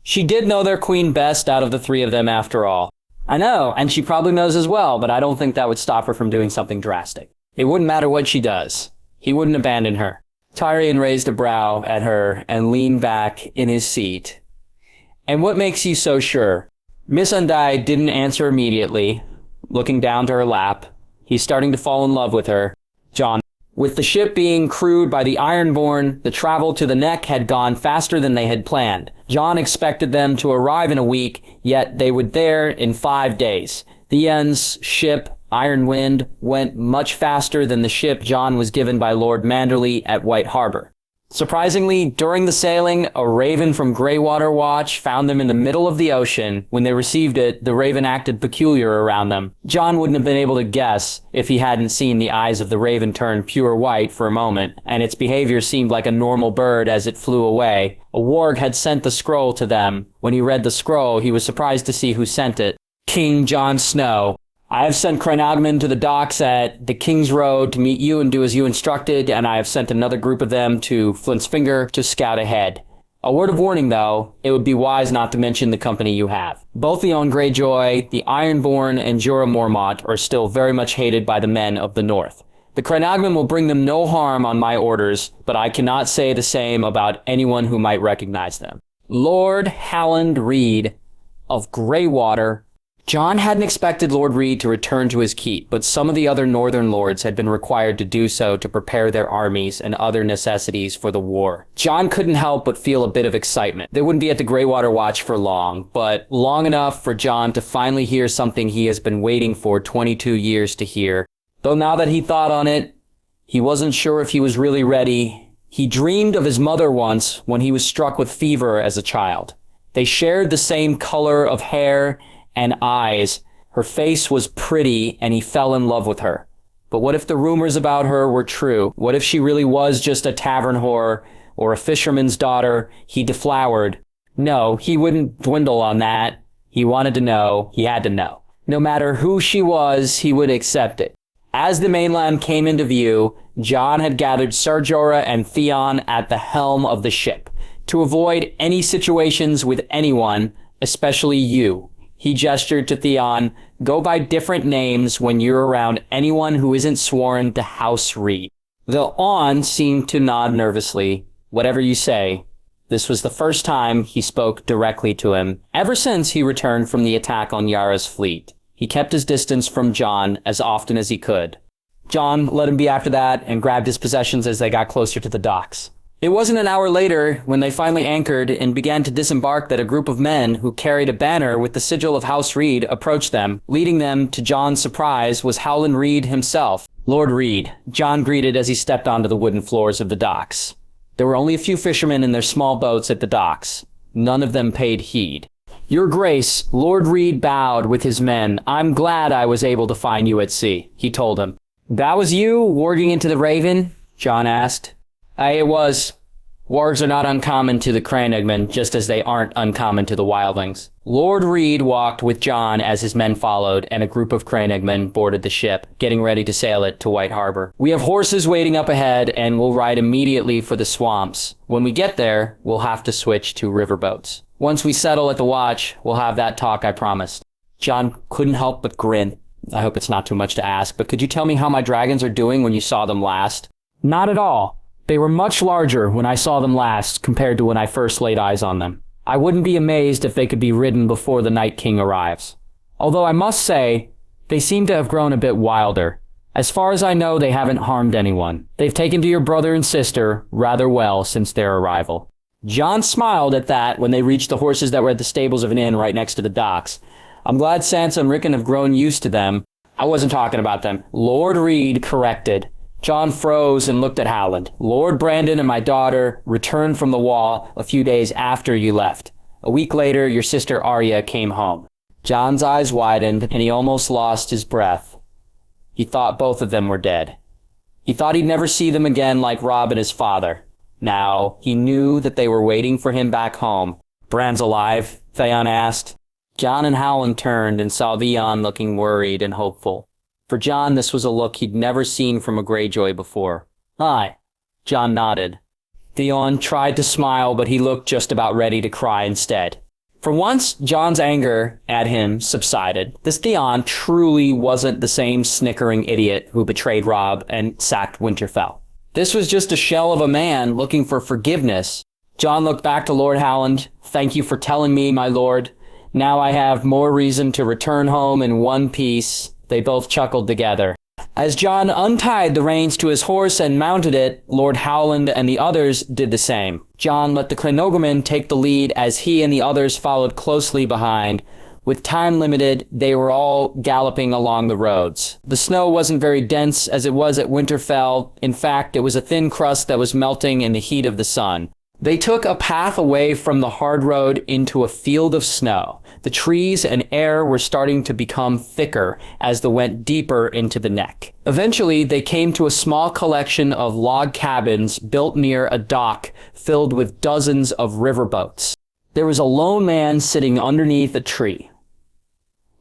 She did know their queen best out of the 3 of them after all. I know, and she probably knows as well, but I don't think that would stop her from doing something drastic. It wouldn't matter what she does. He wouldn't abandon her. Tyrion raised a brow at her and leaned back in his seat. And what makes you so sure? Missandei didn't answer immediately, looking down to her lap. He's starting to fall in love with her. Jon, With the ship being crewed by the Ironborn, the travel to the Neck had gone faster than they had planned. Jon expected them to arrive in a week, yet they would there in 5 days. Theon's ship, Iron Wind, went much faster than the ship Jon was given by Lord Manderley at White Harbor. Surprisingly, during the sailing, a raven from Greywater Watch found them in the middle of the ocean. When they received it, the raven acted peculiar around them. Jon wouldn't have been able to guess if he hadn't seen the eyes of the raven turn pure white for a moment, and its behavior seemed like a normal bird as it flew away. A warg had sent the scroll to them. When he read the scroll, he was surprised to see who sent it. King Jon Snow. I have sent Crenagman to the docks at the King's Road to meet you and do as you instructed, and I have sent another group of them to Flint's Finger to scout ahead. A word of warning, though, it would be wise not to mention the company you have. Both Theon Greyjoy, the Ironborn, and Jorah Mormont are still very much hated by the men of the North. The Crenagman will bring them no harm on my orders, but I cannot say the same about anyone who might recognize them. Lord Howland Reed of Greywater. Jon hadn't expected Lord Reed to return to his keep, but some of the other northern lords had been required to do so to prepare their armies and other necessities for the war. Jon couldn't help but feel a bit of excitement. They wouldn't be at the Greywater Watch for long, but long enough for Jon to finally hear something he has been waiting for 22 years to hear. Though now that he thought on it, he wasn't sure if he was really ready. He dreamed of his mother once when he was struck with fever as a child. They shared the same color of hair and eyes. Her face was pretty, and he fell in love with her. But what if the rumors about her were true? What if she really was just a tavern whore or a fisherman's daughter he deflowered? No, he wouldn't dwindle on that. He wanted to know. He had to know. No matter who she was, he would accept it. As the mainland came into view, Jon had gathered Ser Jorah and Theon at the helm of the ship. To avoid any situations with anyone, especially you, he gestured to Theon, go by different names when you're around anyone who isn't sworn to House Reed. The On seemed to nod nervously. Whatever you say. This was the first time he spoke directly to him. Ever since he returned from the attack on Yara's fleet, he kept his distance from Jon as often as he could. Jon let him be after that and grabbed his possessions as they got closer to the docks. It wasn't an hour later, when they finally anchored and began to disembark, that a group of men who carried a banner with the sigil of House Reed approached them. Leading them, to Jon's surprise, was Howland Reed himself. Lord Reed, Jon greeted as he stepped onto the wooden floors of the docks. There were only a few fishermen in their small boats at the docks. None of them paid heed. Your Grace, Lord Reed bowed with his men. I'm glad I was able to find you at sea, he told him. That was you, warging into the Raven? Jon asked. It was. Wargs are not uncommon to the Crenagman, just as they aren't uncommon to the Wildlings. Lord Reed walked with Jon as his men followed, and a group of Crenagmen boarded the ship, getting ready to sail it to White Harbor. We have horses waiting up ahead, and we'll ride immediately for the swamps. When we get there, we'll have to switch to riverboats. Once we settle at the watch, we'll have that talk I promised. Jon couldn't help but grin. I hope it's not too much to ask, but could you tell me how my dragons are doing when you saw them last? Not at all. They were much larger when I saw them last compared to when I first laid eyes on them. I wouldn't be amazed if they could be ridden before the Night King arrives. Although I must say, they seem to have grown a bit wilder. As far as I know, they haven't harmed anyone. They've taken to your brother and sister rather well since their arrival. Jon smiled at that when they reached the horses that were at the stables of an inn right next to the docks. I'm glad Sansa and Rickon have grown used to them. I wasn't talking about them. Lord Reed corrected. Jon froze and looked at Howland. Lord Brandon and my daughter returned from the Wall a few days after you left. A week later, your sister Arya came home. Jon's eyes widened, and he almost lost his breath. He thought both of them were dead. He thought he'd never see them again like Robb and his father. Now, he knew that they were waiting for him back home. Bran's alive? Theon asked. Jon and Howland turned and saw Theon looking worried and hopeful. For Jon, this was a look he'd never seen from a Greyjoy before. Aye. Jon nodded. Theon tried to smile, but he looked just about ready to cry instead. For once, Jon's anger at him subsided. This Theon truly wasn't the same snickering idiot who betrayed Robb and sacked Winterfell. This was just a shell of a man looking for forgiveness. Jon looked back to Lord Howland. Thank you for telling me, my lord. Now I have more reason to return home in one piece. They both chuckled together. As Jon untied the reins to his horse and mounted it, Lord Howland and the others did the same. Jon let the Clenogremen take the lead as he and the others followed closely behind. With time limited, they were all galloping along the roads. The snow wasn't very dense as it was at Winterfell. In fact, it was a thin crust that was melting in the heat of the sun. They took a path away from the hard road into a field of snow. The trees and air were starting to become thicker as they went deeper into the neck. Eventually, they came to a small collection of log cabins built near a dock filled with dozens of riverboats. There was a lone man sitting underneath a tree.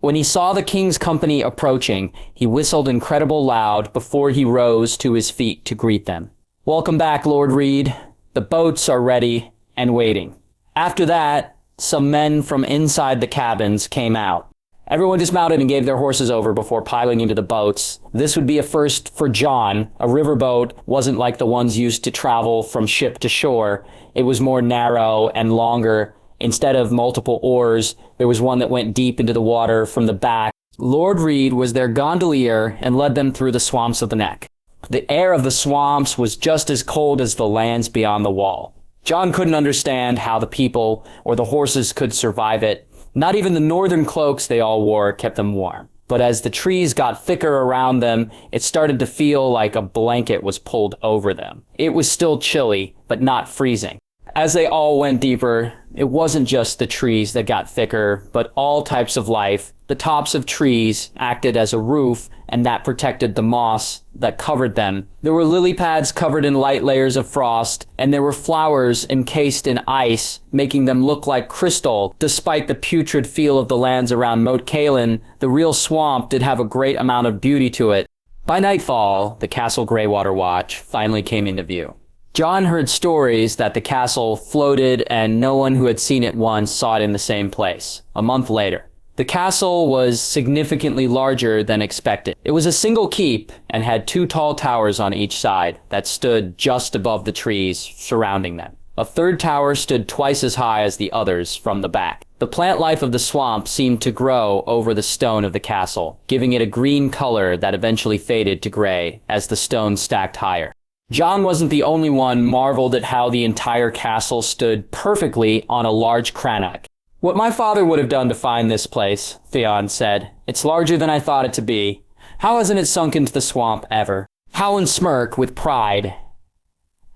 When he saw the king's company approaching, he whistled incredible loud before he rose to his feet to greet them. "Welcome back, Lord Reed. The boats are ready and waiting." After that, some men from inside the cabins came out. Everyone dismounted and gave their horses over before piling into the boats. This would be a first for Jon. A riverboat wasn't like the ones used to travel from ship to shore. It was more narrow and longer. Instead of multiple oars, there was one that went deep into the water from the back. Lord Reed was their gondolier and led them through the swamps of the neck. The air of the swamps was just as cold as the lands beyond the wall. Jon couldn't understand how the people or the horses could survive it. Not even the northern cloaks they all wore kept them warm. But as the trees got thicker around them, it started to feel like a blanket was pulled over them. It was still chilly, but not freezing. As they all went deeper, it wasn't just the trees that got thicker, but all types of life. The tops of trees acted as a roof, and that protected the moss that covered them. There were lily pads covered in light layers of frost, and there were flowers encased in ice, making them look like crystal. Despite the putrid feel of the lands around Moat Cailin, the real swamp did have a great amount of beauty to it. By nightfall, the Castle Greywater Watch finally came into view. Jon heard stories that the castle floated and no one who had seen it once saw it in the same place. A month later, the castle was significantly larger than expected. It was a single keep and had 2 tall towers on each side that stood just above the trees surrounding them. A third tower stood twice as high as the others from the back. The plant life of the swamp seemed to grow over the stone of the castle, giving it a green color that eventually faded to gray as the stone stacked higher. Jon wasn't the only one marveled at how the entire castle stood perfectly on a large crannock. "What my father would have done to find this place," Theon said. "It's larger than I thought it to be. How hasn't it sunk into the swamp ever?" Howland smirked with pride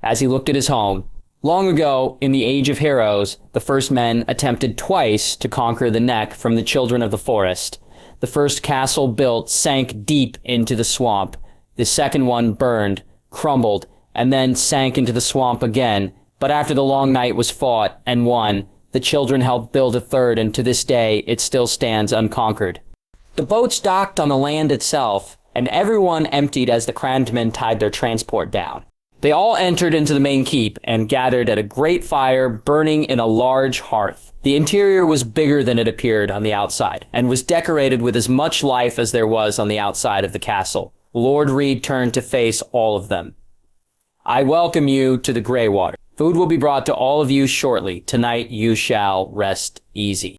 as he looked at his home. Long ago, in the Age of Heroes, the first men attempted twice to conquer the neck from the Children of the Forest. The first castle built sank deep into the swamp. The second one burned, crumbled, and then sank into the swamp again. But after the long night was fought and won, the children helped build a third, and to this day it still stands unconquered. The boats docked on the land itself, and everyone emptied as the crandmen tied their transport down. They all entered into the main keep and gathered at a great fire burning in a large hearth. The interior was bigger than it appeared on the outside, and was decorated with as much life as there was on the outside of the castle. Lord Reed turned to face all of them. "I welcome you to the Greywater. Food will be brought to all of you shortly. Tonight you shall rest easy."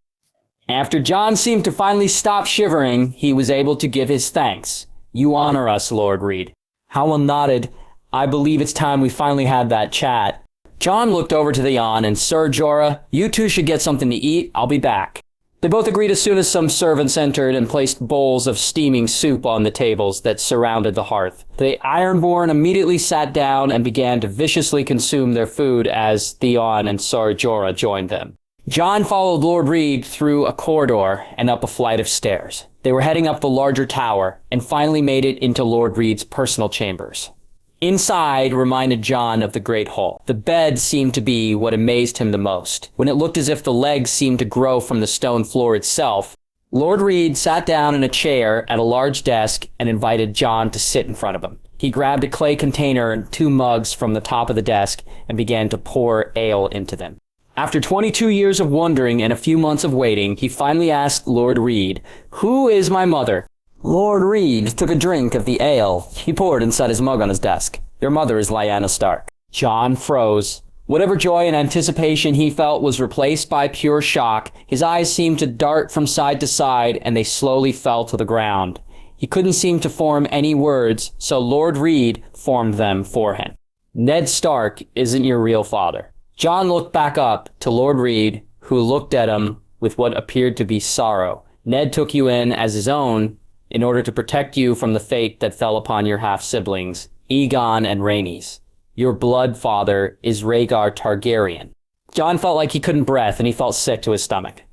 After Jon seemed to finally stop shivering, he was able to give his thanks. "You honor us, Lord Reed." Howland nodded. "I believe it's time we finally had that chat." Jon looked over to Theon and Sir Jorah, "You two should get something to eat. I'll be back." They both agreed as soon as some servants entered and placed bowls of steaming soup on the tables that surrounded the hearth. The Ironborn immediately sat down and began to viciously consume their food as Theon and Sir Jorah joined them. Jon followed Lord Reed through a corridor and up a flight of stairs. They were heading up the larger tower and finally made it into Lord Reed's personal chambers. Inside reminded Jon of the Great Hall. The bed seemed to be what amazed him the most. When it looked as if the legs seemed to grow from the stone floor itself, Lord Reed sat down in a chair at a large desk and invited Jon to sit in front of him. He grabbed a clay container and 2 mugs from the top of the desk and began to pour ale into them. After 22 years of wondering and a few months of waiting, he finally asked Lord Reed, "Who is my mother?" Lord Reed took a drink of the ale he poured and set his mug on his desk. "Your mother is Lyanna Stark." Jon froze. Whatever joy and anticipation he felt was replaced by pure shock. His eyes seemed to dart from side to side, and they slowly fell to the ground. He couldn't seem to form any words, so Lord Reed formed them for him. Ned Stark isn't your real father. Jon looked back up to Lord Reed, who looked at him with what appeared to be sorrow. Ned took you in as his own in order to protect you from the fate that fell upon your half-siblings, Aegon and Rhaenys. Your blood father is Rhaegar Targaryen. Jon felt like he couldn't breathe, and he felt sick to his stomach.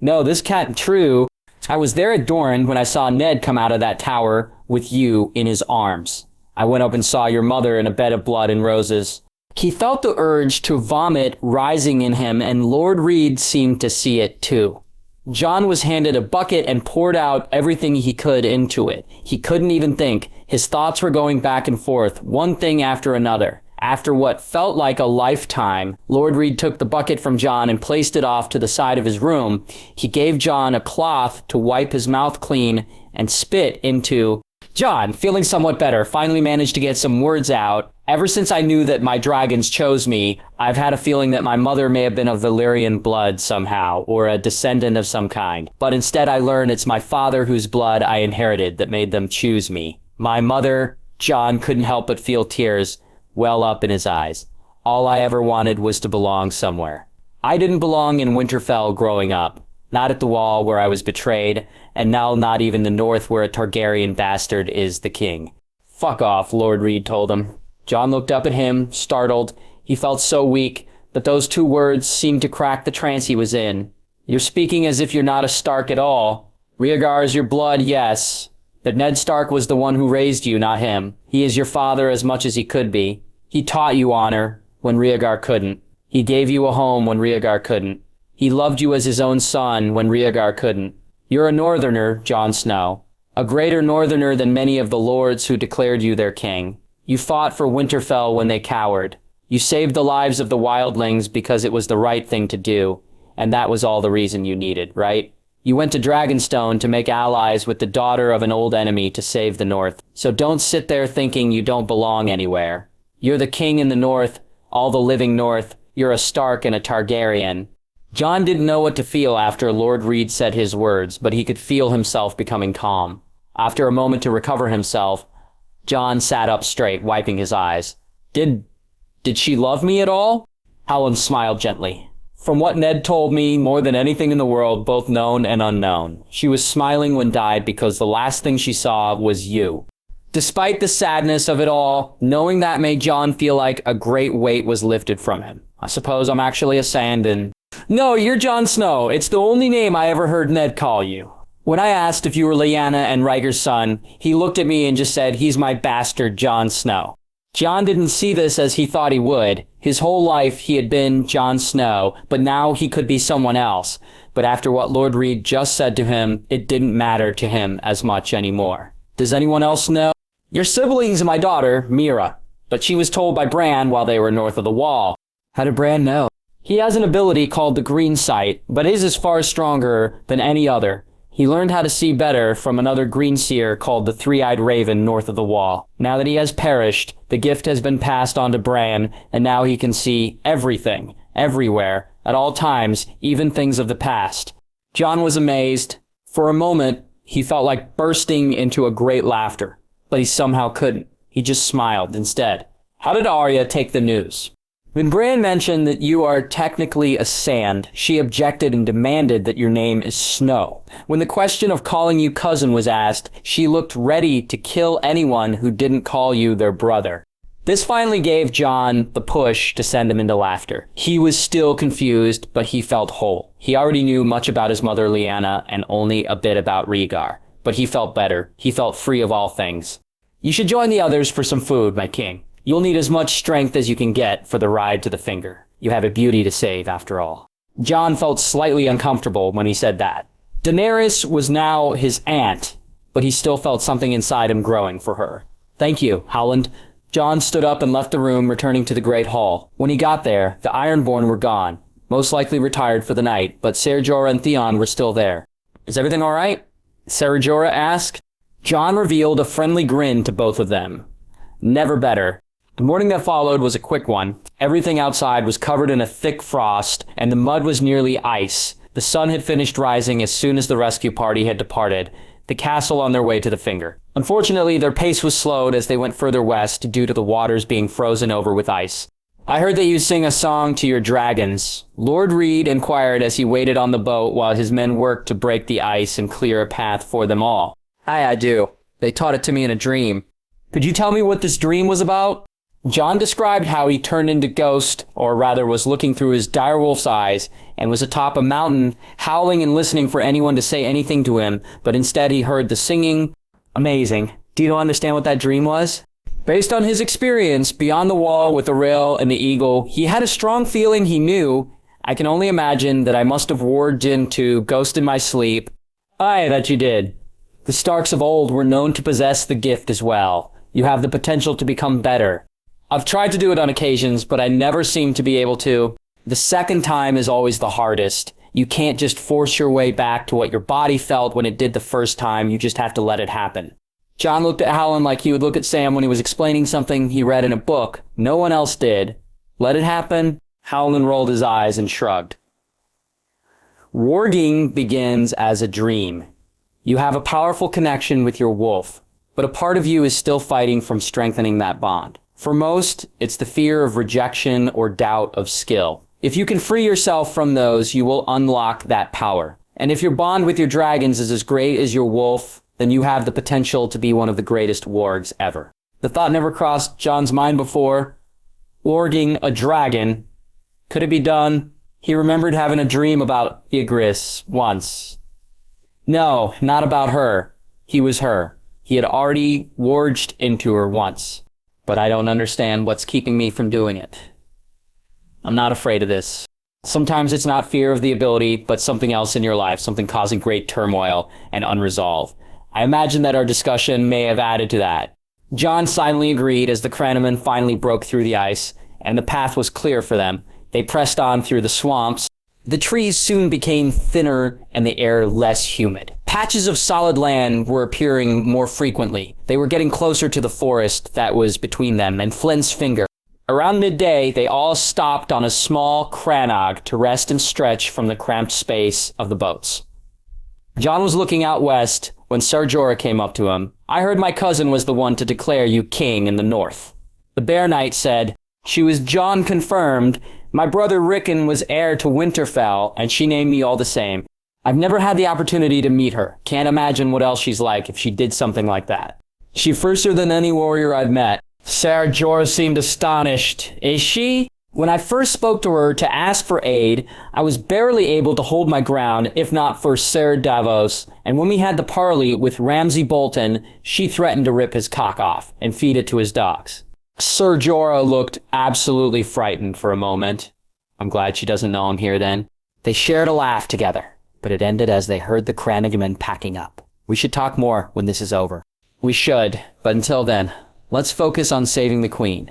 No, this can't be true. I was there at Dorne when I saw Ned come out of that tower with you in his arms. I went up and saw your mother in a bed of blood and roses. He felt the urge to vomit rising in him, and Lord Reed seemed to see it too. Jon was handed a bucket and poured out everything he could into it. He couldn't even think. His thoughts were going back and forth, one thing after another. After what felt like a lifetime, Lord Reed took the bucket from Jon and placed it off to the side of his room. He gave Jon a cloth to wipe his mouth clean and spit into... Jon, feeling somewhat better, finally managed to get some words out. Ever since I knew that my dragons chose me, I've had a feeling that my mother may have been of Valyrian blood somehow, or a descendant of some kind. But instead I learned it's my father whose blood I inherited that made them choose me. My mother, Jon couldn't help but feel tears well up in his eyes. All I ever wanted was to belong somewhere. I didn't belong in Winterfell growing up. Not at the Wall where I was betrayed, and now not even the North where a Targaryen bastard is the king. Fuck off, Lord Reed told him. Jon looked up at him, startled. He felt so weak that those two words seemed to crack the trance he was in. You're speaking as if you're not a Stark at all. Rhaegar is your blood, yes. But Ned Stark was the one who raised you, not him. He is your father as much as he could be. He taught you honor when Rhaegar couldn't. He gave you a home when Rhaegar couldn't. He loved you as his own son when Rhaegar couldn't. You're a northerner, Jon Snow. A greater northerner than many of the lords who declared you their king. You fought for Winterfell when they cowered. You saved the lives of the wildlings because it was the right thing to do, and that was all the reason you needed, right? You went to Dragonstone to make allies with the daughter of an old enemy to save the North. So don't sit there thinking you don't belong anywhere. You're the king in the North, all the living North. You're a Stark and a Targaryen. Jon didn't know what to feel after Lord Reed said his words, but he could feel himself becoming calm. After a moment to recover himself, Jon sat up straight, wiping his eyes. Did she love me at all? Howland smiled gently. From what Ned told me, more than anything in the world, both known and unknown. She was smiling when died because the last thing she saw was you. Despite the sadness of it all, knowing that made Jon feel like a great weight was lifted from him. I suppose I'm actually a Sandon. No, you're Jon Snow. It's the only name I ever heard Ned call you. When I asked if you were Lyanna and Rhaegar's son, he looked at me and just said, he's my bastard Jon Snow. Jon didn't see this as he thought he would. His whole life he had been Jon Snow, but now he could be someone else. But after what Lord Reed just said to him, it didn't matter to him as much anymore. Does anyone else know? Your siblings and my daughter, Mira. But she was told by Bran while they were north of the Wall. How did Bran know? He has an ability called the Green Sight, but his is far stronger than any other. He learned how to see better from another green seer called the Three-Eyed Raven north of the Wall. Now that he has perished, the gift has been passed on to Bran, and now he can see everything, everywhere, at all times, even things of the past. Jon was amazed. For a moment, he felt like bursting into a great laughter, but he somehow couldn't. He just smiled instead. How did Arya take the news? When Bran mentioned that you are technically a Sand, she objected and demanded that your name is Snow. When the question of calling you cousin was asked, she looked ready to kill anyone who didn't call you their brother. This finally gave Jon the push to send him into laughter. He was still confused, but he felt whole. He already knew much about his mother Lyanna and only a bit about Rhaegar, but he felt better. He felt free of all things. You should join the others for some food, my king. You'll need as much strength as you can get for the ride to the Finger. You have a beauty to save, after all. Jon felt slightly uncomfortable when he said that. Daenerys was now his aunt, but he still felt something inside him growing for her. Thank you, Howland. Jon stood up and left the room, returning to the Great Hall. When he got there, the Ironborn were gone, most likely retired for the night, but Ser Jorah and Theon were still there. Is everything all right? Ser Jorah asked. Jon revealed a friendly grin to both of them. Never better. The morning that followed was a quick one. Everything outside was covered in a thick frost, and the mud was nearly ice. The sun had finished rising as soon as the rescue party had departed. the castle on their way to the Finger. Unfortunately, their pace was slowed as they went further west due to the waters being frozen over with ice. I heard that you sing a song to your dragons. Lord Reed inquired as he waited on the boat while his men worked to break the ice and clear a path for them all. Aye, I do. They taught it to me in a dream. Could you tell me what this dream was about? Jon described how he turned into Ghost, or rather was looking through his direwolf's eyes, and was atop a mountain, howling and listening for anyone to say anything to him, but instead he heard the singing. Amazing. Do you understand what that dream was? Based on his experience beyond the wall with the rail and the eagle, he had a strong feeling he knew. I can only imagine that I must have warged into Ghost in my sleep. Aye, that you did. The Starks of old were known to possess the gift as well. You have the potential to become better. I've tried to do it on occasions, but I never seem to be able to. The second time is always the hardest. You can't just force your way back to what your body felt when it did the first time. You just have to let it happen. Jon looked at Howland like he would look at Sam when he was explaining something he read in a book. No one else did. Let it happen? Howland rolled his eyes and shrugged. Warging begins as a dream. You have a powerful connection with your wolf, but a part of you is still fighting from strengthening that bond. For most, it's the fear of rejection or doubt of skill. If you can free yourself from those, you will unlock that power. And if your bond with your dragons is as great as your wolf, then you have the potential to be one of the greatest wargs ever. The thought never crossed Jon's mind before. Warging a dragon. Could it be done? He remembered having a dream about Ygritte once. No, not about her. He was her. He had already warged into her once. But I don't understand what's keeping me from doing it. I'm not afraid of this. Sometimes it's not fear of the ability, but something else in your life, something causing great turmoil and unresolved. I imagine that our discussion may have added to that. Jon silently agreed as the Crannamen finally broke through the ice, and the path was clear for them. They pressed on through the swamps. The trees soon became thinner and the air less humid. Patches of solid land were appearing more frequently. They were getting closer to the forest that was between them and Flint's Finger. Around midday, they all stopped on a small crannog to rest and stretch from the cramped space of the boats. Jon was looking out west when Ser Jorah came up to him. I heard my cousin was the one to declare you king in the north. The Bear Knight said, she was Jon confirmed. My brother Rickon was heir to Winterfell, and she named me all the same. I've never had the opportunity to meet her. Can't imagine what else she's like if she did something like that. She's fiercer than any warrior I've met. Ser Jorah seemed astonished. Is she? When I first spoke to her to ask for aid, I was barely able to hold my ground, if not for Ser Davos, and when we had the parley with Ramsay Bolton, she threatened to rip his cock off and feed it to his dogs. Ser Jorah looked absolutely frightened for a moment. I'm glad she doesn't know I'm here then. They shared a laugh together, but it ended as they heard the Crannamen packing up. We should talk more when this is over. We should, but until then, let's focus on saving the Queen.